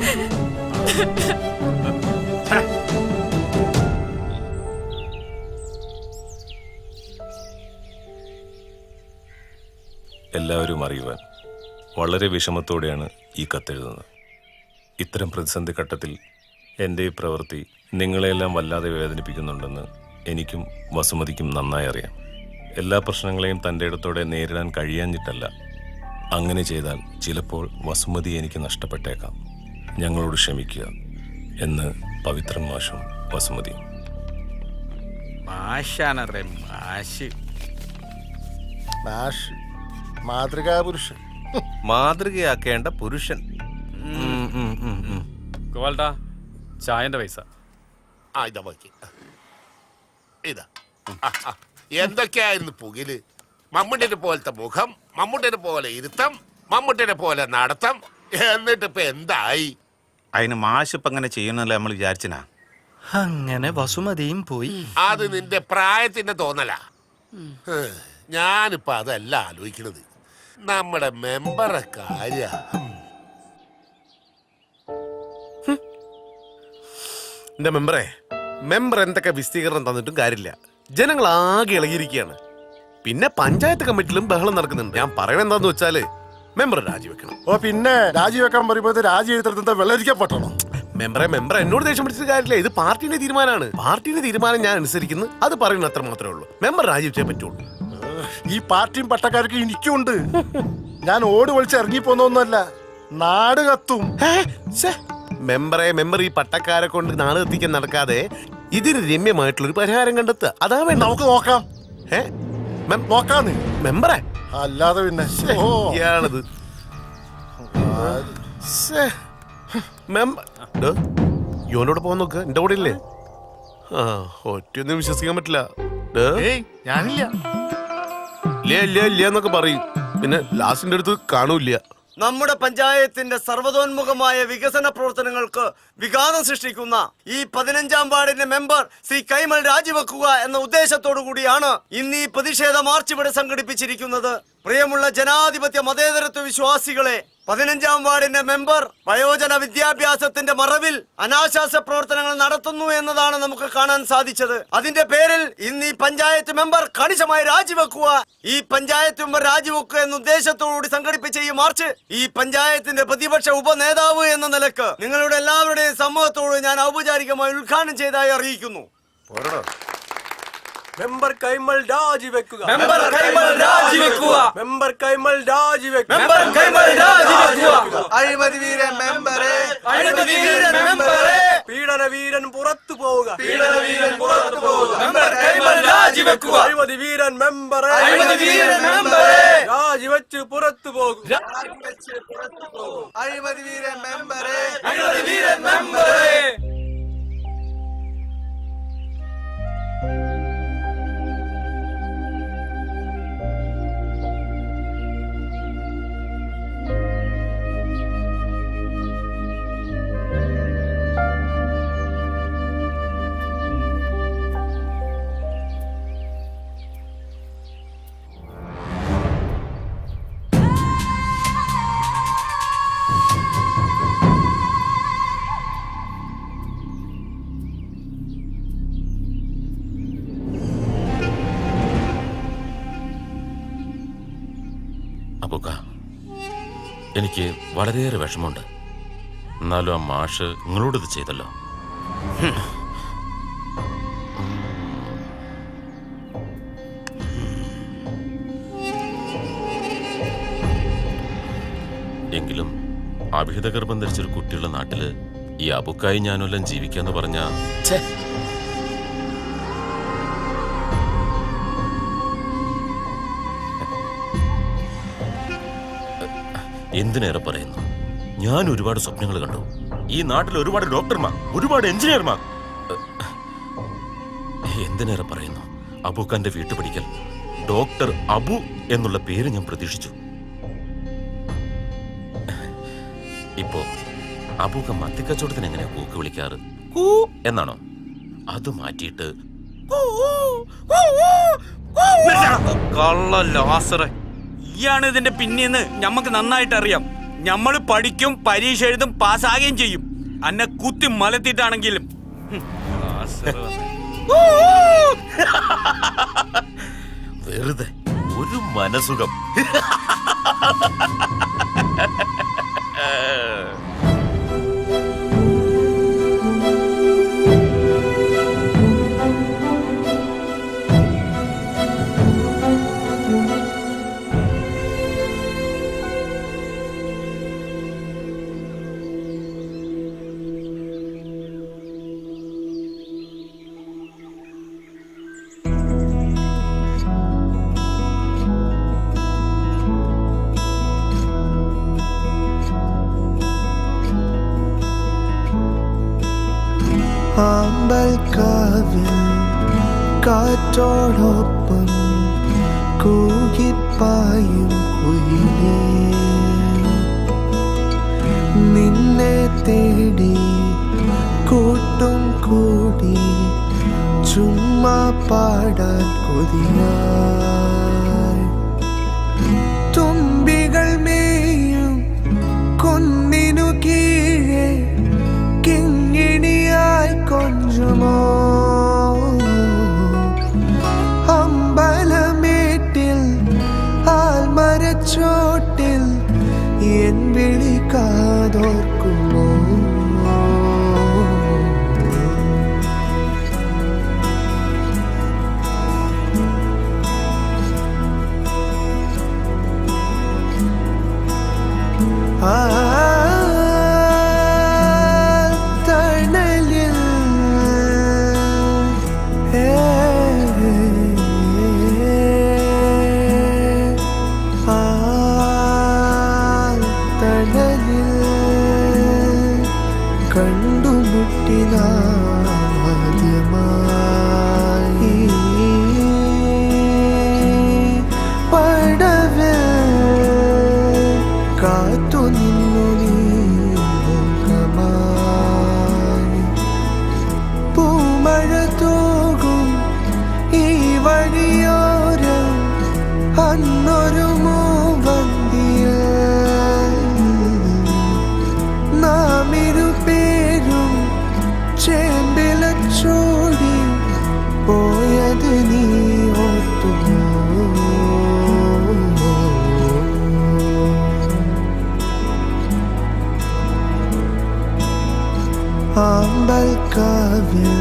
എല്ലാവരും അറിയുവാൻ വളരെ വിഷമത്തോടെയാണ് ഈ കത്തെഴുതുന്നത്. ഇത്തരം പ്രതിസന്ധി ഘട്ടത്തിൽ എൻ്റെ ഈ പ്രവൃത്തി നിങ്ങളെല്ലാം വല്ലാതെ വേദനിപ്പിക്കുന്നുണ്ടെന്ന് എനിക്കും വസുമതിക്കും നന്നായി അറിയാം. എല്ലാ പ്രശ്നങ്ങളെയും തൻ്റെ ഇടത്തോടെ നേരിടാൻ കഴിയാഞ്ഞിട്ടല്ല. അങ്ങനെ ചെയ്താൽ ചിലപ്പോൾ വസുമതി എനിക്ക് നഷ്ടപ്പെട്ടേക്കാം. ഞങ്ങളോട് ക്ഷമിക്കുക എന്ന് പവിത്രൻ മാഷും വസുമതിയും. മാഷാണറേ മാഷ്. മാഷ് മാതൃകാ പുരുഷൻ. മാതൃകയാക്കേണ്ട പുരുഷൻ. ഗോപാൽട്ടാ ചായന്റെ പൈസ. ഇതാ ബാക്കി. ഇതാ എന്തൊക്കെയായിരുന്നു പുകില്. മമ്മൂട്ടിനെ പോലത്തെ മുഖം, മമ്മൂട്ടിനെ പോലെ ഇരുത്തം, മമ്മൂട്ടിനെ പോലെ നടത്തം, എന്നിട്ട് ഇപ്പൊ എന്തായി? അതിന് മാഷ് ഇപ്പൊ അങ്ങനെ ചെയ്യുന്നല്ലേ നമ്മൾ വിചാരിച്ചനാ. അങ്ങനെ വസുമതിയും പോയി. അത് നിന്റെ പ്രായത്തിന്റെ തോന്നലാ. ഞാനിപ്പോ അതല്ല ആലോചിക്കണത്, നമ്മുടെ മെമ്പറെ കാര്യ. എന്റെ മെമ്പർ എന്തൊക്കെ വിസ്തീകരണം തന്നിട്ടും കാര്യമില്ല. ജനങ്ങൾ ആകെ ഇളകിയിരിക്കുകയാണ്. പിന്നെ പഞ്ചായത്ത് കമ്മിറ്റിയിലും ബഹളം നടക്കുന്നുണ്ട്. ഞാൻ പറയണത് എന്താന്ന് വെച്ചാല് മെമ്പർ രാജിവെക്കണം. ഓ പിന്നെ രാജിവെക്കാൻ പറയുമ്പോൾ രാജി എഴുത്തടുത്ത വെള്ളരിക്കപ്പെട്ടോ? മെമ്പർ എന്നോട് ദേഷ്യം പിടിച്ചിട്ട് കാര്യമില്ല. ഇത് പാർട്ടിയുടെ തീരുമാനമാണ്. പാർട്ടിയുടെ തീരുമാനം ഞാൻ അനുസരിക്കുന്നു. അത് പറയുന്നത് അത്ര മാത്രമേ ഉള്ളൂ. മെമ്പർ രാജിവെച്ചേ പറ്റുള്ളൂ. ഈ പാർട്ടിയും പട്ടക്കാർക്കും എനിക്കുണ്ട്. ഞാൻ ഓട് വിളിച്ച് ഇറങ്ങിപ്പോന്നൊന്നുമല്ല, നാട് കത്തും. മെമ്പർ ഈ പട്ടക്കാരെ കൊണ്ട് നാട് കത്തിക്കാൻ നടക്കാതെ ഇതിന് രമ്യമായിട്ടുള്ളൊരു പരിഹാരം കണ്ടെത്തുക. അതാ വേണ്ട. നമുക്ക് നോക്കാം. നോക്കാന്ന് മെമ്പറെ അല്ലാതെ പിന്നെ ഇയാളത് യോനോട് പോകാൻ നോക്ക്. എന്റെ കൂടെ ഇല്ലേ? ഒറ്റയൊന്നും വിശ്വസിക്കാൻ പറ്റില്ല. ഞാനില്ല ഇല്ല എന്നൊക്കെ പറയും, പിന്നെ ലാസ്റ്റിന്റെ അടുത്ത് കാണൂല്ല. നമ്മുടെ പഞ്ചായത്തിന്റെ സർവ്വതോന്മുഖമായ വികസന പ്രവർത്തനങ്ങൾക്ക് വിഘാതം സൃഷ്ടിക്കുന്ന ഈ 15-ാം വാർഡിന്റെ മെമ്പർ ശ്രീ കൈമൾ രാജിവെക്കുക എന്ന ഉദ്ദേശത്തോടു കൂടിയാണ് ഇന്ന് ഈ പ്രതിഷേധ മാർച്ച് ഇവിടെ സംഘടിപ്പിച്ചിരിക്കുന്നത്. പ്രിയമുള്ള ജനാധിപത്യ മതേതരത്വ വിശ്വാസികളെ, 15-ാം വാർഡിന്റെ മെമ്പർ വയോജന വിദ്യാഭ്യാസത്തിന്റെ മറവിൽ അനാശാസ്യ പ്രവർത്തനങ്ങൾ നടത്തുന്നു എന്നതാണ് നമുക്ക് കാണാൻ സാധിച്ചത്. അതിന്റെ പേരിൽ ഇന്ന് ഈ പഞ്ചായത്ത് മെമ്പർ കണിശമായി രാജിവെക്കുക, ഈ പഞ്ചായത്ത് മെമ്പർ രാജിവെക്കുക എന്ന ഉദ്ദേശത്തോടുകൂടി സംഘടിപ്പിച്ച ഈ മാർച്ച് ഈ പഞ്ചായത്തിന്റെ പ്രതിപക്ഷ ഉപനേതാവ് എന്ന നിലക്ക് നിങ്ങളുടെ എല്ലാവരുടെയും സമ്മതത്തോട് ഞാൻ ഔപചാരികമായി ഉദ്ഘാടനം ചെയ്തതായി അറിയിക്കുന്നു. മെമ്പർ കൈമൾ രാജിവെക്കുക. മെമ്പർ കൈമൾ രാജിവെക്കുക. മെമ്പർ കൈമൾ രാജിവെക്കുക. മെമ്പർ കൈമൾ രാജിവെക്കുക. അഴിമതിവീരൻ മെമ്പറെ, അഴിമതിവീരൻ മെമ്പറെ, പീഡനവീരൻ പുറത്തു പോവുക. പീഡനവീരൻ പുറത്തു പോവുക. മെമ്പർ കൈമൾ രാജിവെക്കുക. അഴിമതിവീരൻ മെമ്പറെ, അഴിമതിവീരൻ മെമ്പറെ, രാജിവെച്ച് പുറത്തു പോകും. അഴിമതിവീരൻ മെമ്പറെ, അഴിമതിവീരൻ മെമ്പറെ. അബൂക്ക, എനിക്ക് വളരെയേറെ വിഷമമുണ്ട്. എന്നാലും ആ മാഷ് നിങ്ങളോടിത് ചെയ്തല്ലോ. എങ്കിലും അഭിഹിതഗർഭം ധരിച്ചൊരു കുട്ടിയുള്ള നാട്ടില് ഈ അബുക്കായി ഞാനെല്ലാം ജീവിക്കാന്ന് പറഞ്ഞ എന്തിനേറെ പറയുന്നു. ഞാൻ ഒരുപാട് സ്വപ്നങ്ങൾ കണ്ടു. ഈ നാട്ടിൽ ഒരുപാട് ഡോക്ടർമാർ, ഒരുപാട് എഞ്ചിനീയർമാർ. എന്തിനേറെ പറയുന്നു, അബൂഖാന്റെ വീട്ടുപടിക്കൽ ഡോക്ടർ അബു എന്നുള്ള പേര് ഞാൻ പ്രതീക്ഷിച്ചു. ഇപ്പോ അബൂഖ മത്തിക്കച്ചവടത്തിന് എങ്ങനെയാ കൂക്ക് വിളിക്കാറ്? കൂ എന്നാണോ? അത് മാറ്റിയിട്ട് കള്ള ലാസറെ, ഇയാണ് ഇതിന്റെ പിന്നീന്ന് ഞമ്മക്ക് നന്നായിട്ട് അറിയാം. ഞമ്മള് പഠിക്കും, പരീക്ഷ എഴുതും, പാസ്സാകുകയും ചെയ്യും. അന്നെ കുത്തി മലത്തിട്ടാണെങ്കിലും. വെറുതെ ഒരു മനസുഖം. ആമ്പൽക്കാവിൽ കാറ്റോടൊപ്പം കൂകിപ്പായും കുയിലേ നിന്നെ തേടി കൂട്ടും കൂടി ചുമ്മാ പാടാൻ കൊതിയായി തുമ്പികൾ മേയും കുന്നിനു കീഴെ കിങ്ങിണിയായി കൊഞ്ചുമോ അമ്പലമേട്ടിൽ ആൽമരച്ചോട്ടിൽ എൻ വിളി കാതോർക്കുമോ തണലിൽ തണലിൽ കണ്ടുമുട്ടിനാദ്യമായി പടവിൽ കാത്തു നിന്നു നീ മുഖമായി പൂമഴ തൂകും ഈ വഴിയോരം അന്നൊരു മൂവന്തിയ നാം ഇരുപേരും ചേമ്പിലച്ചോടി പോയത് നീ ഓർത്തുമോ ആമ്പൽക്കാവിൽ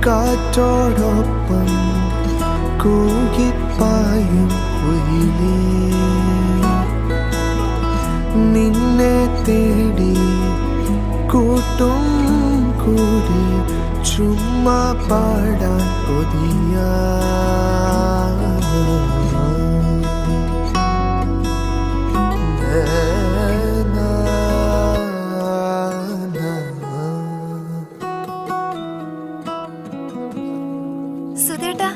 കാറ്റോടൊപ്പം കൂകിപ്പായും കുയിലേ നിന്നെ തേടി കൂട്ടും കൂടി ചുമ്മാ പാടാൻ കൊതിയാ സുധേട്ടാ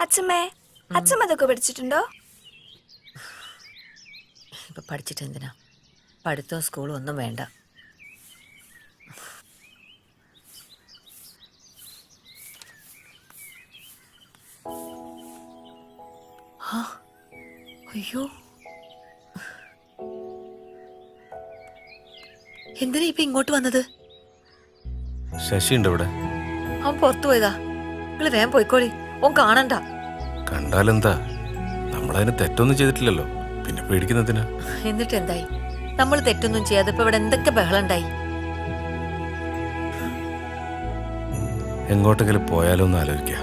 അച്ഛമ്മേ അച്ഛമ്മ അതൊക്കെ പഠിച്ചിട്ടുണ്ടോ? ഇപ്പൊ പഠിച്ചിട്ട് എന്തിനാ? പഠിത്തവും സ്കൂളും ഒന്നും വേണ്ട. അയ്യോ, എന്തിനാ ഇപ്പൊ ഇങ്ങോട്ട് വന്നത്? ശശി ഉണ്ട് ഇവിടെ. അവൻ പുറത്തു പോയതാ. നിങ്ങള് വേഗം പോയിക്കോളി, ഓൻ കാണണ്ട. കണ്ടാലെന്താ, നമ്മളതിന് തെറ്റൊന്നും ചെയ്തിട്ടില്ലല്ലോ, പിന്നെ പേടിക്കുന്നതിനാ? എന്നിട്ട് എന്തായി? നമ്മൾ തെറ്റൊന്നും ചെയ്യാതെ ഇപ്പൊ ഇവിടെ എന്തൊക്കെ ബഹളം ഉണ്ടായി. എങ്ങോട്ടെങ്കിലും പോയാലോ എന്ന് ആലോചിക്ക.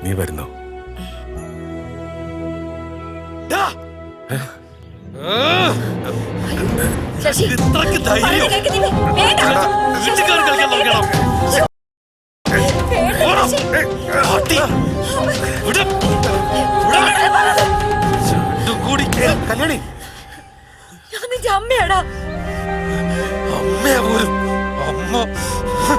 നീ വരുന്നോ? ശശി, ഇത്രയ്ക്ക് ധൈര്യം വീട്ടുകാർ കളിക്കാൻ തുടങ്ങണം. കല്യാണി, ഞാൻ നിന്റെ അമ്മയാടാ. അമ്മയാ പോലും അമ്മ. Ha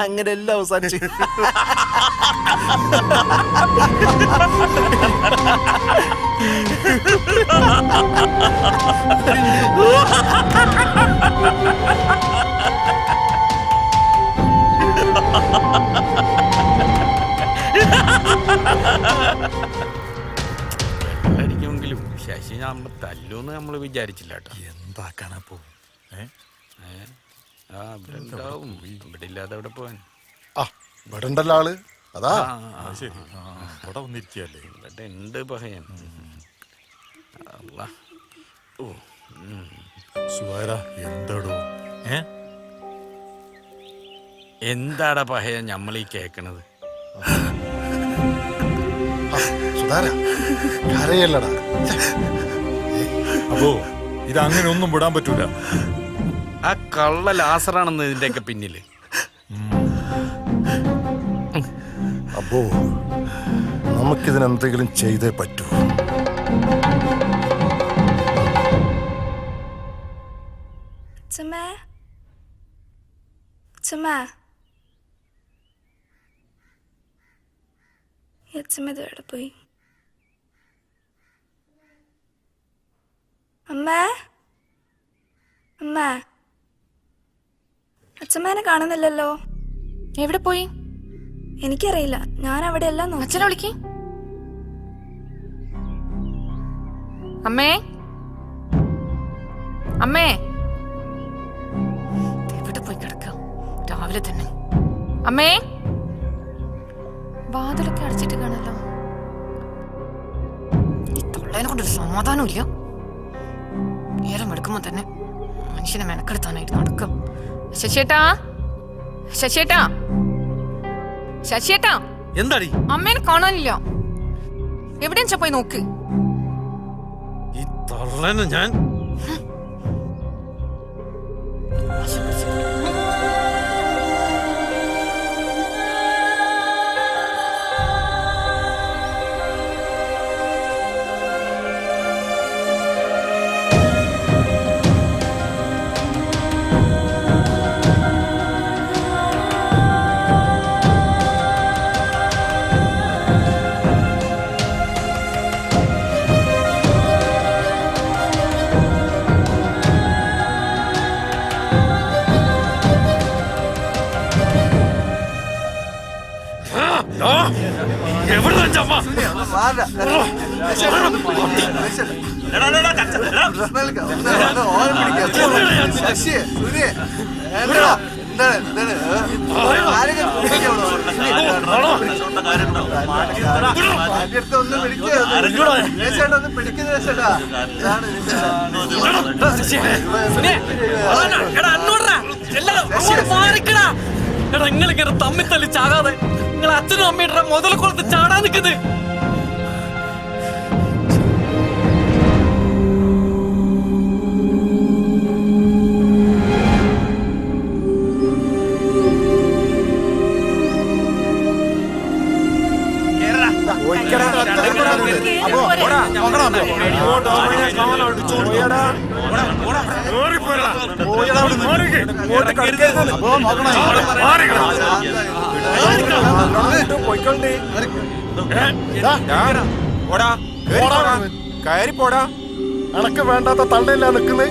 അങ്ങനെ എല്ലാം അവസാനിച്ചു. അടിക്കുമെങ്കിലും ശശി നമ്മൾ തല്ലൂന്ന് നമ്മൾ വിചാരിച്ചില്ല കേട്ടോ. എന്താക്കാനപ്പോ? ആ ഇവിടെ ഉണ്ടാവും, ഇവിടെ ഇല്ലാതെ അവിടെ പോവാൻ. ആ ഇവിടെ ഉണ്ടല്ലോ ആള്. അതാ ശരി, ഇവിടെ വന്നിരിക്കല്ലേ. ഇവിടെ ഉണ്ട് പഹയൻ. എന്താടോ എന്താടാ പഹയൻ നമ്മളീ കേക്കണത്? കരയല്ലടാ. അപ്പോ ഇത് അങ്ങനെ ഒന്നും വിടാൻ പറ്റൂല. ആ കള്ള ലാസറാണെന്ന് ഇതിന്റെയൊക്കെ പിന്നില്. അപ്പോ നമുക്കിതിനെന്തെങ്കിലും ചെയ്തേ പറ്റൂ. എവിടെ പോയി? അമ്മേ, അമ്മേ, അച്ഛമ്മേനെ കാണുന്നില്ലല്ലോ. എവിടെ പോയി? എനിക്കറിയില്ല, ഞാൻ അവിടെ എല്ലാം നോക്കി. അച്ഛനെ വിളിക്ക്. അമ്മേ, അമ്മേ, എവിടെ പോയി കിടക്കാം രാവിലെ തന്നെ? അമ്മേ, വാതിലൊക്കെ അടച്ചിട്ട് കാണല്ലോ. ഈ തൊള്ളേനെ കൊണ്ടൊരു സമാധാനമില്ല. നേരം എടുക്കുമ്പോ തന്നെ മനുഷ്യനെ മെനക്കെടുത്താനായിട്ട് നടക്കും. ശശിയേട്ടാ, ശശിയേട്ടാ, ശശിയേട്ടാ, എന്താടി? അമ്മേനെ കാണാനില്ല. എവിടെയാ പോയി നോക്ക്. ഈ തള്ളനെ ഞാൻ നിങ്ങളിങ്ങനെ തമ്മിൽ തല്ലി ചാകാതെ നിങ്ങൾ അച്ഛനും അമ്മയുടെ മുതൽ കൊളുത്ത് ചാടാൻ നിൽക്കുന്നത്. കയറി പോടാ. അനക്ക് വേണ്ടാത്ത തള്ളയില്ല നിൽക്കുന്നേ.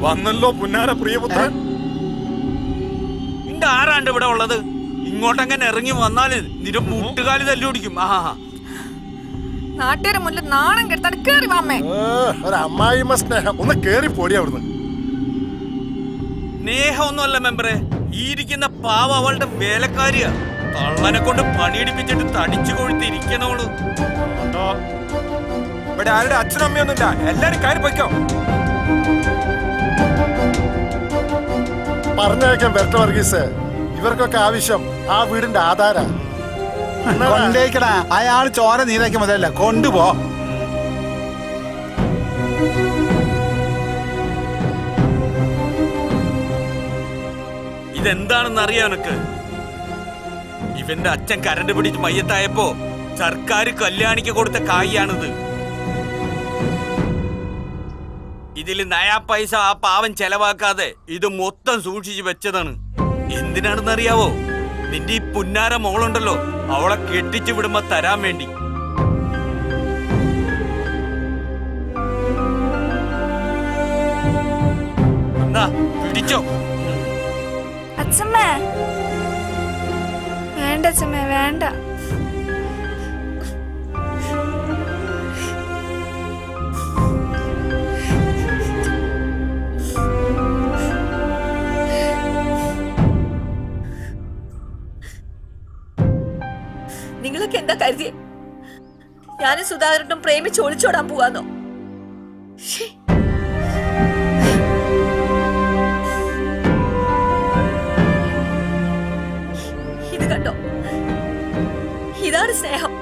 വന്നല്ലോ പുന്നാര പ്രിയപുത്രൻ. നിന്റെ ആരാണ്ട് ഇവിടെ ഉള്ളത്? ഇങ്ങോട്ടങ്ങനെ ഇറങ്ങി വന്നാല് നിന്റെ മുട്ടുകാലി തല്ലി ഓടിക്കും. നാട്ടുകാരെ മുന്നിൽ നാണം കെടുത്താണ് കേറി വാമ്മേ. ഒരു അമ്മായിമ്മ സ്നേഹം. ഒന്ന് കേറി പോടി അവിടുന്ന്. സ്നേഹമൊന്നുമല്ല മെമ്പറെ, ഈ ഇരിക്കുന്ന പാവ അവളുടെ വേലക്കാരിയാ. തള്ളനെ കൊണ്ട് പണിയെടുപ്പിച്ചിട്ട് തടിച്ചു കൊഴുത്ത് ഇരിക്കണോളൂ. ഇവിടെ ആരുടെ അച്ഛനും അമ്മയൊന്നുമില്ല. എല്ലാരും കയറി പോയിക്കോ. പറഞ്ഞേക്കാം വെർട്ട വർഗീസ്. ഇവർക്കൊക്കെ ആവശ്യം ആ വീടിന്റെ ആധാര. കൊണ്ടേക്കടാ. അയാൾ ചോര നീരാക്കി മുതലല്ല, കൊണ്ടുപോ. ഇതെന്താണെന്ന് അറിയാം എനക്ക്. ഇവന്റെ അച്ഛൻ കരണ്ട് പിടിച്ച് മയ്യത്തായപ്പോ സർക്കാർ കല്യാണിക്ക് കൊടുത്ത കായാണിത്. ഇതില് നയാ പൈസ ആ പാവം ചെലവാക്കാതെ ഇത് മൊത്തം സൂക്ഷിച്ചു വെച്ചതാണ്. എന്തിനാണെന്നറിയാവോ? നിന്റെ ഈ പുന്നാര മോളുണ്ടല്ലോ, അവളെ കെട്ടിച്ചു വിടുമ്പോ തരാൻ വേണ്ടി. എന്നാ പിടിച്ചോ. അച്ഛമ്മേ വേണ്ട, അച്ഛമ്മേ വേണ്ട. നിങ്ങളൊക്കെ എന്താ കരുതിയേ? ഞാനും സുധാകരനും പ്രേമിച്ച് ഒളിച്ചോടാൻ പോവാന്നോ? ഇത് കണ്ടോ, ഇതാണ് സ്നേഹം.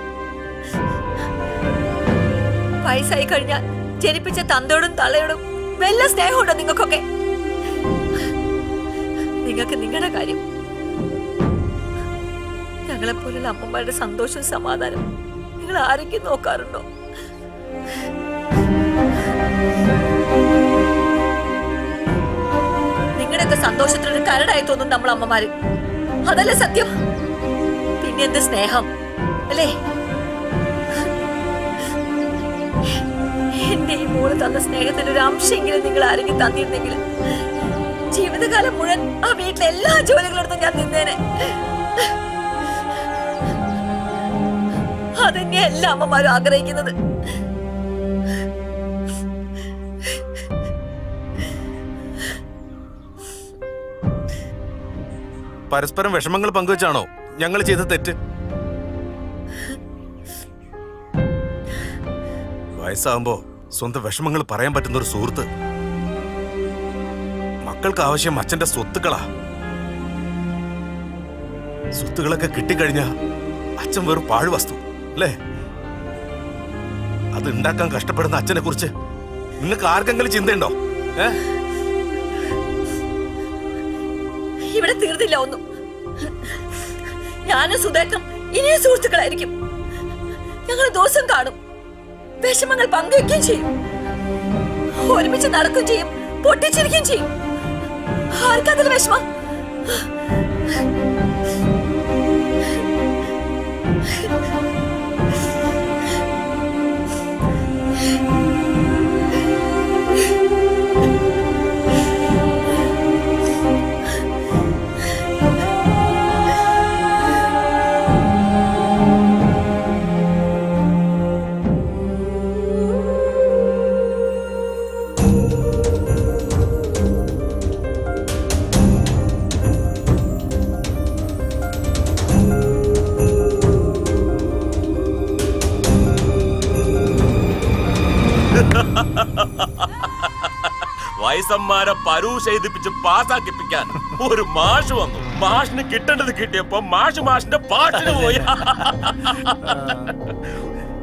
വയസ്സായി കഴിഞ്ഞാൽ ജനിപ്പിച്ച തന്തയോടും തള്ളയോടും വല്ല സ്നേഹമുണ്ടോ നിങ്ങൾക്കൊക്കെ? നിങ്ങൾക്ക് നിങ്ങളുടെ കാര്യം, ഞങ്ങളെപ്പോലുള്ള അമ്മമാരുടെ സന്തോഷവും സമാധാനം നിങ്ങൾ ആരെങ്കിലും നോക്കാറുണ്ടോ? നിങ്ങളുടെയൊക്കെ സന്തോഷത്തിനൊരു കരടായി തോന്നും നമ്മൾ അമ്മമാര്. അതല്ലേ സത്യം? പിന്നെ എന്ത് സ്നേഹം അല്ലേ? എന്റെ ഈ മോള് തന്ന സ്നേഹത്തിന്റെ ഒരു അംശമെങ്കിലും നിങ്ങൾ ആരെങ്കിലും തന്നിരുന്നെങ്കിൽ ജീവിതകാലം മുഴുവൻ ആ വീട്ടിലെ എല്ലാ ജോലികളെടുത്തും ഞാൻ നിന്നേനെ. അതന്നെയാ എല്ലാ അമ്മമാരും ആഗ്രഹിക്കുന്നത്. പരസ്പരം വിഷമങ്ങൾ പങ്കുവെച്ചാണോ ഞങ്ങൾ ചെയ്ത തെറ്റ്? വയസ്സാകുമ്പോ സ്വന്തം വിഷമങ്ങൾ പറയാൻ പറ്റുന്ന ഒരു സുഹൃത്ത്. മക്കൾക്ക് ആവശ്യം അച്ഛന്റെ സ്വത്തുക്കളാ. സ്വത്തുക്കളൊക്കെ കിട്ടിക്കഴിഞ്ഞാ അച്ഛൻ വെറും പാഴ്വസ്തു അല്ലേ? അത് ഉണ്ടാക്കാൻ കഷ്ടപ്പെടുന്ന അച്ഛനെ കുറിച്ച് നിങ്ങൾക്ക് ആർക്കെങ്കിലും ചിന്തയുണ്ടോ? ഇവിടെ തീർന്നില്ല ഒന്നും. ഞാനും സുധേട്ടനും ഇനിയും സുഹൃത്തുക്കളായിരിക്കും. ഞങ്ങൾ ദിവസം കാണും, വിഷമങ്ങൾ പങ്കുവെക്കുകയും ചെയ്യും, ഒരുമിച്ച് നടക്കുകയും ചെയ്യും, പൊട്ടിച്ചിരിക്കുകയും ചെയ്യും. ആർക്കതിൽ വിഷമം? വയസ്സന്മാരെ പരൂഷ എഴുതിപ്പിച്ച് പാസ്സാക്കിപ്പിക്കാൻ ഒരു മാഷ് വന്നു. മാഷിന് കിട്ടേണ്ടത് കിട്ടിയപ്പോ മാഷിന്റെ പാട്ടിന് പോയി.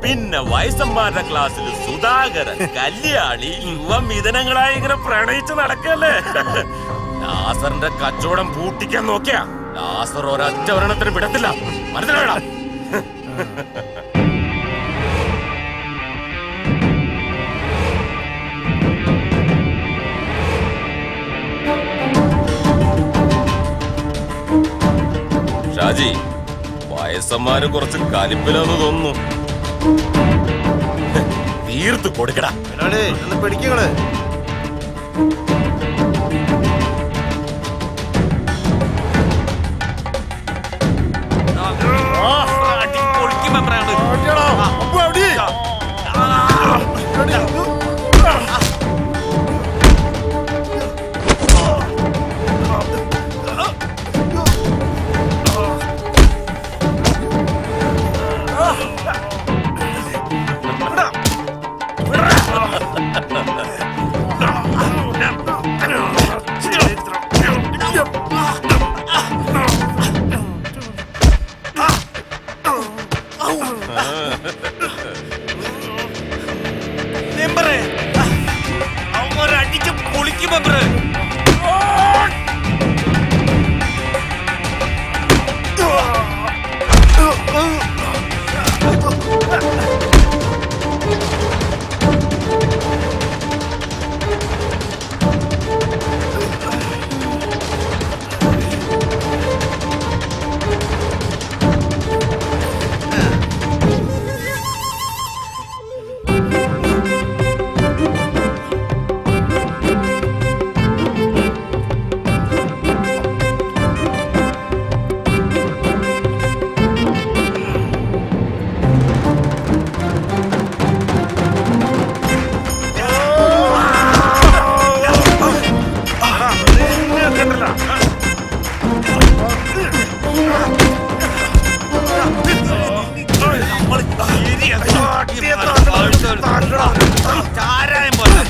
പിന്നെ വയസ്സന്മാരുടെ ക്ലാസ്സിൽ സുധാകരൻ, കല്യാണി, യുവമിഥുനങ്ങളായി ഇങ്ങനെ പ്രണയിച്ച് നടക്കല്ലേ. ലാസറിന്റെ കച്ചവടം പൂട്ടിക്കാൻ നോക്കിയാ ലാസർ ഒരൊറ്റ ഒരെണ്ണത്തിന് വിടത്തില്ല. മനസ്സിലായടാ? ഷാജി, വയസ്സന്മാര് കുറച്ച് കലിപ്പിലാന്ന് തോന്നുന്നു. തീർത്ത് കൊടുക്കടാ. പിടിക്കങ്ങള് ചാരായം പോലെ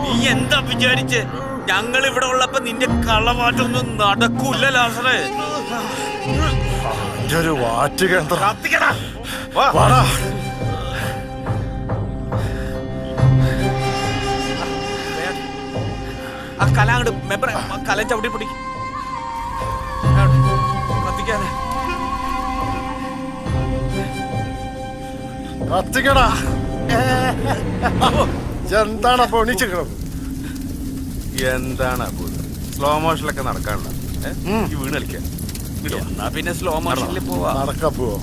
നീ എന്താ വിചാരിച്ച് ഞങ്ങൾ ഇവിടെ ഉള്ളപ്പോ നിന്റെ കള്ളമാറ്റൊന്നും നടക്കൂല ലാസറേ. ഒരു വാറ്റുകേന്ദ്രം കത്തിക്കടാ. വാടാ. ആ കല അങ്ങോട്ട് മെമ്പറെ കല ചവിട്ടി പിടിക്കും കത്തിക്കാതെ. കത്തിക്കടാ. എന്താണ് അപ്പൊ എണീച്ചിക്കണം? എന്താണ് സ്ലോ മോഷനിലൊക്കെ നടക്കാനുള്ള വീണ് കളിക്കാൻ? എന്നാ പിന്നെ സ്ലോ മോഷനിൽ പോവാ. നടക്കാ പോവോ?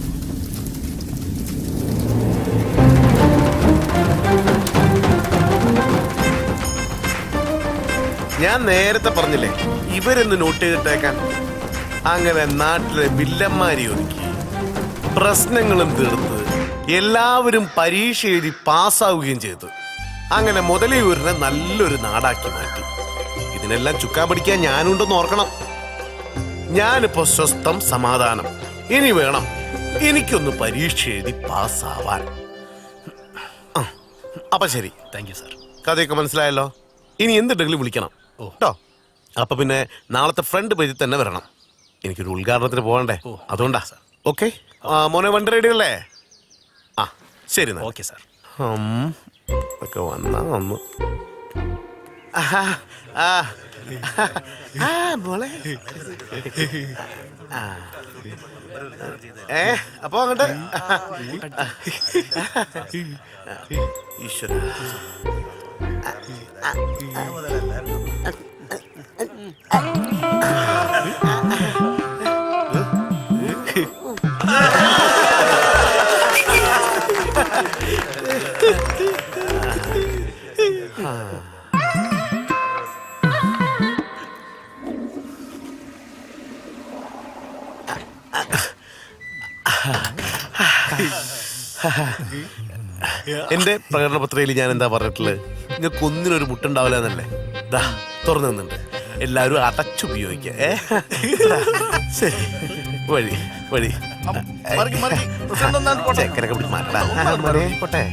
ഞാൻ നേരത്തെ പറഞ്ഞില്ലേ ഇവരൊന്ന് നോട്ട് ചെയ്തിട്ടേക്കാൻ. അങ്ങനെ നാട്ടിലെ വില്ലന്മാരെ ഒതുക്കി പ്രശ്നങ്ങളും തീർത്ത് എല്ലാവരും പരീക്ഷ എഴുതി പാസ്സാവുകയും ചെയ്തു. അങ്ങനെ മുതലയൂരിനെ നല്ലൊരു നാടാക്കി മാറ്റി. ഇതിനെല്ലാം ചുക്കാൻ പിടിക്കാൻ ഞാനുണ്ടെന്ന് ഓർക്കണം. ഞാനിപ്പോ സ്വസ്ഥം സമാധാനം. ഇനി വേണം എനിക്കൊന്ന് പരീക്ഷ എഴുതി പാസ്സാവാൻ. അപ്പൊ ശരി, താങ്ക് യു സാർ. കഥയൊക്കെ മനസ്സിലായല്ലോ. ഇനി എന്തുണ്ടെങ്കിലും വിളിക്കണം കേട്ടോ. അപ്പൊ പിന്നെ നാളത്തെ ഫ്രണ്ട് പേജിൽ തന്നെ വരണം. എനിക്കൊരു ഉദ്ഘാടനത്തിന് പോകണ്ടേ, അതുകൊണ്ടാ. ഓക്കെ മോനെ, വണ്ടി റെഡി അല്ലേ? ആ ശരി. Okay sir. ഒക്കെ വന്നാ വന്നു. മോളെ അപ്പൊ അങ്ങോട്ട് ഈശ്വര. എന്റെ പ്രകടന പത്രികയിൽ ഞാൻ എന്താ പറഞ്ഞിട്ടുള്ളത്? നിങ്ങൾക്ക് ഒന്നിനൊരു മുട്ടുണ്ടാവില്ല എന്നല്ലേ? ദാ തുറന്നു നിന്നുണ്ട്. എല്ലാവരും അടച്ചുപയോഗിക്കുക. ശരി, വഴി വഴി ചെക്കനൊക്കെ മാറ്റാ പോട്ടെ.